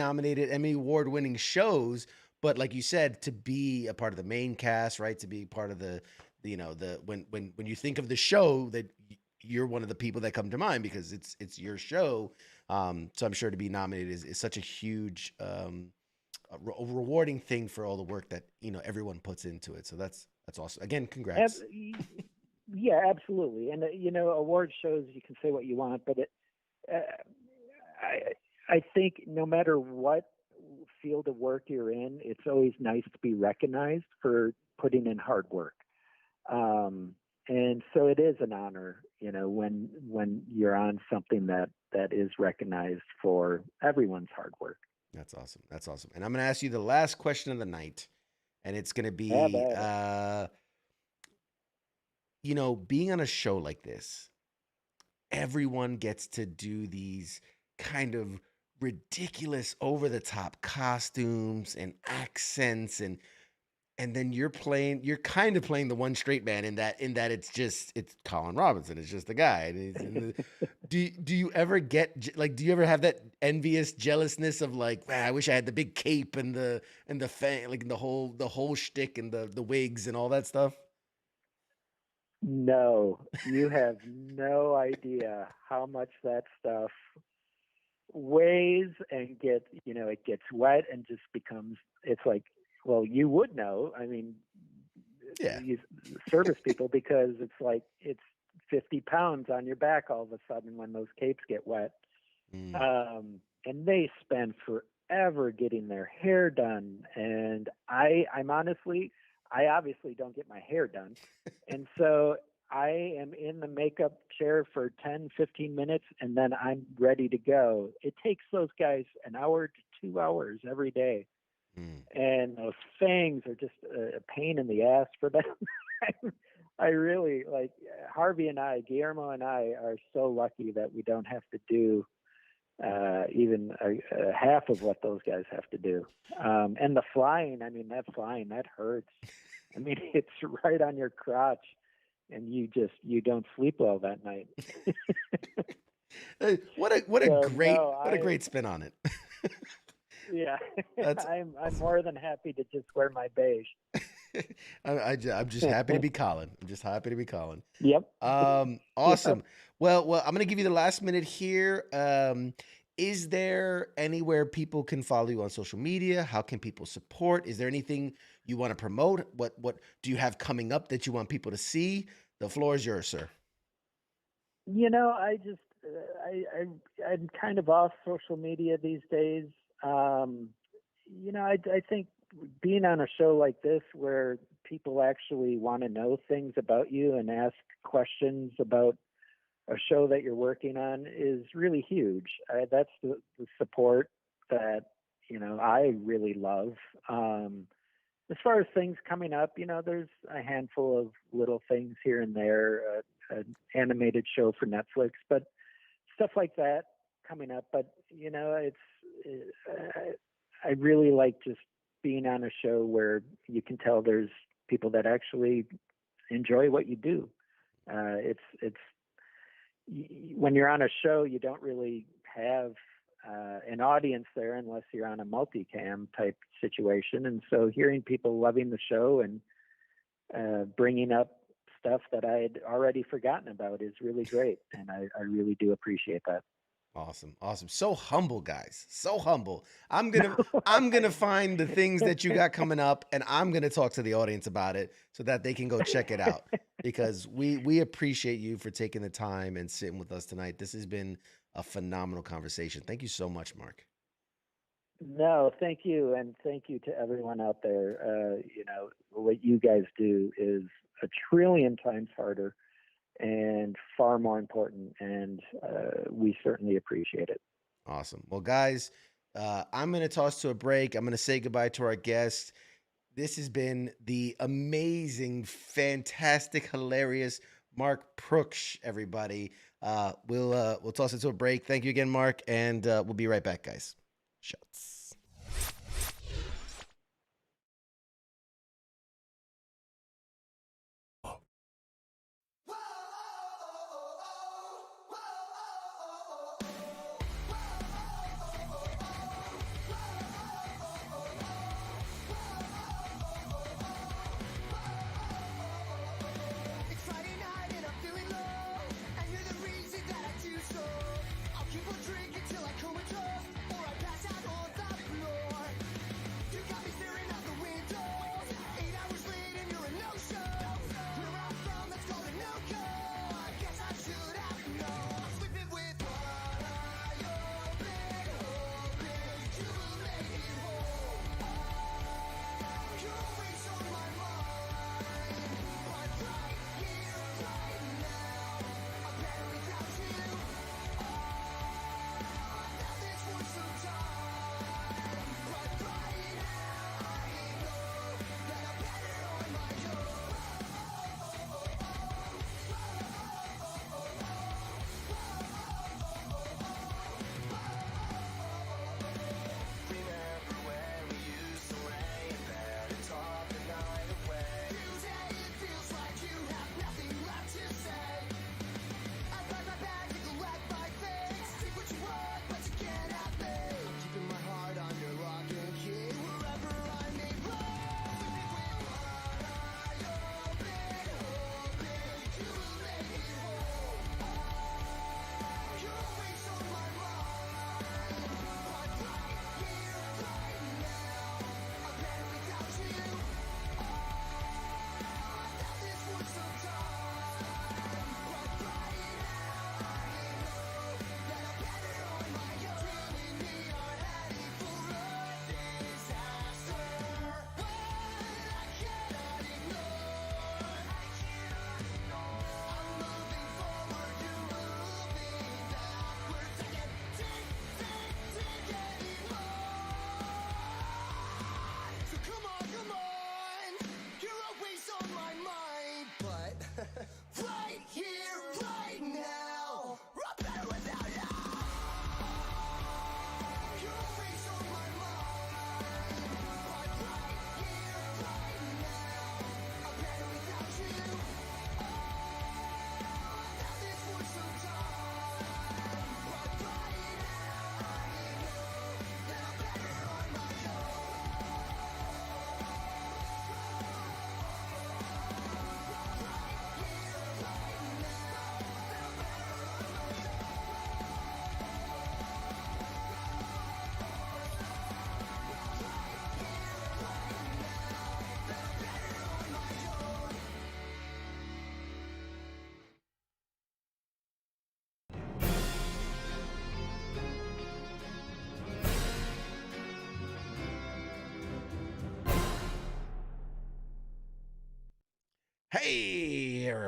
award winning shows, but like you said, to be a part of the main cast, right? To be part of the when you think of the show, that you're one of the people that come to mind because it's your show. So I'm sure to be nominated is such a huge, rewarding thing for all the work that everyone puts into it. So that's awesome. Again, congrats. Yeah, absolutely. And award shows, you can say what you want, but I think no matter what field of work you're in, it's always nice to be recognized for putting in hard work. And so it is an honor, when you're on something that is recognized for everyone's hard work. That's awesome. And I'm going to ask you the last question of the night, and it's going to be, being on a show like this, everyone gets to do these kind of ridiculous, over the top costumes and accents, and and then you're kind of playing the one straight man in that it's Colin Robinson. It's just the guy. And do you ever get like, do you ever have that envious jealousness of like, man, I wish I had the big cape and the fang, like the whole shtick and the wigs and all that stuff? No, you have no idea how much that stuff weighs and it gets wet and just becomes, it's like, well, you would know. I mean, Yeah. you service people, because it's like, it's 50 pounds on your back all of a sudden when those capes get wet. And they spend forever getting their hair done. And I'm honestly, I obviously don't get my hair done. And so I am in the makeup chair for 10, 15 minutes, and then I'm ready to go. It takes those guys an hour to 2 hours every day. And those fangs are just a pain in the ass for them. I really, like, Harvey and I, Guillermo and I, are so lucky that we don't have to do even a half of what those guys have to do. And the flying, I mean, that hurts. I mean, it's right on your crotch, and you don't sleep well that night. What a great spin on it. Yeah, I'm more than happy to just wear my beige. I'm just happy to be Colin. I'm just happy to be Colin. Yep. Awesome. Yep. Well, I'm going to give you the last minute here. Is there anywhere people can follow you on social media? How can people support? Is there anything you want to promote? What do you have coming up that you want people to see? The floor is yours, sir. I'm kind of off social media these days. I think being on a show like this where people actually want to know things about you and ask questions about a show that you're working on is really huge. That's the support that, I really love. As far as things coming up, there's a handful of little things here and there, an animated show for Netflix, but stuff like that coming up. But, I really like just being on a show where you can tell there's people that actually enjoy what you do. It's when you're on a show, you don't really have an audience there unless you're on a multicam type situation. And so hearing people loving the show and bringing up stuff that I had already forgotten about is really great. And I really do appreciate that. Awesome. So humble, guys. So humble. I'm gonna find the things that you got coming up, and I'm gonna talk to the audience about it so that they can go check it out. Because we appreciate you for taking the time and sitting with us tonight. This has been a phenomenal conversation. Thank you so much, Mark. No, thank you, and thank you to everyone out there. What you guys do is a trillion times harder and far more important, and we certainly appreciate it. Awesome. Well, guys, I'm going to toss to a break. I'm going to say goodbye to our guest. This has been the amazing, fantastic, hilarious Mark Proksch, everybody. We'll toss it to a break. Thank you again, Mark, and we'll be right back, guys. Shots.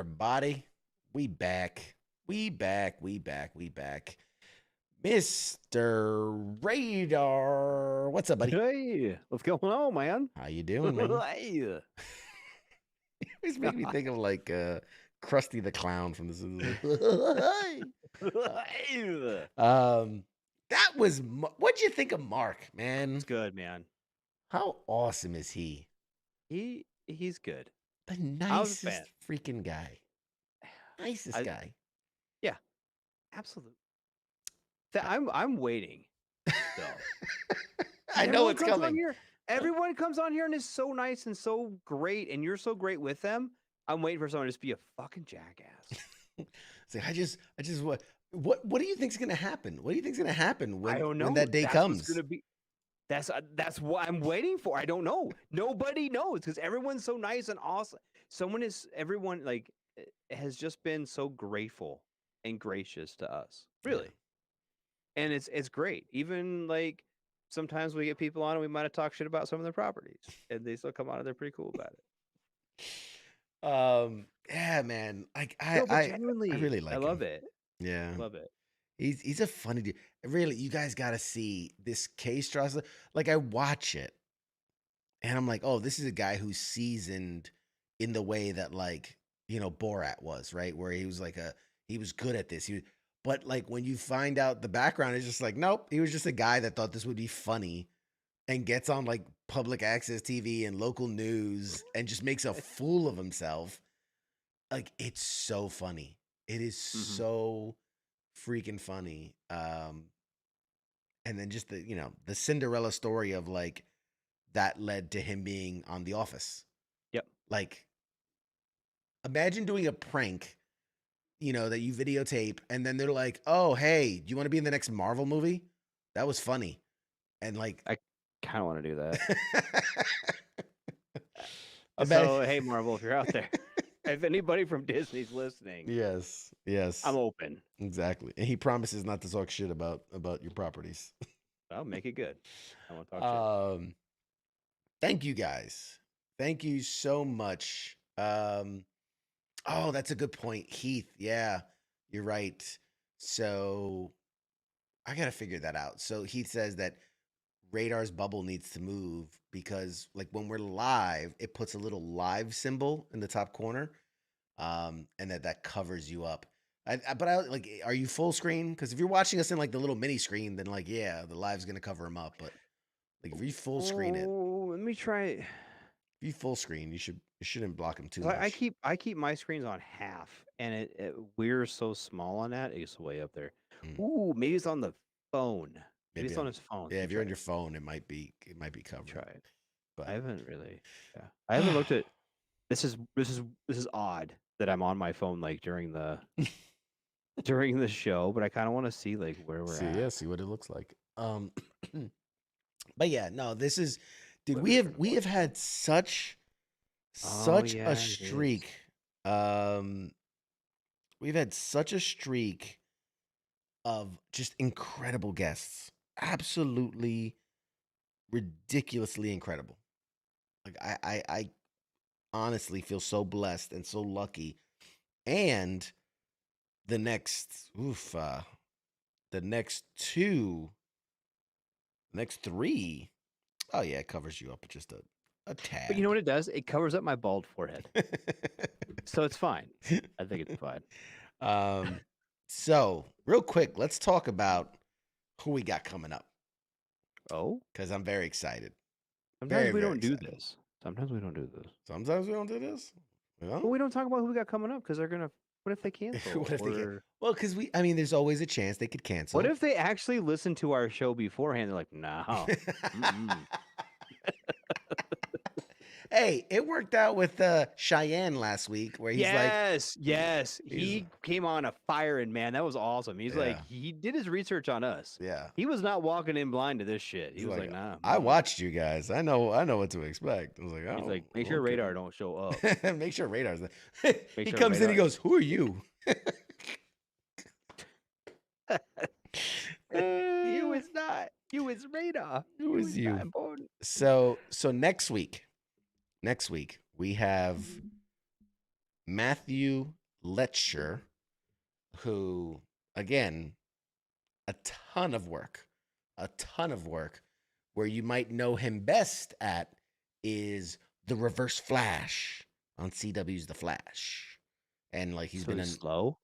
everybody. We back. Mr. Radar. What's up, buddy? Hey, what's going on, man? How you doing, man? Hey. It's making me think of like Krusty the Clown from the Simpsons. That was what'd you think of Mark, man? It's good, man. How awesome is he? He's good. The nicest freaking guy. Nicest guy. Yeah, absolutely. I'm waiting. So. I know it's coming. Everyone comes on here and is so nice and so great, and you're so great with them. I'm waiting for someone to just be a fucking jackass. So I just what do you think's gonna happen? What do you think's gonna happen when, I don't know. when that day comes? That's what I'm waiting for. I don't know. Nobody knows because everyone's so nice and awesome. Everyone like has just been so grateful and gracious to us. Really. Yeah. And it's great. Even like sometimes we get people on and we might have talked shit about some of their properties and they still come on and they're pretty cool about it. Yeah, man. I really like I love it. Yeah. I love it. He's a funny dude. Really, you guys got to see this K-Strasse. Like, I watch it, and I'm like, oh, this is a guy who's seasoned in the way that, like, you know, Borat was, right? Where he was like he was good at this. But like when you find out the background, it's just like, nope, he was just a guy that thought this would be funny, and gets on like public access TV and local news and just makes a fool of himself. Like, it's so funny. It is so freaking funny. And then just the Cinderella story of like that led to him being on The Office. Yep. Like, imagine doing a prank, that you videotape, and then they're like, oh, hey, do you want to be in the next Marvel movie? That was funny. And like, I kind of want to do that. So, hey, Marvel, if you're out there, if anybody from Disney's listening, yes, I'm open. Exactly. And he promises not to talk shit about your properties. I'll make it good. I won't talk shit. Thank you guys. Thank you so much. Oh, that's a good point, Heath. Yeah, you're right. So I gotta figure that out. So Heath says that Radar's bubble needs to move because, like, when we're live, it puts a little live symbol in the top corner, and that covers you up. But are you full screen? Because if you're watching us in like the little mini screen, then like, yeah, the live's gonna cover them up. But like, if you full screen it, let me try. If you full screen, you shouldn't block them too much. I keep my screens on half, and we're so small on that. It's way up there. Ooh, maybe it's on the phone. Maybe it's on his phone. Yeah, if you're on your phone, it might be covered. Try it. But I haven't really. Yeah, I haven't looked at. This is odd that I'm on my phone like during the during the show, but I kind of want to see like where we're at. Yeah, see what it looks like. But yeah, no, this is, dude. We have had such a streak. We've had such a streak of just incredible guests. Absolutely ridiculously incredible. Like, I honestly feel so blessed and so lucky. And the next three, oh yeah, it covers you up just a tad. But you know what it does? It covers up my bald forehead. So it's fine. I think it's fine. So real quick, let's talk about who we got coming up. Oh, because I'm very excited. Sometimes we don't do this. Sometimes we don't do this. Sometimes we don't do this. Well, we don't talk about who we got coming up because they're gonna. What if they cancel? What if they cancel? Well, because there's always a chance they could cancel. What if they actually listen to our show beforehand? They're like, no. Hey, it worked out with Cheyenne last week, where he's yes, he came on a firing, man. That was awesome. He's like, he did his research on us. Yeah, he was not walking in blind to this shit. He was like, nah. I watched you guys. I know what to expect. I was like, oh. He's like, make sure Radar don't show up. Make sure Radar's there. He comes in, he goes, who are you? You is not. You is Radar. Who is you? So next week we have Matthew Letcher, who, again, a ton of work, where you might know him best at is the Reverse Flash on CW's The Flash. And like he's So been he's in slow.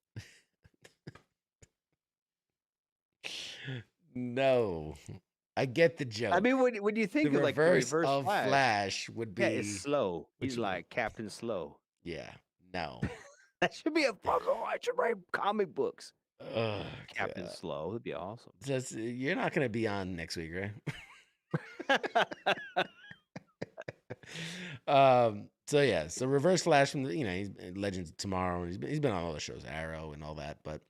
No. I get the joke. I mean, when you The think of like the reverse Reverse of Flash, Flash would yeah, it's be slow. He's you- like Captain Slow. yeah, no. That should be a book. Oh, I should write comic books. Ugh, Captain God. Slow would be awesome. You're not gonna be on next week, right? So yeah, so Reverse Flash from he's Legends Tomorrow, and he's been on all the shows, Arrow and all that, but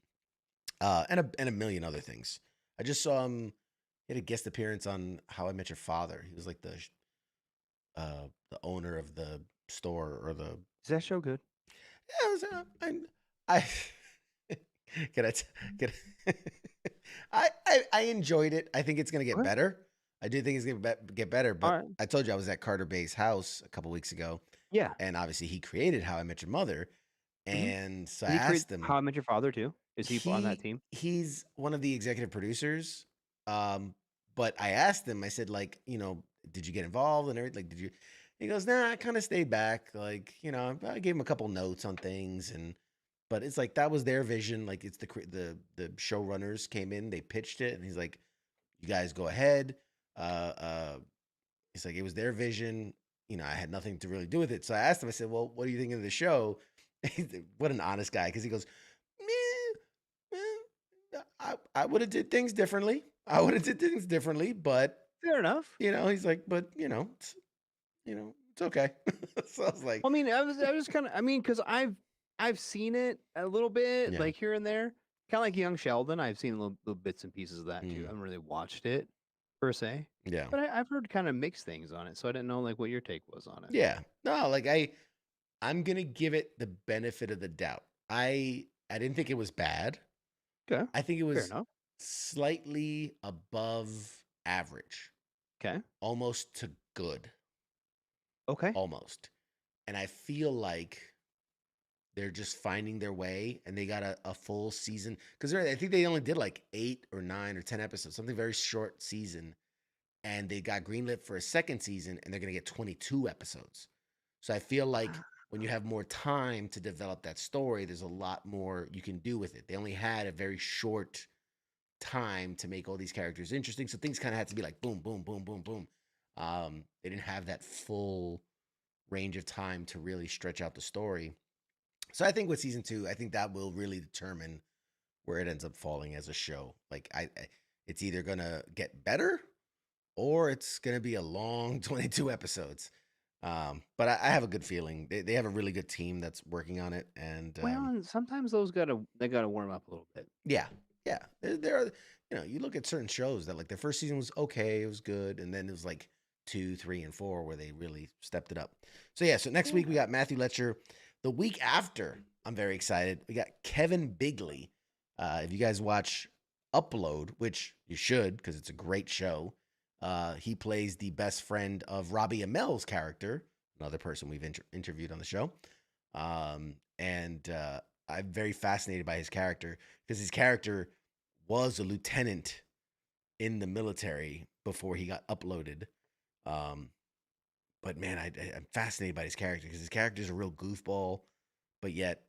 and a million other things. I just saw him. He had a guest appearance on How I Met Your Father. He was like the owner of the store or the. Is that show good? Yeah, it was, I can I t- can I enjoyed it. I think it's gonna get Okay. better. I do think it's gonna get better. But Alright. I told you I was at Carter Bay's house a couple weeks ago, Yeah. and obviously he created How I Met Your Mother, and so I Did he create asked him. How I Met Your Father too? Is he on that team? He's one of the executive producers. But I asked him. I said, like, did you get involved and everything? Like, did you? He goes, nah, I kind of stayed back. Like, I gave him a couple notes on things, but it's like that was their vision. Like, it's the showrunners came in, they pitched it, and he's like, you guys go ahead. It's like it was their vision. I had nothing to really do with it. So I asked him. I said, well, what do you think of the show? What an honest guy, because he goes, I would have did things differently. But Fair enough. he's like, but it's, it's okay. So I was like, I mean, I was kind of. I mean, because I've seen it a little bit, Yeah. like here and there, kind of like Young Sheldon. I've seen little bits and pieces of that too. Mm. I haven't really watched it per se, yeah, but I've heard kind of mixed things on it, so I didn't know like what your take was on it. yeah. No, like I'm gonna give it the benefit of the doubt. I didn't think it was bad. Okay. I think it Fair was enough. slightly above average, Okay. almost to good, Okay. almost. And I feel like they're just finding their way, and they got a full season because I think they only did like 8 or 9 or 10 episodes, something very short season, and they got greenlit for a second season, and they're gonna get 22 episodes. So I feel like when you have more time to develop that story, there's a lot more you can do with it. They only had a very short time to make all these characters interesting, so things kind of had to be like boom, boom, boom, boom, boom. They didn't have that full range of time to really stretch out the story. So I think with season 2, I think that will really determine where it ends up falling as a show. Like it's either gonna get better or it's gonna be a long 22 episodes. But I have a good feeling they have a really good team that's working on it, and Well, and sometimes they gotta warm up a little bit. yeah, there are you look at certain shows that like their first season was okay, it was good, and then it was like 2, 3, and 4 where they really stepped it up. So yeah, so next week we got Matthew Letcher. The week after, I'm very excited. We got Kevin Bigley. If you guys watch Upload, which you should because it's a great show, he plays the best friend of Robbie Amel's character, another person we've interviewed on the show. And I'm very fascinated by his character because his character was a lieutenant in the military before he got uploaded. But man, I'm fascinated by his character because his character is a real goofball, but yet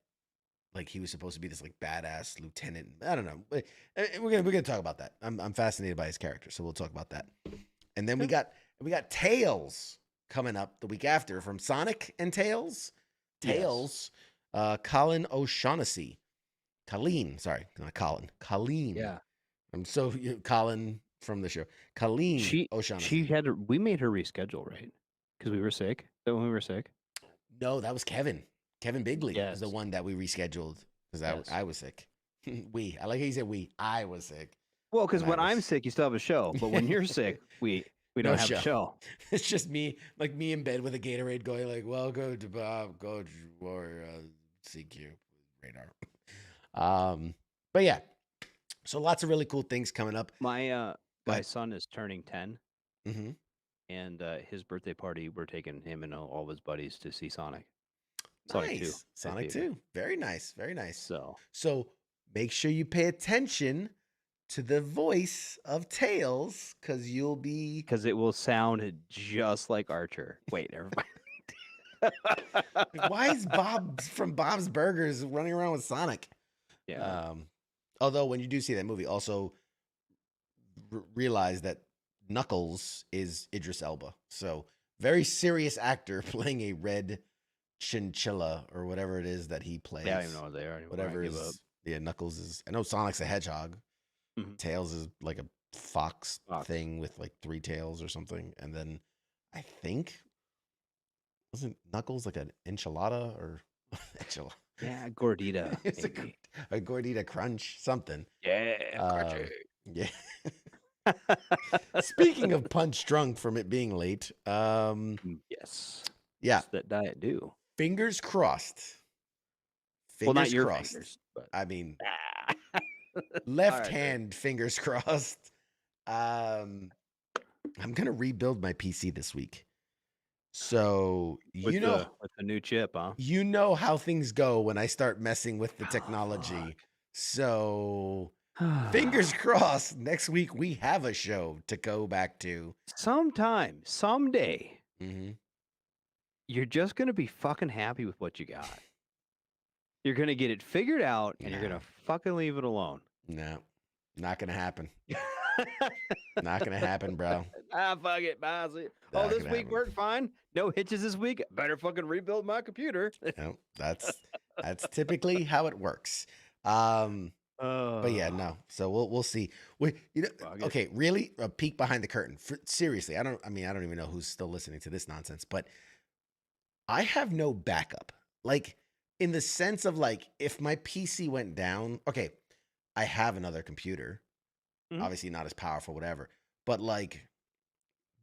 like he was supposed to be this like badass lieutenant. I don't know. We're gonna talk about that. I'm fascinated by his character, so we'll talk about that. And then we got Tails coming up the week after from Sonic and Tails. Tails, Colleen O'Shaughnessy. Colleen, sorry, not Colin. Colleen. Yeah. I'm so Colin from the show. Colleen O'Shaughnessy. We made her reschedule, right? Because we were sick. So when we were sick. No, that was Kevin. Kevin Bigley Yes. was the one that we rescheduled because Yes. I was sick. I like how you said we. I was sick. Well, because And I when I'm was- sick, you still have a show, but when you're sick, we don't have a show. It's just me in bed with a Gatorade going like, welcome to Bob, Coach Warrior, CQ radar. But yeah, so lots of really cool things coming up. My Go my ahead. son is turning 10, Mm-hmm. and his birthday party, we're taking him and all of his buddies to see Sonic. Sonic 2. Nice. Sonic 2. Very nice. Very nice. So make sure you pay attention to the voice of Tails, because you'll be. Because it will sound just like Archer. Wait, never mind. Why is Bob from Bob's Burgers running around with Sonic? Yeah. Although when you do see that movie, also realize that Knuckles is Idris Elba. So very serious actor playing a red chinchilla or whatever it is that he plays. Yeah, I don't even know what they are anymore. Whatever is. Yeah, Knuckles is. I know Sonic's a hedgehog. Mhm. Tails is like a fox thing with like 3 tails or something. And then I think wasn't Knuckles like an enchilada or enchilada? Yeah, gordita. It's a gordita crunch something. Yeah, Yeah. Speaking of punch drunk from it being late, yes. yeah, What's that diet do? fingers crossed. Well, not your crossed. fingers, but I mean, All left right, hand fingers crossed. I'm gonna rebuild my PC this week. So with the new chip, huh? you know how things go when I start messing with the technology. So fingers crossed, next week we have a show to go back to. Sometime, someday, Mhm. you're just gonna be fucking happy with what you got. You're gonna get it figured out, and you're No. gonna fucking leave it alone. No, not gonna happen. Not gonna happen, bro. Fuck it, Bosley. Not This gonna week happen. worked fine. No hitches this week. Better fucking rebuild my computer. No, that's typically how it works. But yeah, no. So we'll see. Okay, really, a peek behind the curtain. Seriously, I don't even know who's still listening to this nonsense, but I have no backup. Like, in the sense of like, if my PC went down, okay, I have another computer. Mhm. Obviously not as powerful, whatever. But like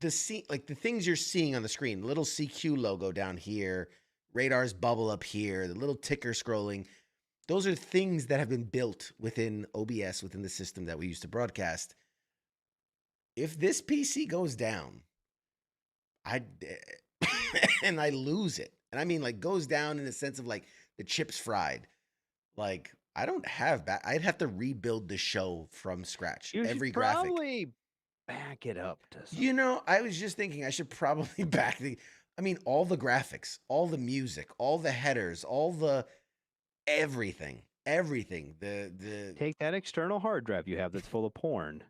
the things you're seeing on the screen, the little CQ logo down here, radar's bubble up here, the little ticker scrolling. Those are things that have been built within OBS, within the system that we use to broadcast. If this PC goes down, and I lose it, and I mean like goes down in the sense of like the chip's fried, like I don't have I'd have to rebuild the show from scratch. You Every should graphic. probably back it up to something. You know, I was just thinking I should probably all the graphics, all the music, all the headers, all the everything. The Take that external hard drive you have that's full of porn.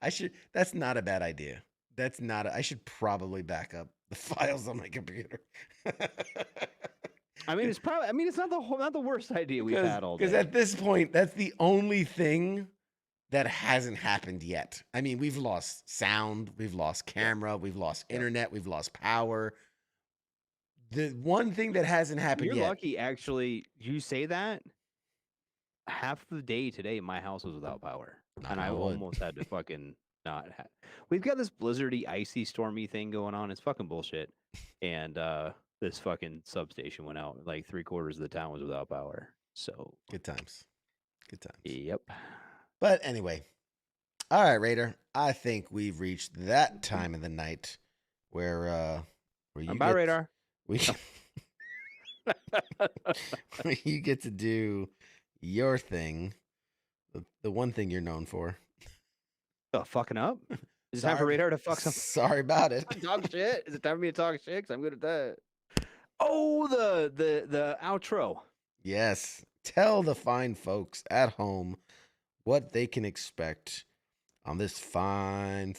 that's not a bad idea. I should probably back up the files on my computer. I mean, it's not the worst idea we've had all day. Because at this point, that's the only thing that hasn't happened yet. I mean, we've lost sound, we've lost camera, we've lost internet, we've lost power. The one thing that hasn't happened You're yet. lucky, actually. You say that. Half the day today, my house was without power, and I almost had to fucking not. We've got this blizzardy, icy, stormy thing going on. It's fucking bullshit. And this fucking substation went out. Like 3/4 of the town was without power. So Good times. Yep. But anyway, all right, Raider. I think we've reached that time of the night where you Bye, Radar. where you get to do your thing, the one thing you're known for. Fucking up. Is it time for Radar to fuck some? Sorry about it. Talk shit. Is it time for me to talk shit? 'Cause I'm good at that. Oh, the outro. Yes. Tell the fine folks at home what they can expect on this fine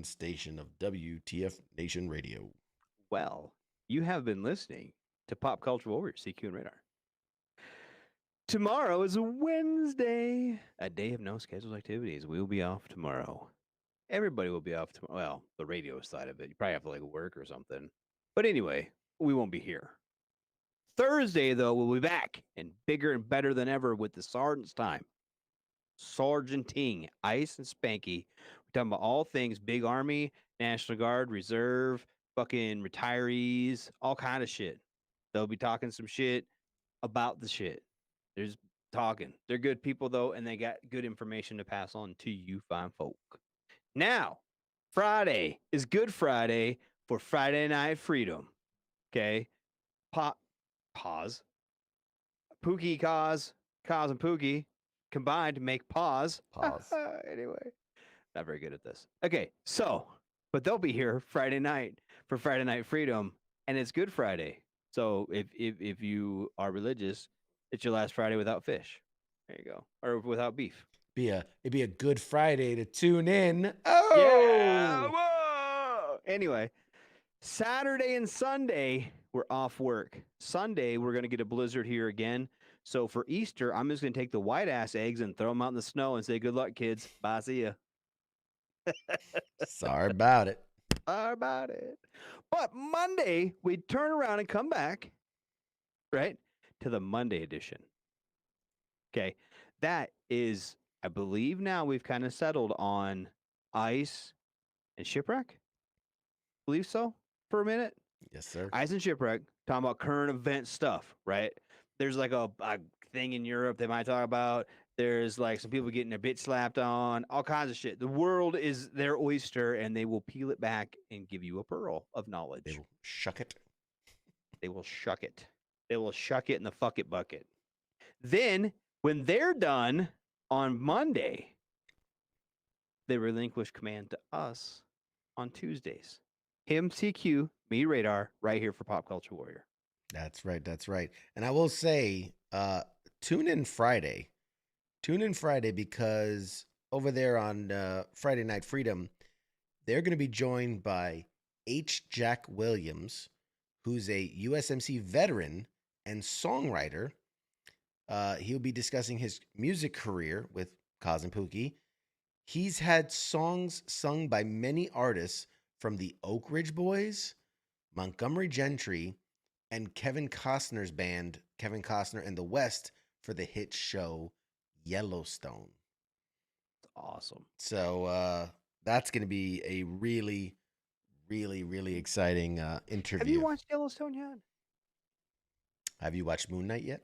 station of WTF Nation Radio. Well, you have been listening to Pop Culture Warrior, CQ and Radar. Tomorrow is Wednesday, a day of no scheduled activities. We will be off tomorrow. Everybody will be off tomorrow. Well, the radio side of it. You probably have to like work or something. But anyway, we won't be here. Thursday, though, we'll be back and bigger and better than ever with the Sergeant's Time. Sergeanting, Ice and Spanky. We're talking about all things Big Army, National Guard, Reserve, fucking retirees, all kind of shit. They'll be talking some shit about the shit. There's talking. They're good people, though, and they got good information to pass on to you fine folk. Now, Friday is Good Friday for Friday Night Freedom. Okay? Pause. Pookie, Kaz and Pookie combined make pause. Pause. Anyway, not very good at this. Okay, so, but they'll be here Friday night for Friday Night Freedom, and it's Good Friday. So if you are religious, it's your last Friday without fish. There you go, or without beef. It'd be a good Friday to tune in. Yeah. Oh, Whoa! Anyway, Saturday and Sunday, we're off work. Sunday, we're going to get a blizzard here again. So for Easter, I'm just going to take the white ass eggs and throw them out in the snow and say, good luck, kids. Bye. See ya. sorry about it. Sorry about it. But Monday, we turn around and come back, right, to the Monday edition. Okay. That is, I believe now we've kind of settled on Ice and Shipwreck. Believe so for a minute. Yes, sir. Ice and Shipwreck, talking about current event stuff, right? There's like a thing in Europe they might talk about. There's like some people getting their bitch slapped on, all kinds of shit. The world is their oyster, and they will peel it back and give you a pearl of knowledge. They will shuck it. They will shuck it. They will shuck it in the fuck it bucket. Then, when they're done on Monday, they relinquish command to us on Tuesdays. Him, CQ, me, Radar, right here for Pop Culture Warrior. That's right. That's right. And I will say, tune in Friday. Tune in Friday because over there on Friday Night Freedom, they're going to be joined by H. Jack Williams, who's a USMC veteran and songwriter. He'll be discussing his music career with Kaz and Pookie. He's had songs sung by many artists from the Oak Ridge Boys, Montgomery Gentry, and Kevin Costner's band, Kevin Costner and the West, for the hit show Yellowstone. Awesome. So that's going to be a really, really, really exciting interview. Have you watched Yellowstone yet? Have you watched Moon Knight yet?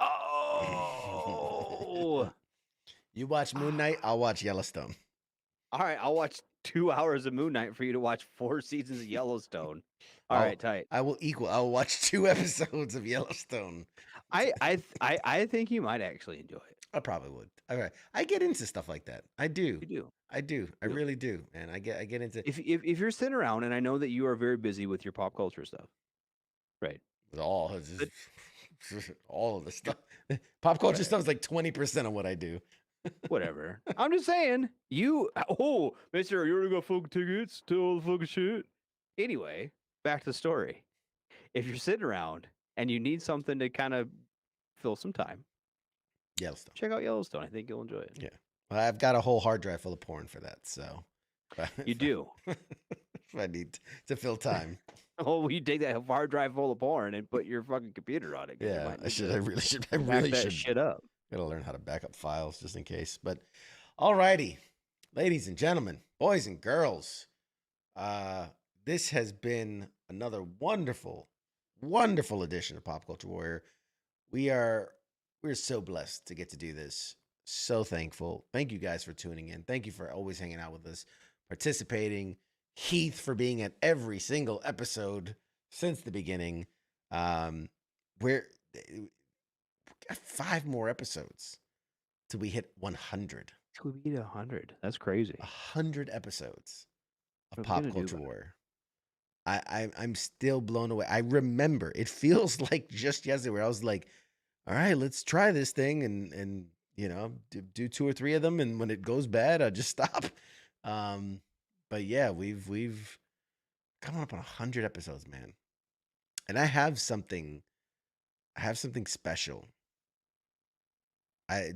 Oh. You watch Moon Knight, I'll watch Yellowstone. All right, I'll watch 2 hours of Moon Knight for you to watch 4 seasons of Yellowstone. All right, tight. I will watch 2 episodes of Yellowstone. I think you might actually enjoy it. I probably would. All right. I get into stuff like that. I do. You do. I do. I really do. And I get into If you're sitting around, and I know that you are very busy with your pop culture stuff, right? with all of the stuff. Pop culture stuff is like 20% of what I do. Whatever. I'm just saying, mister, you already got fucking tickets to all the fucking shit. Anyway, back to the story. If you're sitting around and you need something to kind of fill some time, Yellowstone. check out Yellowstone. I think you'll enjoy it. Yeah. Well, I've got a whole hard drive full of porn for that. So You do. if I need to fill time. Oh, you take that hard drive full of porn and put your fucking computer on it. 'Cause you Yeah, might I need should. to I really should. I back really that should. shit up. Gotta learn how to back up files just in case. But alrighty, ladies and gentlemen, boys and girls, this has been another wonderful, wonderful edition of Pop Culture Warrior. We're so blessed to get to do this. So thankful. Thank you guys for tuning in. Thank you for always hanging out with us, participating. Heath for being at every single episode since the beginning. We're got 5 more episodes till we hit 100. Till we beat 100. That's crazy. 100 episodes of What are we Pop gonna do Culture about it? Warrior. I'm still blown away. I remember it feels like just yesterday where I was like, all right, let's try this thing and do 2 or 3 of them, and when it goes bad, I just stop. But yeah, we've come up on 100 episodes, man. And I have something special.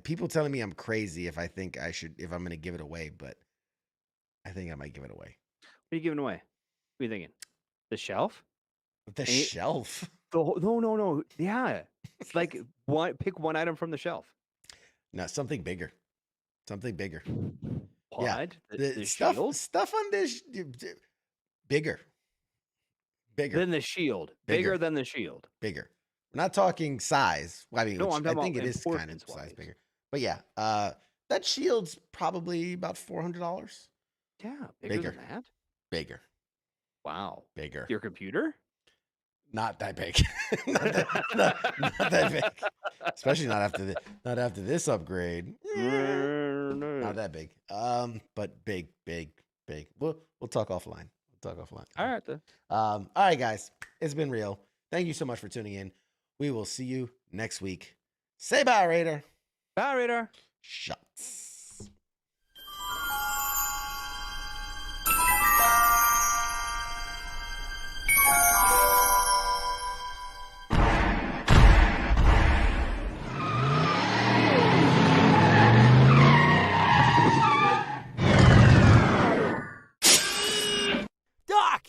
People telling me I'm crazy if I'm going to give it away, but I think I might give it away. What are you giving away? What are you thinking? The shelf? The shelf? No. Yeah. It's like pick one item from the shelf. No, something bigger. Something bigger. What? Yeah. The stuff shield? stuff on this bigger. Bigger. Than the shield. Bigger than the shield. Bigger. We're not talking size. I mean, No, I'm I talking think about it is kind of importance-wise. size bigger. But yeah, that shield's probably about $400. Yeah. Bigger. Than that? Bigger. Wow. Bigger. Your computer? not that big. not that big. Especially not after this upgrade. Not that big. But big. We'll talk offline. All right. Then. All right, guys. It's been real. Thank you so much for tuning in. We will see you next week. Say bye, Raider. Bye, Raider. Shots. Doc!